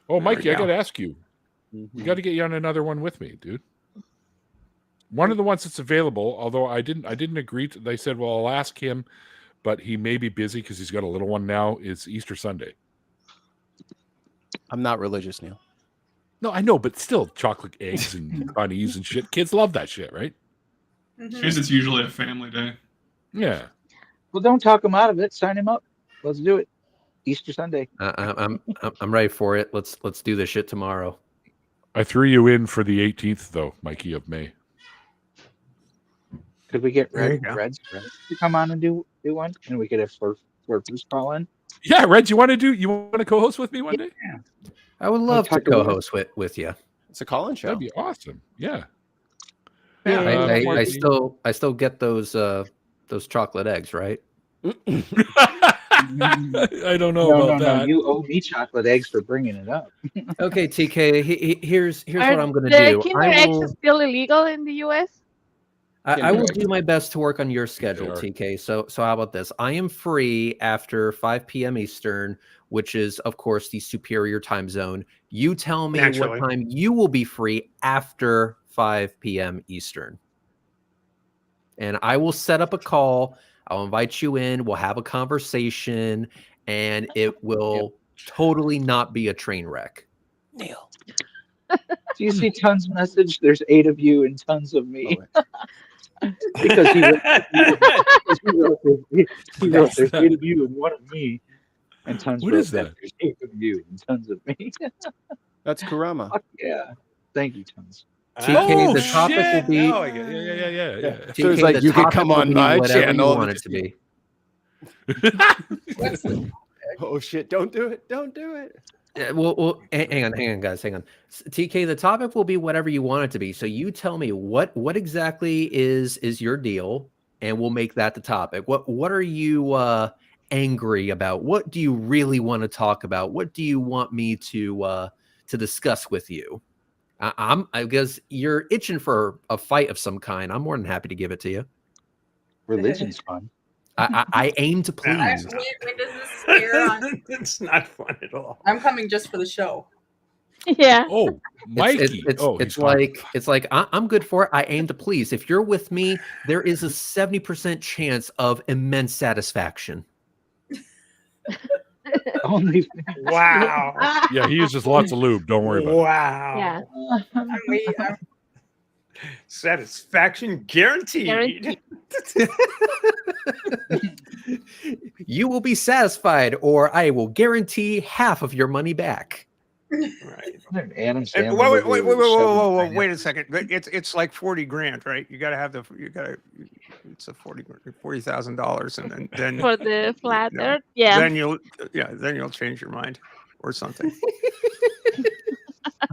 Oh, There we Mikey, I go. got to ask you. We got to get you on another one with me, dude. One of the ones that's available, although I didn't agree to. They said, well, I'll ask him, but he may be busy because he's got a little one now. Is Easter Sunday? I'm not religious, Neil. No, I know, but still, chocolate eggs and bunnies and shit. Kids love that shit, right? Mhm. Because it's usually a family day. Yeah. Well, don't talk him out of it. Sign him up. Let's do it. Easter Sunday. I'm ready for it. Let's do this shit tomorrow. I threw you in for the 18th, though, Mikey, of May. Could we get There you Red go. to come on and do one, and we could have Bruce call in? Yeah, Red, you want to co-host with me one day? I would love to talk to Will. co-host with you. It's a call-in show. That'd be awesome. Yeah. I still get those chocolate eggs, right? I don't know No, about no, that. you owe me chocolate eggs for bringing it up. Okay, TK. Here's what Are I'm gonna the do. Kinder I Eggs will still illegal in the U.S.? I will Kinder do my best to work on your schedule, are. TK. So how about this? I am free after 5 p.m. Eastern, which is of course the superior time zone. You tell me Naturally. what time you will be free after 5 p.m. Eastern. And I will set up a call. I'll invite you in. We'll have a conversation, and it will totally not be a train wreck. Neil. Do you see Tons' message? There's 8 of you and tons of me. Oh, Because he wrote, he wrote there's that? 8 of you and 1 of me. And Tons What wrote is that? there's 8 of you and tons of me. that's Kurama. Fuck yeah. Thank you, Tons. TK, the topic will shit. be Now I get- yeah. So it's TK, like the you could topic come will on be my whatever channel. you want it to be. Oh shit! Don't do it! Don't do it! Well, hang on, guys, hang on. TK, the topic will be whatever you want it to be. So you tell me what exactly is your deal, and we'll make that the topic. What are you angry about? What do you really want to talk about? What do you want me to discuss with you? I guess you're itching for a fight of some kind. I'm more than happy to give it to you. Religion's fun. I aim to please. When does this air on? It's not fun at all. I'm coming just for the show. Yeah. Oh, Mikey. It's like I'm good for it. I aim to please. If you're with me, there is a 70% chance of immense satisfaction. Only Wow. Yeah, he uses lots of lube. Don't worry about Wow. Yeah. Satisfaction guaranteed. Guaranteed. You will be satisfied, or I will guarantee half of your money back. Right. Adam And Sandler. wait a second. It's like 40 grand, right? It's a $40,000 and then For the flat no. earth. Yeah. then you'll change your mind or something.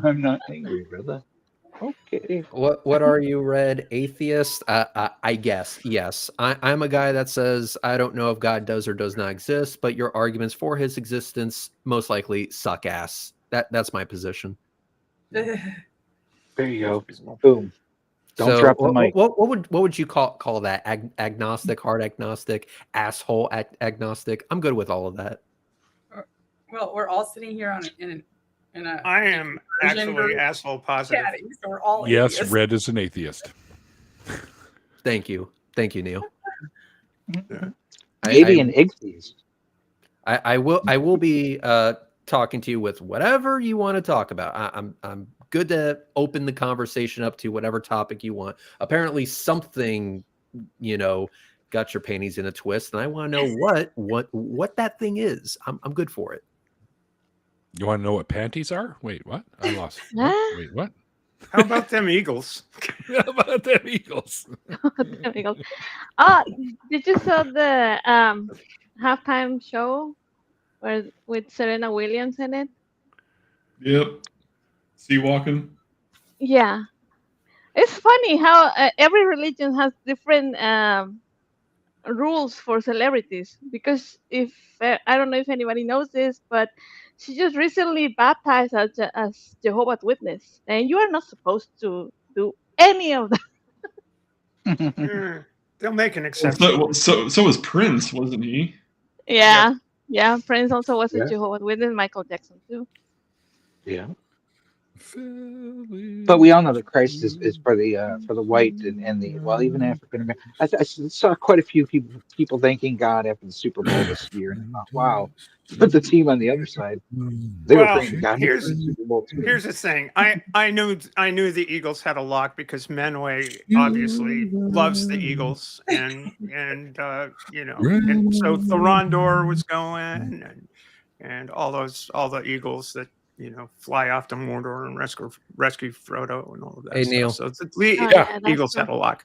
I'm not angry, brother. Okay. What are you, Red? Atheist? I guess. Yes. I'm a guy that says I don't know if God does or does not exist, but your arguments for his existence most likely suck ass. That's my position. There you go. Boom. Don't So drop the mic. What would you call that? Agnostic, hard agnostic, asshole agnostic? I'm good with all of that. Well, we're all sitting here in a I am actually asshole positive. chatting, so we're all Yes, atheists. Red is an atheist. Thank you, Neil. Maybe an atheist. I will be talking to you with whatever you want to talk about. I'm good to open the conversation up to whatever topic you want. Apparently something, got your panties in a twist, and I want to know what that thing is. I'm good for it. You want to know what panties are? Wait, what? I lost. What? Wait, what? How about them Eagles? How about them Eagles? There we go. Oh, did you saw the halftime show with Serena Williams in it? Yep. Sea walking. Yeah. It's funny how every religion has different rules for celebrities, because if I don't know if anybody knows this, but she just recently baptized as Jehovah's Witness, and you are not supposed to do any of that. They'll make an exception. So was Prince, wasn't he? Yeah, yeah. Prince also was a Yeah. Jehovah's Witness. Michael Jackson too. Yeah. But we all know that Christ is for the white and the even African American. I saw quite a few people thanking God after the Super Bowl this year, and I thought, wow. But the team on the other side, they were praying God. Here's for the Super Bowl too. the thing. I knew the Eagles had a lock because Menway obviously loves the Eagles, and so Thorondor was going, and all the Eagles that fly off to Mordor and rescue Frodo and all of that. Hey, stuff. Neil. So the that's Eagles cool. had a lock.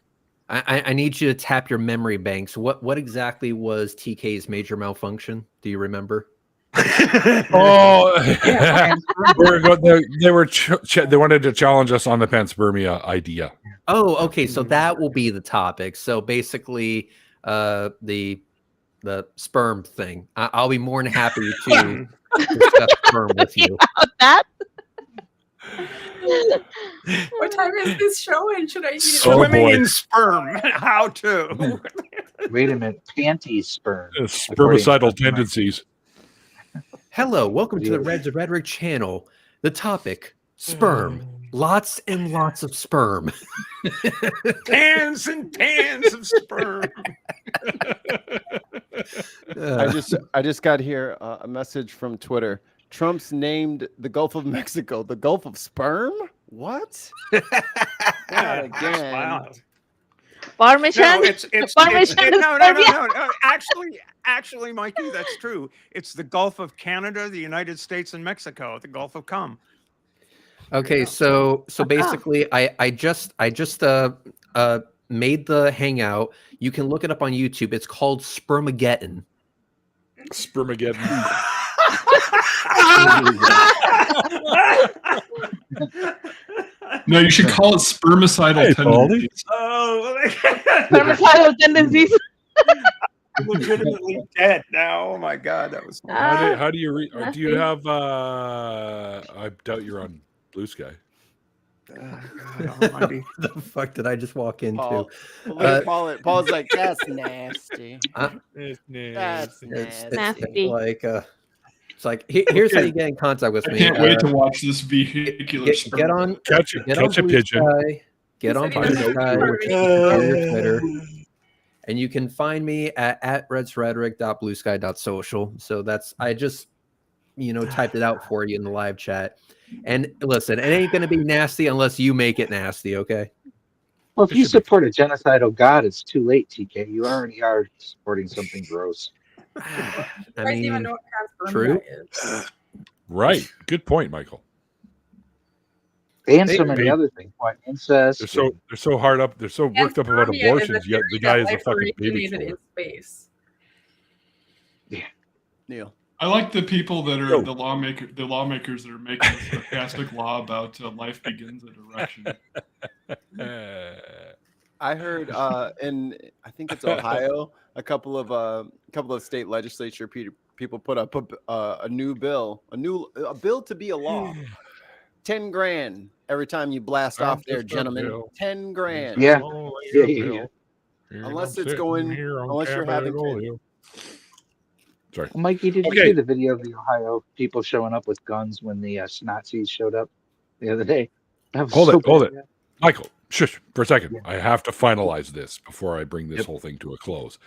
I need you to tap your memory banks. What exactly was TK's major malfunction? Do you remember? Oh, they wanted to challenge us on the panspermia idea. Oh, okay. So that will be the topic. So basically, the the sperm thing. I'll be more than happy to discuss sperm with you. About that. What time is this showing? Should I eat it? Swimming boy. in sperm. How to? Wait a minute. Panty sperm. Spermicidal tendencies. Hello, welcome to the Reds of Rhetoric channel. The topic: sperm. Lots and lots of sperm. Tans and tans of sperm. I just got here a message from Twitter. Trump's named the Gulf of Mexico the Gulf of Sperm. What? Not again. Wow. Parmesan. No, it's Parmesan is no. sperm. Actually, Mikey, that's true. It's the Gulf of Canada, the United States, and Mexico. The Gulf of Cum. Okay, so basically, I just made the hangout. You can look it up on YouTube. It's called Spermageddon. Spermageddon. No, you should call it spermicidal Hey, Baldy. tendencies. Oh, Spermicidal tendencies. I'm legitimately dead now. Oh my god, that was. How do you read? Do you have? I doubt you're on Blue Sky. God almighty. The fuck did I just walk into? Paul, Paul's like, that's nasty. It's That's It's Nasty. like it's like here's how you get in contact with I me. can't wait to watch this vehicular Get on catch get on a Blue pigeon. Sky, get on It's Blue like- Sky, which is your Twitter, and you can find me at redsrhetoric.bluesky.social. So that's I just typed it out for you in the live chat. And listen, it ain't gonna be nasty unless you make it nasty, okay? Well, if you support a genocidal god, it's too late, TK. You already are supporting something gross. I You guys even mean, know what panspermia true. is. Right. Good point, Michael. And Hey, so many hey. other things. Why incest? They're so hard up. They're so worked up about Panspermia is a abortions. Yet the theory guy that is a life fucking baby originated killer. in space. Neil. I like the people that are Yo. the lawmakers that are making a sarcastic law about life begins at erection. I heard in I think it's Ohio, a couple of state legislature people put up a new bill, a bill to be a law. 10 grand every time you blast I'm off there, just a gentlemen. bill. 10 grand. Yeah. Oh, Yeah, Bill. yeah, yeah. Here Unless I'm it's sitting going- here on unless you're having Capitol kids. Hill. Sorry. Well, Mikey, did you Okay. see the video of the Ohio people showing up with guns when the Nazis showed up the other day? That was Hold so it, hold bad. Michael, shush for a second. Yeah. I have to finalize this before I bring this Yep. whole thing to a close.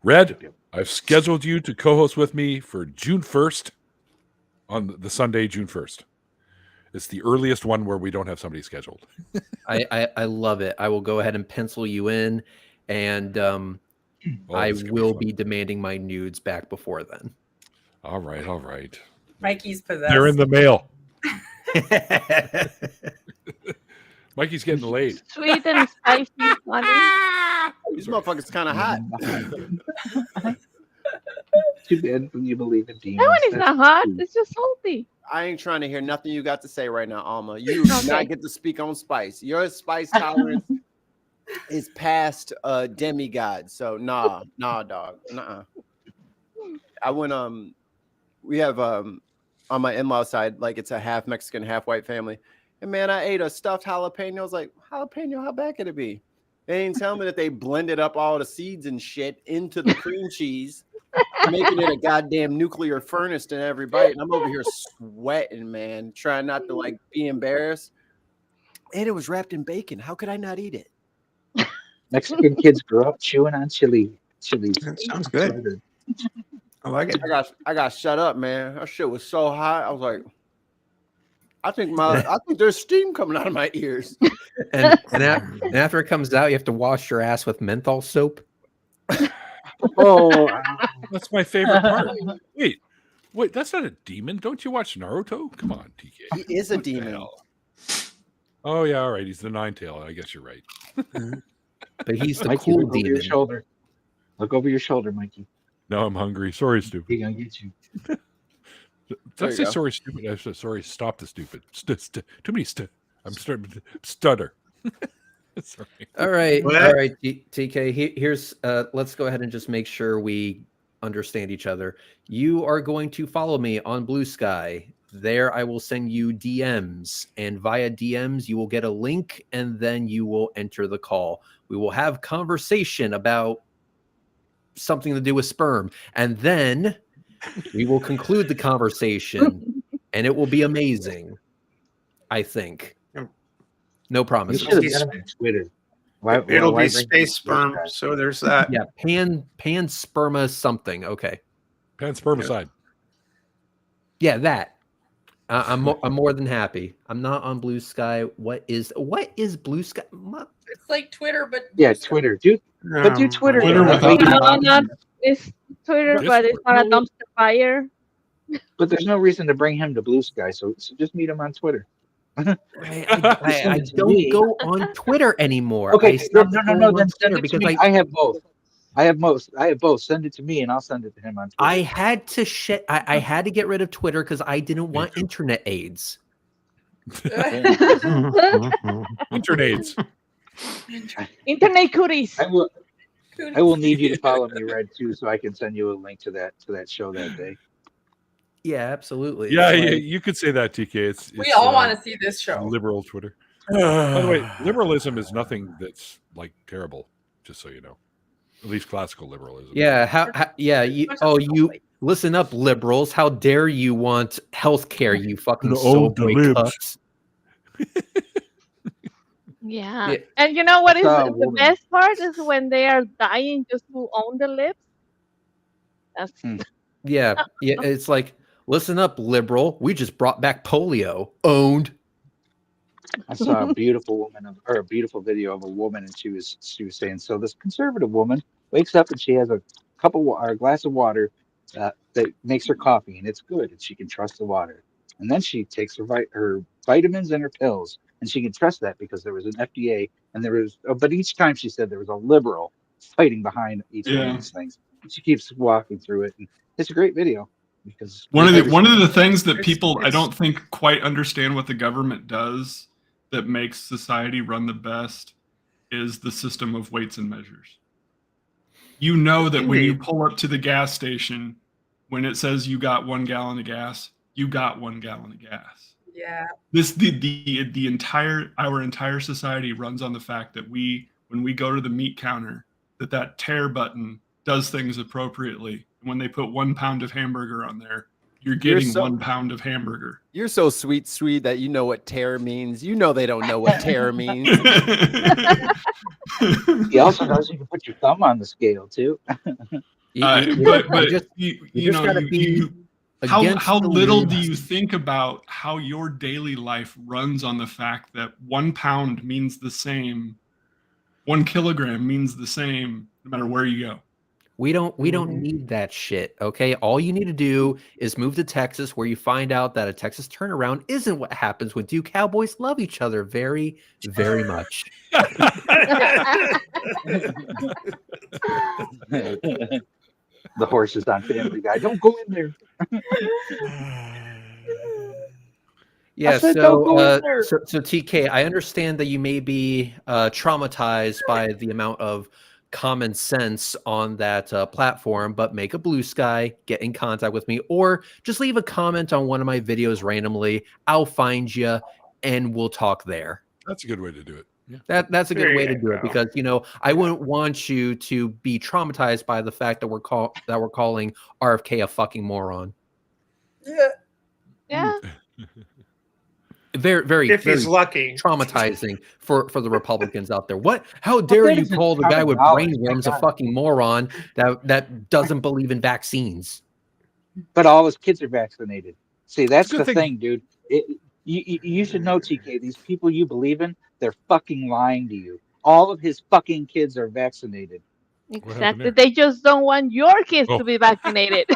Red, Yep. I've scheduled you to co-host with me for June 1st on the Sunday, June 1st. It's the earliest one where we don't have somebody scheduled. I love it. I will go ahead and pencil you in, and Oh, I this could will fun. be demanding my nudes back before then. All right, all right. Mikey's possessed. They're in the mail. Mikey's getting laid. Sweet and spicy, funny. These motherfuckers kind of hot. Too bad when you believe in demons. That one is That's not hot. true. It's just salty. I ain't trying to hear nothing you got to say right now, Alma. You do Okay. not get to speak on spice. Your spice tolerance is past demigod. So nah, dog. Nuh-uh. I went we have on my in-law side, like it's a half Mexican, half white family. And man, I ate a stuffed jalapeno. I was like, jalapeno, how bad could it be? They didn't tell me that they blended up all the seeds and shit into the cream cheese, making it a goddamn nuclear furnace in every bite. And I'm over here sweating, man, trying not to like be embarrassed. And it was wrapped in bacon. How could I not eat it? Mexican kids grow up chewing on chilies. That sounds good. I like it. I got shut up, man. That shit was so hot. I was like, I think there's steam coming out of my ears. and after it comes out, you have to wash your ass with menthol soap. Oh, That's my favorite part. Wait, that's not a demon. Don't you watch Naruto? Come on, TK. He is a What the demon. hell? Oh yeah, all right. He's the nine-tail. I guess you're right. But he's the Mikey, cool look over your demon. shoulder. Look over your shoulder, Mikey. No, I'm hungry. Sorry, stupid. He gonna get you. Did I There you say go. sorry, stupid? I said sorry. Stop the stupid. Too many. I'm starting to stutter. Sorry. All right, What? all right, TK. Here's let's go ahead and just make sure we understand each other, you are going to follow me on Blue Sky. There I will send you DMs, and via DMs you will get a link, and then you will enter the call. We will have conversation about something to do with sperm, and then we will conclude the conversation, and it will be amazing. I think. No You promises. should have done it on Twitter. It'll why be bring space Blue sperm, Sky? so there's that. Yeah, pansperma something. Okay. Panspermicide. Yeah, that. I'm more than happy. I'm not on Blue Sky. What is Blue Sky? It's like Twitter, but Yeah, Twitter, dude. But do Twitter. Twitter then. without Wait, the No, option. not it's Twitter, but it's not a dumpster fire. but there's no reason to bring him to Blue Sky, so just meet him on Twitter. I Send it to don't me. go on Twitter anymore. Okay, I stopped no. going Then on send Twitter it to because me. I have both. I have both. Send it to me, and I'll send it to him on Twitter. I had to I had to get rid of Twitter because I didn't want internet AIDS. Internets. Internet cooties. I will need you to follow me, Red, too, so I can send you a link to that show that day. Yeah, absolutely. Yeah, It's yeah, like- you could say that, TK. It's we all want to see this show. liberal Twitter. By the way, liberalism is nothing that's like terrible. Just so you know, at least classical liberalism. Yeah, you listen up, liberals. How dare you want health care, you fucking soul boy cucks. Yeah. Yeah. And you know what is saw a the woman- best part is when they are dying just to own the lips. That's Yeah, it's like, listen up, liberal. We just brought back polio. Owned. I saw a beautiful woman, or a beautiful video of a woman, and she was saying, so this conservative woman wakes up and she has a glass of water that makes her coffee, and it's good, and she can trust the water. And then she takes her vitamins and her pills, and she can trust that because there was an FDA, and but each time she said there was a liberal fighting behind each one of these things. She keeps walking through it, and it's a great video because One of the things that people I don't think quite understand what the government does that makes society run the best is the system of weights and measures. You know that when you pull up to the gas station, when it says you got 1 gallon of gas, you got 1 gallon of gas. Yeah. Our entire society runs on the fact that when we go to the meat counter, that tear button does things appropriately. When they put 1 pound of hamburger on there, you're getting 1 pound of hamburger. You're so sweet that you know what tear means. You know they don't know what tear means. He also knows you can put your thumb on the scale too. How little do you think about how your daily life runs on the fact that 1 pound means the same, 1 kilogram means the same, no matter where you go. We don't need that shit, okay? All you need to do is move to Texas, where you find out that a Texas turnaround isn't what happens when two cowboys love each other very, very much. The horses on Family Guy. Don't go in there. Yeah, said don't go in so there. so TK, I understand that you may be traumatized by the amount of common sense on that platform, but make a Blue Sky, get in contact with me, or just leave a comment on one of my videos randomly. I'll find you, and we'll talk there. That's a good way to do it. Yeah. That's a good There way you to do it, go. because I wouldn't want you to be traumatized by the fact that we're calling RFK a fucking moron. yeah. Very, very, If very he's lucky. traumatizing for the Republicans out there. What? How dare you call the guy with brain worms a fucking moron that doesn't believe in vaccines? But all his kids are vaccinated. See, that's Good the thing. thing, dude. You should know, TK. These people you believe in, they're fucking lying to you. All of his fucking kids are vaccinated. Exactly. there? They just don't want your kids Oh. to be vaccinated.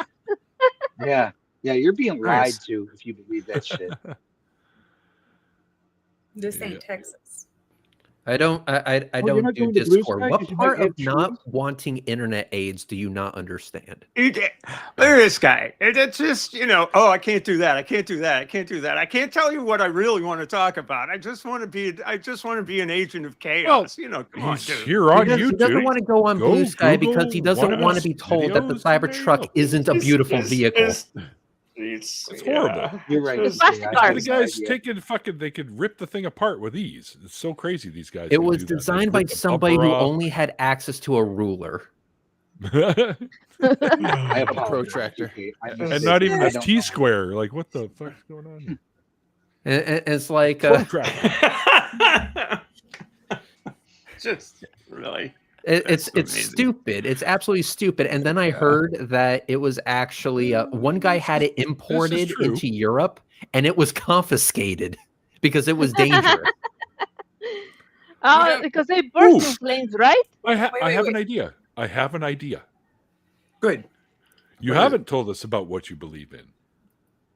Yeah, you're being lied Nice. to if you believe that shit. This ain't Yeah. Texas. I don't you're don't not do going to Blue Discord. Sky What 'cause you might part have of not trees? wanting internet aids do you not understand? Look at this guy. It's just, oh, I can't do that. I can't do that. I can't do that. I can't tell you what I really want to talk about. I just want to be an agent of chaos. Come on, He's dude. here on He doesn't YouTube. want to go on Blue Sky because he Google one doesn't of want to his be told that the videos, and there you Cybertruck go. isn't a beautiful vehicle. It's horrible. You're right. just- Plastic Yeah, I cars. had The no guys idea. taking fucking, they could rip the thing apart with ease. It's so crazy. These guys. It can was do that. They designed by rip the somebody bumper who off. only had access to a ruler. I A apologize. protractor. Okay, And not even I a don't T know. square. Like, what the fuck's going on here? And it's like Protractor. just really. it's That's amazing. stupid. It's absolutely stupid. And then I heard that it was actually one guy had it imported true. into Europe and it was confiscated because it was dangerous. Oh, because they burst in flames, right? I Wait, have an wait. idea. I have an idea. Good. You What is haven't told us about what you believe in.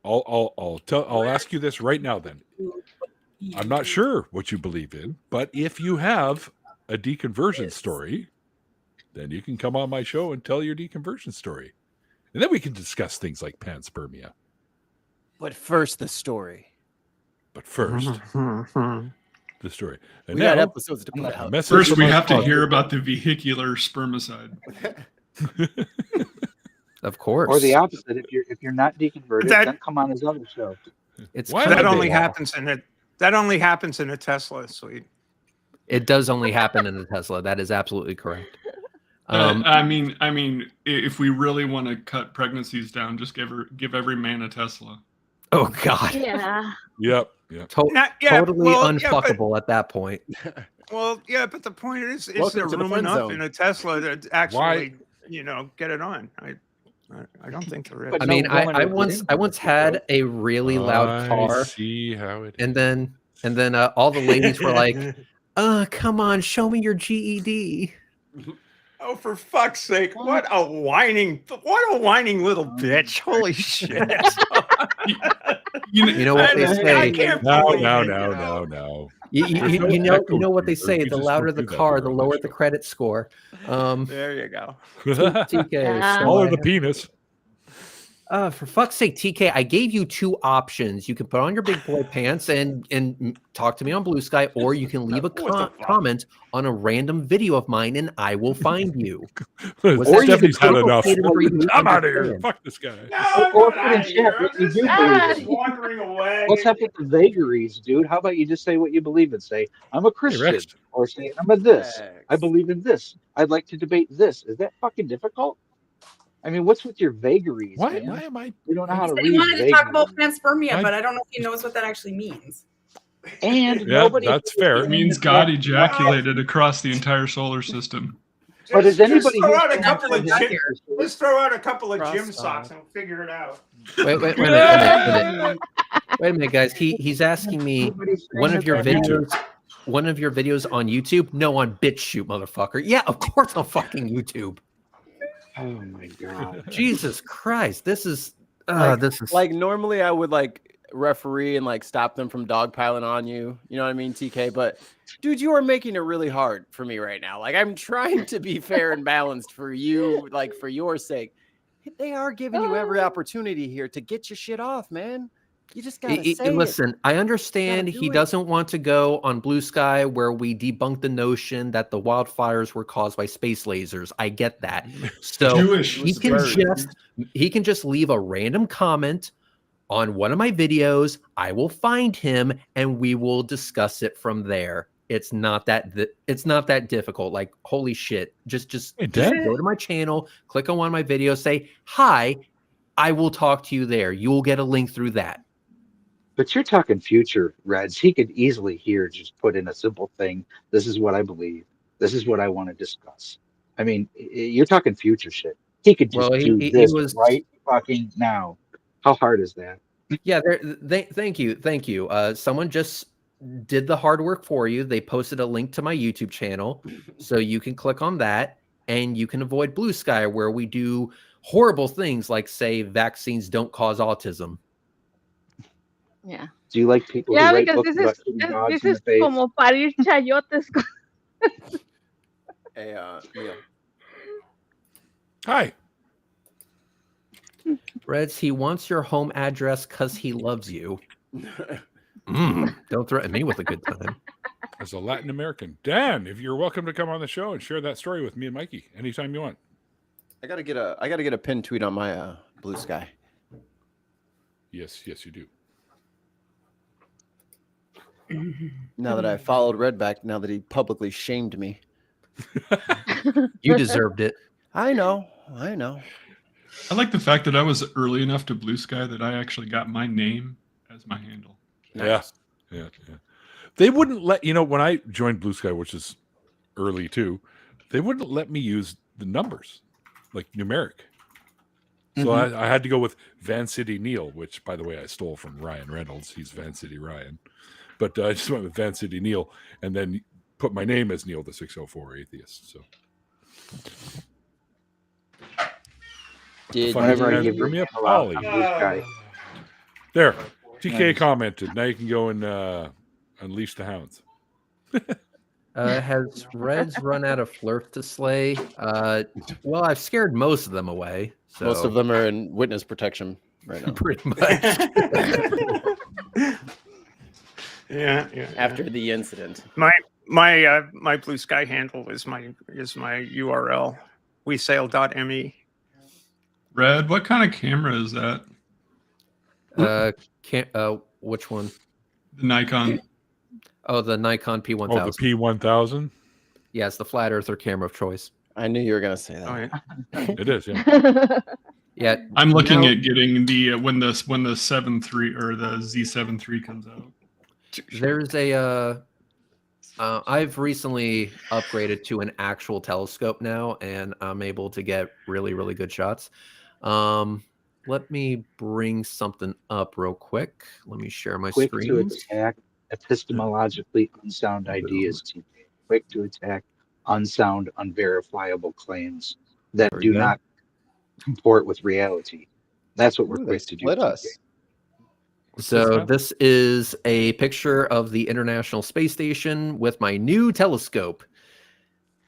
I'll ask you this right now. Then I'm not sure what you believe in, but if you have a deconversion story, then you can come on my show and tell your deconversion story, and then we can discuss things like panspermia. But first, the story. But first, the story. And We got now, episodes to put a out. message First, from we our have to sponsor. hear about the vehicular spermicide. Of course. Or the opposite. If you're not deconverted, That- then come on his other show. It's Why kind That would of only they? happens in it. That only happens in a Tesla, sweet. It does only happen in the Tesla. That is absolutely correct. I mean, if we really want to cut pregnancies down, just give every man a Tesla. Oh God. Yeah. Yep. Totally well, unfuckable at that point. but the point is there Welcome to the room friend enough zone. in a Tesla to actually, get it on? I don't think there is. But I no mean, woman I would once get in had a really loud I car, see how it is. and then all the ladies were like, come on, show me your GED." Oh, for fuck's sake! What a whining little bitch! Holy shit! You know what they I say. can't No. believe it, No. You know what they say. You The just louder don't the do that car, here the on the lower show. the credit score. There you go. TK. Yeah. Smaller the penis. For fuck's sake, TK, I gave you two options. You can put on your big boy pants and talk to me on Blue Sky, or you can leave a What the fuck? comment on a random video of mine, and I will find you. Or Was that Stephanie's had enough. complicated for you to I'm out of here. understand? Fuck this guy. Or put in chat what you do believe in. wandering away. What's up with the vagaries, dude? How about you just say what you believe in? Say, I'm a Christian. Rex. Or say, I'm a this. I believe in this. I'd like to debate this. Is that fucking difficult? I mean, what's with your vagaries, Why man? am I? We don't know how to He read wanted to talk about vagaries. panspermia, but I don't know if he knows what that actually means. And Yeah, nobody. that's fair. It means God ejaculated across the entire solar system. But is anybody throw here out a saying couple of that's gym, what let's throw out a couple of Cross gym eye. socks and we'll figure it out. Wait a minute. Wait a minute, guys. He's asking me nobody's saying one of that your that matters. videos. One of your videos on YouTube? No, on BitChute, motherfucker. Yeah, of course on fucking YouTube. Oh my god. Jesus Christ, this is Like normally I would like referee and like stop them from dogpiling on you. You know what I mean, TK? But dude, you are making it really hard for me right now. Like I'm trying to be fair and balanced for you, like for your sake. They are giving you every opportunity here to get your shit off, man. You just gotta say it. Listen, I understand do he it. doesn't want to go on Blue Sky where we debunk the notion that the wildfires were caused by space lasers. I get that. So Jewish. he can just leave a random comment on one of my videos. I will find him and we will discuss it from there. It's not that difficult. Like, holy shit. Just Hey, go Dad. to my channel, click on one of my videos, say hi. I will talk to you there. You will get a link through that. But you're talking future, Reds. He could easily here just put in a simple thing. This is what I believe. This is what I want to discuss. I mean, you're talking future shit. He could just Well, do he this was- right fucking now. How hard is that? Yeah, thank you. Someone just did the hard work for you. They posted a link to my YouTube channel, so you can click on that and you can avoid Blue Sky, where we do horrible things like say vaccines don't cause autism. Yeah. Do you like people Yeah, who write because books about shooting dogs this in the is face? como parir chayotes. Hey, Neil. Hi. Reds, he wants your home address because he loves you. Don't threaten me with a good time. As a Latin American. Dan, if you're welcome to come on the show and share that story with me and Mikey anytime you want. I gotta get a pinned tweet on my Blue Sky. Yes, you do. Now that I followed Redback, now that he publicly shamed me. You deserved it. I know. I like the fact that I was early enough to Blue Sky that I actually got my name as my handle. Nice. Yeah. They wouldn't let, when I joined Blue Sky, which is early too, they wouldn't let me use the numbers, like numeric. So I had to go with Van City Neil, which, by the way, I stole from Ryan Reynolds. He's Van City Ryan. But I just went with Van City Neil and then put my name as Neil the 604 Atheist. So Whenever I give bring me you up a lot, Ollie. I'm Blue Sky. There. TK Nice. commented. Now you can go and unleash the hounds. Has Reds run out of flirt to slay? Well, I've scared most of them away. So Most of them are in witness protection right now. pretty much. Yeah. After the incident. My Blue Sky handle is my URL. wesail.me. Red, what kind of camera is that? Which one? The Nikon. Oh, the Nikon P1000. Oh, the P1000? Yeah, it's the flat earther camera of choice. I knew you were gonna say that. Oh, yeah. It is, yeah. Yeah, I'm looking No. at getting the when the 7.3 or the Z7 III comes out. there's a. I've recently upgraded to an actual telescope now, and I'm able to get really, really good shots. Let me bring something up real quick. Let me share my Quick to screen. attack epistemologically unsound ideas. TK. Quick to attack unsound, unverifiable claims that Very do good. not comport with reality. That's what we're Ooh, they quick to do. split TK. us. What's So now? this is a picture of the International Space Station with my new telescope.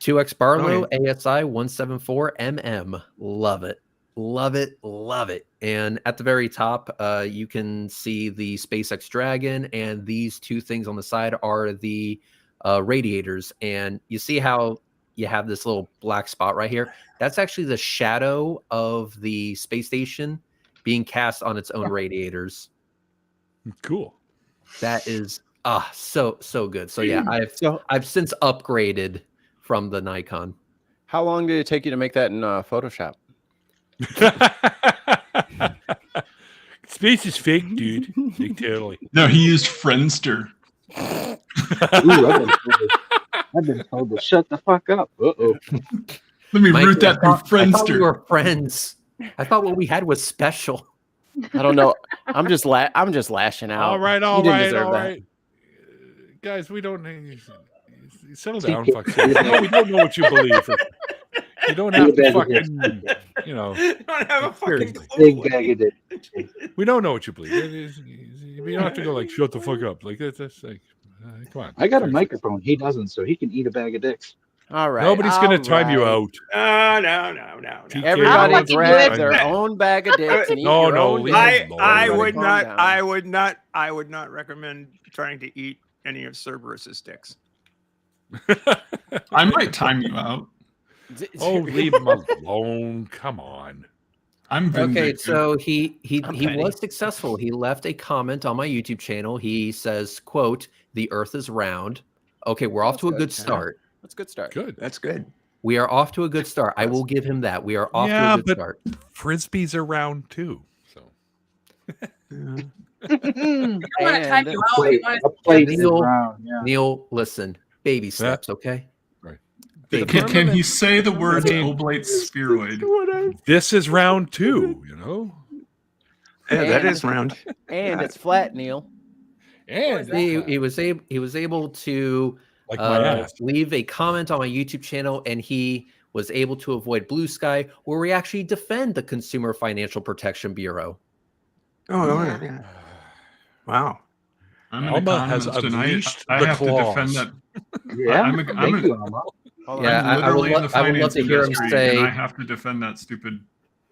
2x Barlow ASI 174 mm. Love it. Love it. Love it. And at the very top, you can see the SpaceX Dragon, and these two things on the side are the radiators. And you see how you have this little black spot right here? That's actually the shadow of the space station being cast on its own radiators. Cool. That is so good. So yeah, So I've since upgraded from the Nikon. how long did it take you to make that in Photoshop? Space is fake, dude. Like, totally. No, he used Friendster. Ooh, I've been told to shut the fuck up. Uh-oh. Let me Mike, route that through I thought we Friendster. were friends. I thought what we had was special. I don't know. I'm just lashing out. All right, You didn't deserve that. Guys, we don't settle TK. down. Fuck. No, we don't know what you believe. You don't have to fucking, don't have a fucking Big clue. bag of dicks. we don't know what you believe. You don't have to go like, shut the fuck up. Like, that's like, come on. I got a microphone. He doesn't, so he can eat a bag of dicks. All right. Nobody's going to all time you right. out. No. TK, Everybody I'll grab do it. their own bag of dicks and eat No, your no, own leave dick. it alone. I Everybody would calm not. down. I would not recommend trying to eat any of Cerberus's dicks. I might time you out. Oh, leave him alone. Come on. I'm Okay, vindictive. so he petty. was successful. He left a comment on my YouTube channel. He says, quote, "The earth is round." Okay, we're off That's to a good. good Yeah. start. That's a good start. Good. That's good. We are off to a good start. I will give him that. We are off to Yeah, a good but- start. Frisbees are round too. So I want to time you out. Plate, You wanna- a plate is Neil- round. Yeah. Neil, listen, baby steps, okay? The Can he firmament- say the words I mean- oblate spheroid? this is round two, Yeah, that And- is round. And it's flat, Neil. And He was able to like my ass. leave a comment on my YouTube channel, and he was able to avoid Blue Sky, where we actually defend the Consumer Financial Protection Bureau. Oh, yeah. Wow. I'm an Alma has economist, and unleashed I the have to defend claws. that. Yeah, I'm a- I'm thank a- you, Alma. Hold Yeah, on. I'm I would literally in lo- the I would love finance to hear him industry, say- and I have to defend that stupid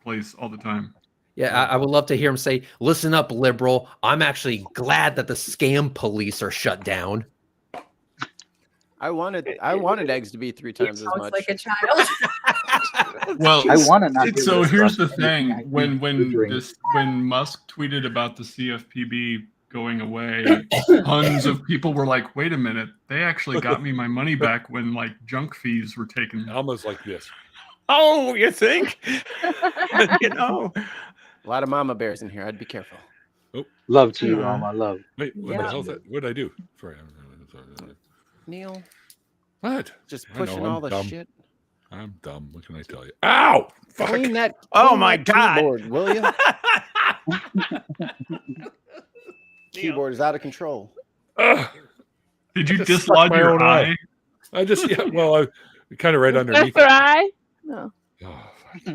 place all the time. Yeah, I would love to hear him say, "Listen up, liberal. I'm actually glad that the scam police are shut down." I wanted eggs to be 3 times as Sounds much. like a child. Well, I want to not. so give here's the trust anything I thing: when think when Musk tweeted about the CFPB going away, tons of people were like, "Wait a minute, they actually got me my money back when like junk fees were taken." Alma's like this. Oh, you think? You know. A lot of mama bears in here. I'd be careful. love to you, Alma. Love. Wait, what Yeah. the hell's that? What did I do? Sorry. Neil, What? just I know, pushing I'm all the dumb. shit. I'm dumb. What can I tell you? Ow! Fuck. Clean that. Oh clean my that God. Keyboard, will you? Keyboard is out of control. Ugh. Did you I just stuck dislodge my your own eye? I just I kind of right underneath. That's it. right. No. Oh, fuck.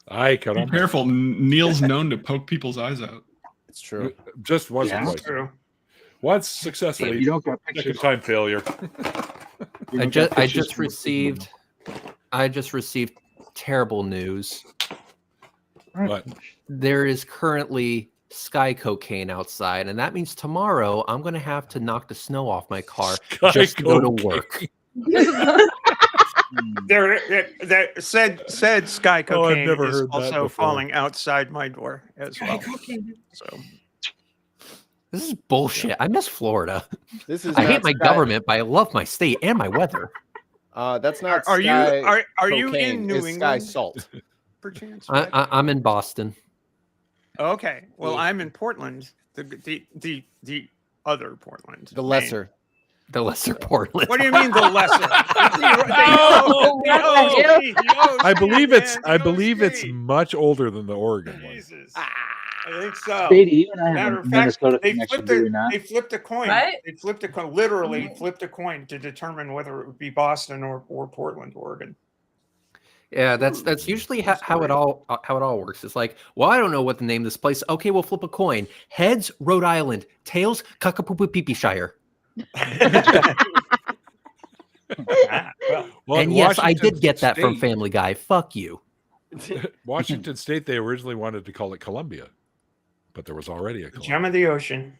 I cut Be off. careful. Neil's known to poke people's eyes out. It's true. Just once or Yeah. twice. True. Once If successfully. you don't got Second pictures, time failure. you I don't got just pictures from the received terrible news. But There is currently sky cocaine outside, and that means tomorrow I'm going to have to knock the snow off my car just to go to work. There said sky Oh, I've cocaine never is heard that also before. falling outside my door as well. So This is bullshit. I miss Florida. This is. I hate not my sky- government, but I love my state and my weather. That's not. are you sky are you cocaine, in New it's England? Sky salt. Perchance, I, Mike? I'm in Boston. Okay. Well, I'm in Portland. The other Portland. The Maine. lesser. The lesser Portland. What do you mean the lesser? I believe it's much older than the Oregon one. Jesus. I think so. Beatty, you and I have Matter a of fact, Minnesota they connection, flipped do we it. not? They flipped a coin. What? They flipped a coin. Literally flipped a coin to determine whether it would be Boston or Portland, Oregon. Yeah, that's usually how it all works. It's like, well, I don't know what to name this place. Okay, we'll flip a coin. Heads, Rhode Island. Tails, Kakapoopa-Pee-Pee-Shire. Well, And yes, I Washington did get that from State- Family Guy. Fuck you. Washington State, they originally wanted to call it Columbia, but there was already a the Columbia. gem of the ocean.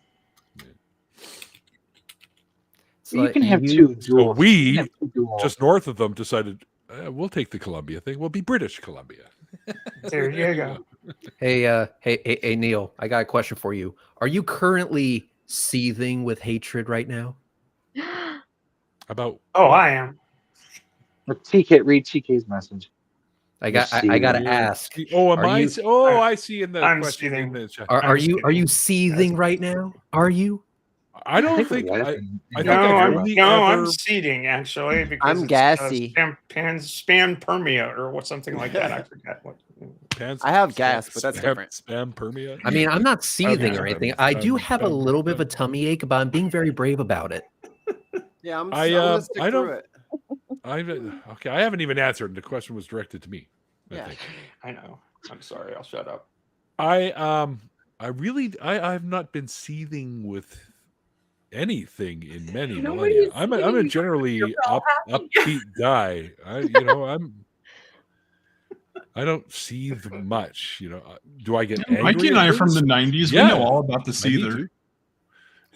It's You like can have you- two dual. So we, you can have two dual- just north of them, decided we'll take the Columbia thing. We'll be British Columbia. There you go. Hey, Neil, I got a question for you. Are you currently seething with hatred right now? About Oh, I am. TK, read TK's message. I gotta you. ask. Oh, am Are I? you- I see in the I'm question in seething. the chat. Are you kidding. seething right now? Are you? I don't Take a think laugh I and- think No, I've I'm only I'm ever- seeding actually because I'm it's, gassy. Spanpermia or what something like that. I forget what. pans- I have gas, but that's spam- different. Spam permia. I mean, I'm not seething or Okay. anything. I do have a little bit of a tummy ache, but I'm being very brave about it. Yeah, I'm I, gonna stick I through don't- it. Okay, I haven't even answered. The question was directed to me. I Yeah. think. I know. I'm sorry. I'll shut up. I have not been seething with anything in many millennia. Nobody's I'm a seething. generally You're all happy. upbeat guy. I don't seethe much. Do I get angry? Mikey and at I are from things? the 90s. Yeah. We know all about the I need seether. to.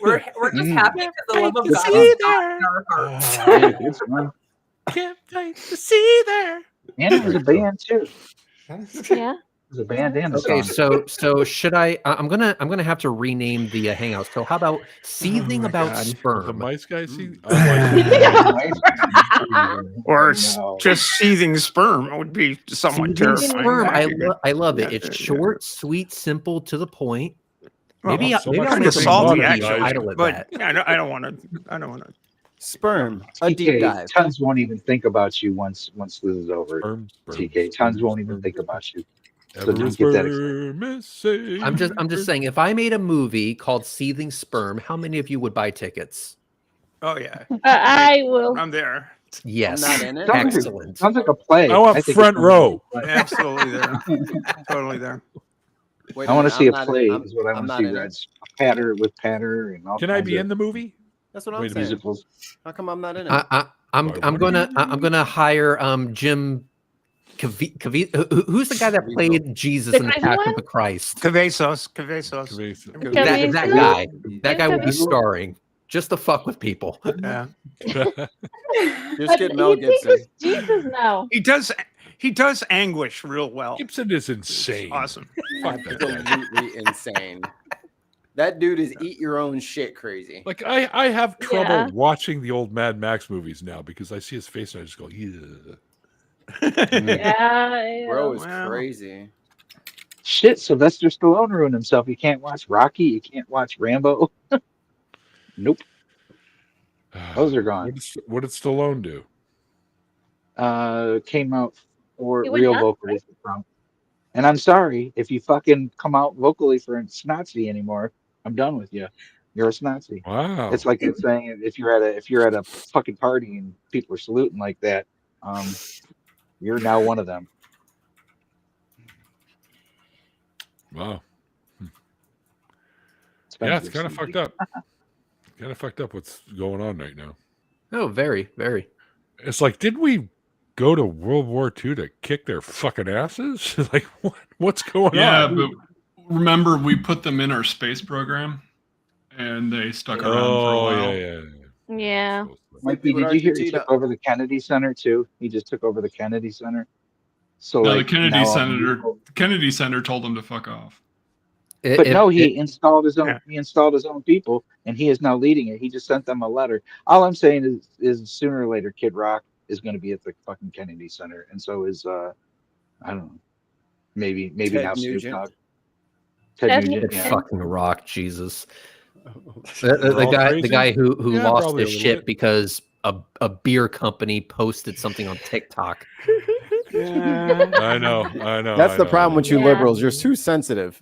We're just happy because the love of to God see is not in our hearts. Yeah, it's fun. Can't wait to see there. And it was a band too. Yeah. It was a band and a Okay, song. so should I'm gonna have to rename the hangout. So how about seething my about God. The sperm? mice guy see. Or No. just seething sperm would be somewhat Seething terrifying. sperm. I love it. Yeah, It's yeah. short, sweet, simple, to the point. Well, Maybe so maybe much I'll for make the a salty, movie actually, title of but that. I don't want to. Sperm. A deep TK, dive. tons won't even think about you once this is over. TK, tons won't even think about you. So don't get that excited. I'm just saying, if I made a movie called Seething Sperm, how many of you would buy tickets? Oh yeah, I will. I'm there. Yes. I'm not in it. Excellent. Sounds like a play. I want think it's front gonna be row. a play. Absolutely there. Totally there. Wait I want to minute, see I'm a not- play. I'm- Is what I I'm want to not see. in it. Reds. Patter and all Can I kinds be of in the movie? That's what I'm Wait a saying. musicals. How come I'm not in it? I'm Why, what I'm gonna hire Jim. Who's the guy that played Jesus The in the crazy Passion one? of the Christ? Cavazos. That guy. That guy will be Yeah. starring just to fuck with people. Yeah. Just get Mel He thinks Gibson. he's Jesus now. He does anguish real well. Gibson is insane. Awesome. Fuck that guy. Absolutely insane. That dude is eat your own shit crazy. Like I have trouble Yeah. watching the old Mad Max movies now because I see his face and I just go, yeah. Yeah. Bro is Wow. crazy. Shit, Sylvester Stallone ruined himself. You can't watch Rocky. You can't watch Rambo. Nope. Those are gone. What did Stallone do? Came out for He went real nuts, vocally for Trump. And I'm sorry if you fucking come out vocally for a Nazi anymore. I'm done with you. You're a Nazi. Wow. It's like it's saying if you're at a fucking party and people are saluting like that, you're now one of them. Wow. Yeah, it's kind of fucked up. Kind of fucked up what's going on right now. Oh, very, very. It's like, did we go to World War II to kick their fucking asses? Like, what's going Yeah, on? but remember we put them in our space program, and they stuck around for a Oh, while. yeah. Yeah. Mike B, With did you hear he Argentina. took over the Kennedy Center too? He just took over the Kennedy Center. So No, like, the Kennedy now all the senator. people- Kennedy Center told them to fuck off. But no, he It- installed his own. Yeah. He installed his own people, and he is now leading it. He just sent them a letter. All I'm saying is sooner or later, Kid Rock is going to be at the fucking Kennedy Center, and so is I don't know, maybe Ted now Snoop Nugent. Dogg. Ted Ted Nugent, it yeah. fucking rock, Jesus. We're The all guy, crazy? the guy who Yeah, lost probably his a little shit bit. because a beer company posted something on TikTok. I know. That's the problem with you Yeah. liberals. You're too sensitive.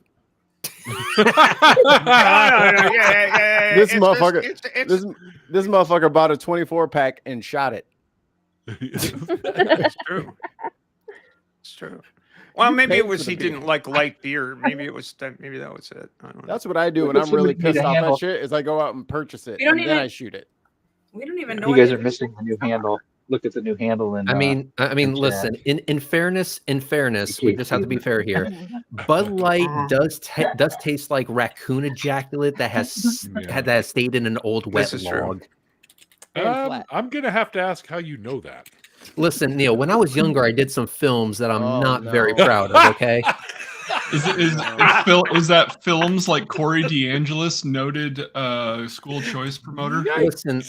Yeah. This It's motherfucker- just- it's- This motherfucker bought a 24 pack and shot it. It's true. It's true. Well, You maybe paid it for was the he beer. didn't like light beer. Maybe it was that. Maybe that was it. I don't know. That's what I do when Look I'm at really somebody need pissed a off handle. at shit. Is I go out and purchase it We don't and then even- I shoot it. We don't even know. You guys what are it missing the new handle. Look at the new handle. And I mean, in listen. In fairness, we can't just have to see be it. fair here. Bud Light does taste like raccoon ejaculate that has Yeah. that has stayed in an old wet This is true. log. And flat. I'm gonna have to ask how you know that. Listen, Neil, when I was younger, I did some films that I'm Oh, not very no. proud of. Okay, Is that films like Corey DeAngelis, noted school choice promoter?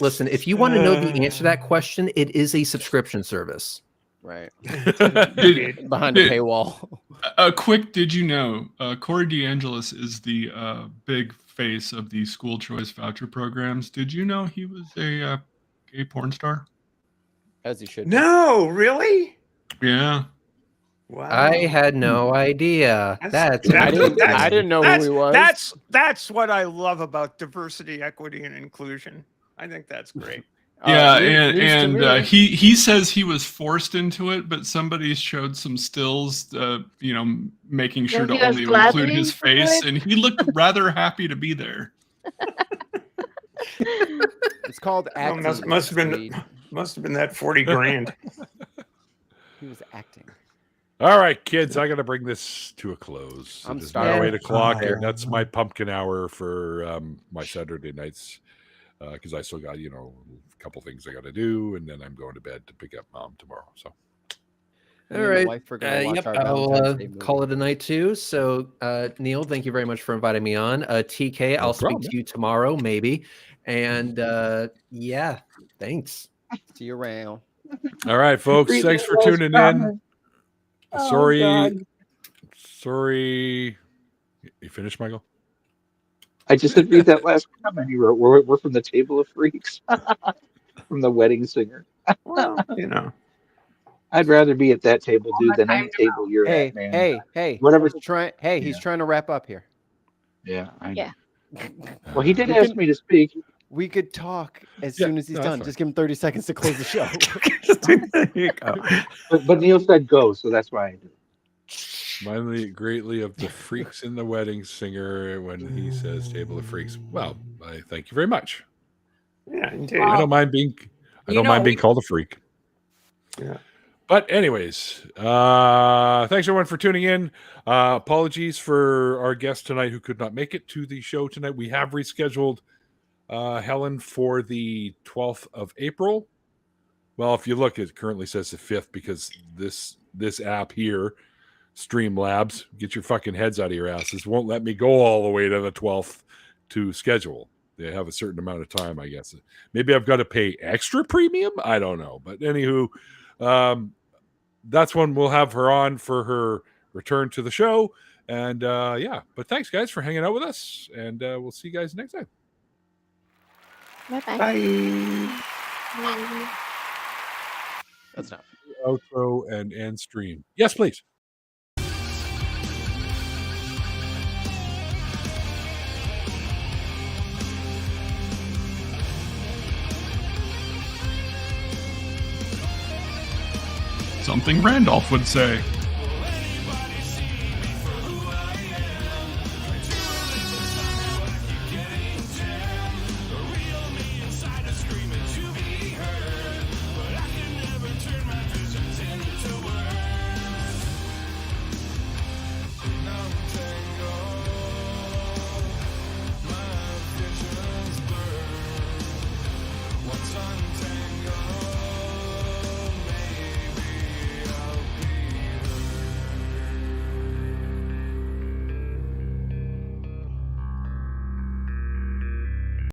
listen. If you want to know the answer to that question, it is a subscription service. Right. Did- Behind the did- paywall. A quick, did you know Corey DeAngelis is the big face of the school choice voucher programs? Did you know he was a gay porn star? As he should. No, really? Yeah. Wow. I had no idea. That's I didn't know who he was. That's what I love about diversity, equity, and inclusion. I think that's great. Yeah, news to and me. he says he was forced into it, but somebody showed some stills, making sure Yeah, to he was only include flattering his for face, it. and he looked rather happy to be there. It's called Oh, acting. must have been Reed. that 40 grand. He was acting. All right, kids, I got to bring this to a close. I'm It is now starving. 8:00, and that's my pumpkin hour for my Saturday nights because I still got a couple things I got to do, and then I'm going to bed to pick up Mom tomorrow. So Me all and the right. wife are gonna watch Yep, our I'll Valentine's Day movie. call it a night too. So, Neil, thank you very much for inviting me on. TK, I'll problem. speak to you tomorrow, maybe. And yeah, thanks. See you around. all right, folks, thanks for tuning in. Sorry. You finished, Michael? I just didn't read that last comment he wrote. We're from the Table of Freaks, from the Wedding Singer. Well, I'd rather be at that table, dude, than any Time to table you're Hey, at, man. hey. Whatever. He's trying. Hey, he's Yeah. trying to wrap up here. Yeah. Yeah. Well, he did We ask can- me to speak. We could talk as Yeah, soon as he's no, that's done. fine. Just give him 30 seconds to close the show. there you go. But Neil said go, so that's why I did. Remind me greatly of the Freaks in the Wedding Singer when he says "Table of Freaks." Well, I thank you very much. Yeah, indeed. I don't mind being called a freak. Yeah. But anyways, thanks everyone for tuning in. Apologies for our guest tonight who could not make it to the show tonight. We have rescheduled Helen for the 12th of April. Well, if you look, it currently says the 5th because this app here, Streamlabs, get your fucking heads out of your asses, won't let me go all the way to the 12th to schedule. They have a certain amount of time, I guess. Maybe I've got to pay extra premium. I don't know. But anywho, that's when we'll have her on for her return to the show. And yeah, but thanks guys for hanging out with us. And we'll see you guys next time. Bye-bye. Bye. Bye. That's not. Outro and end stream. Yes, please. Something Randolph would say.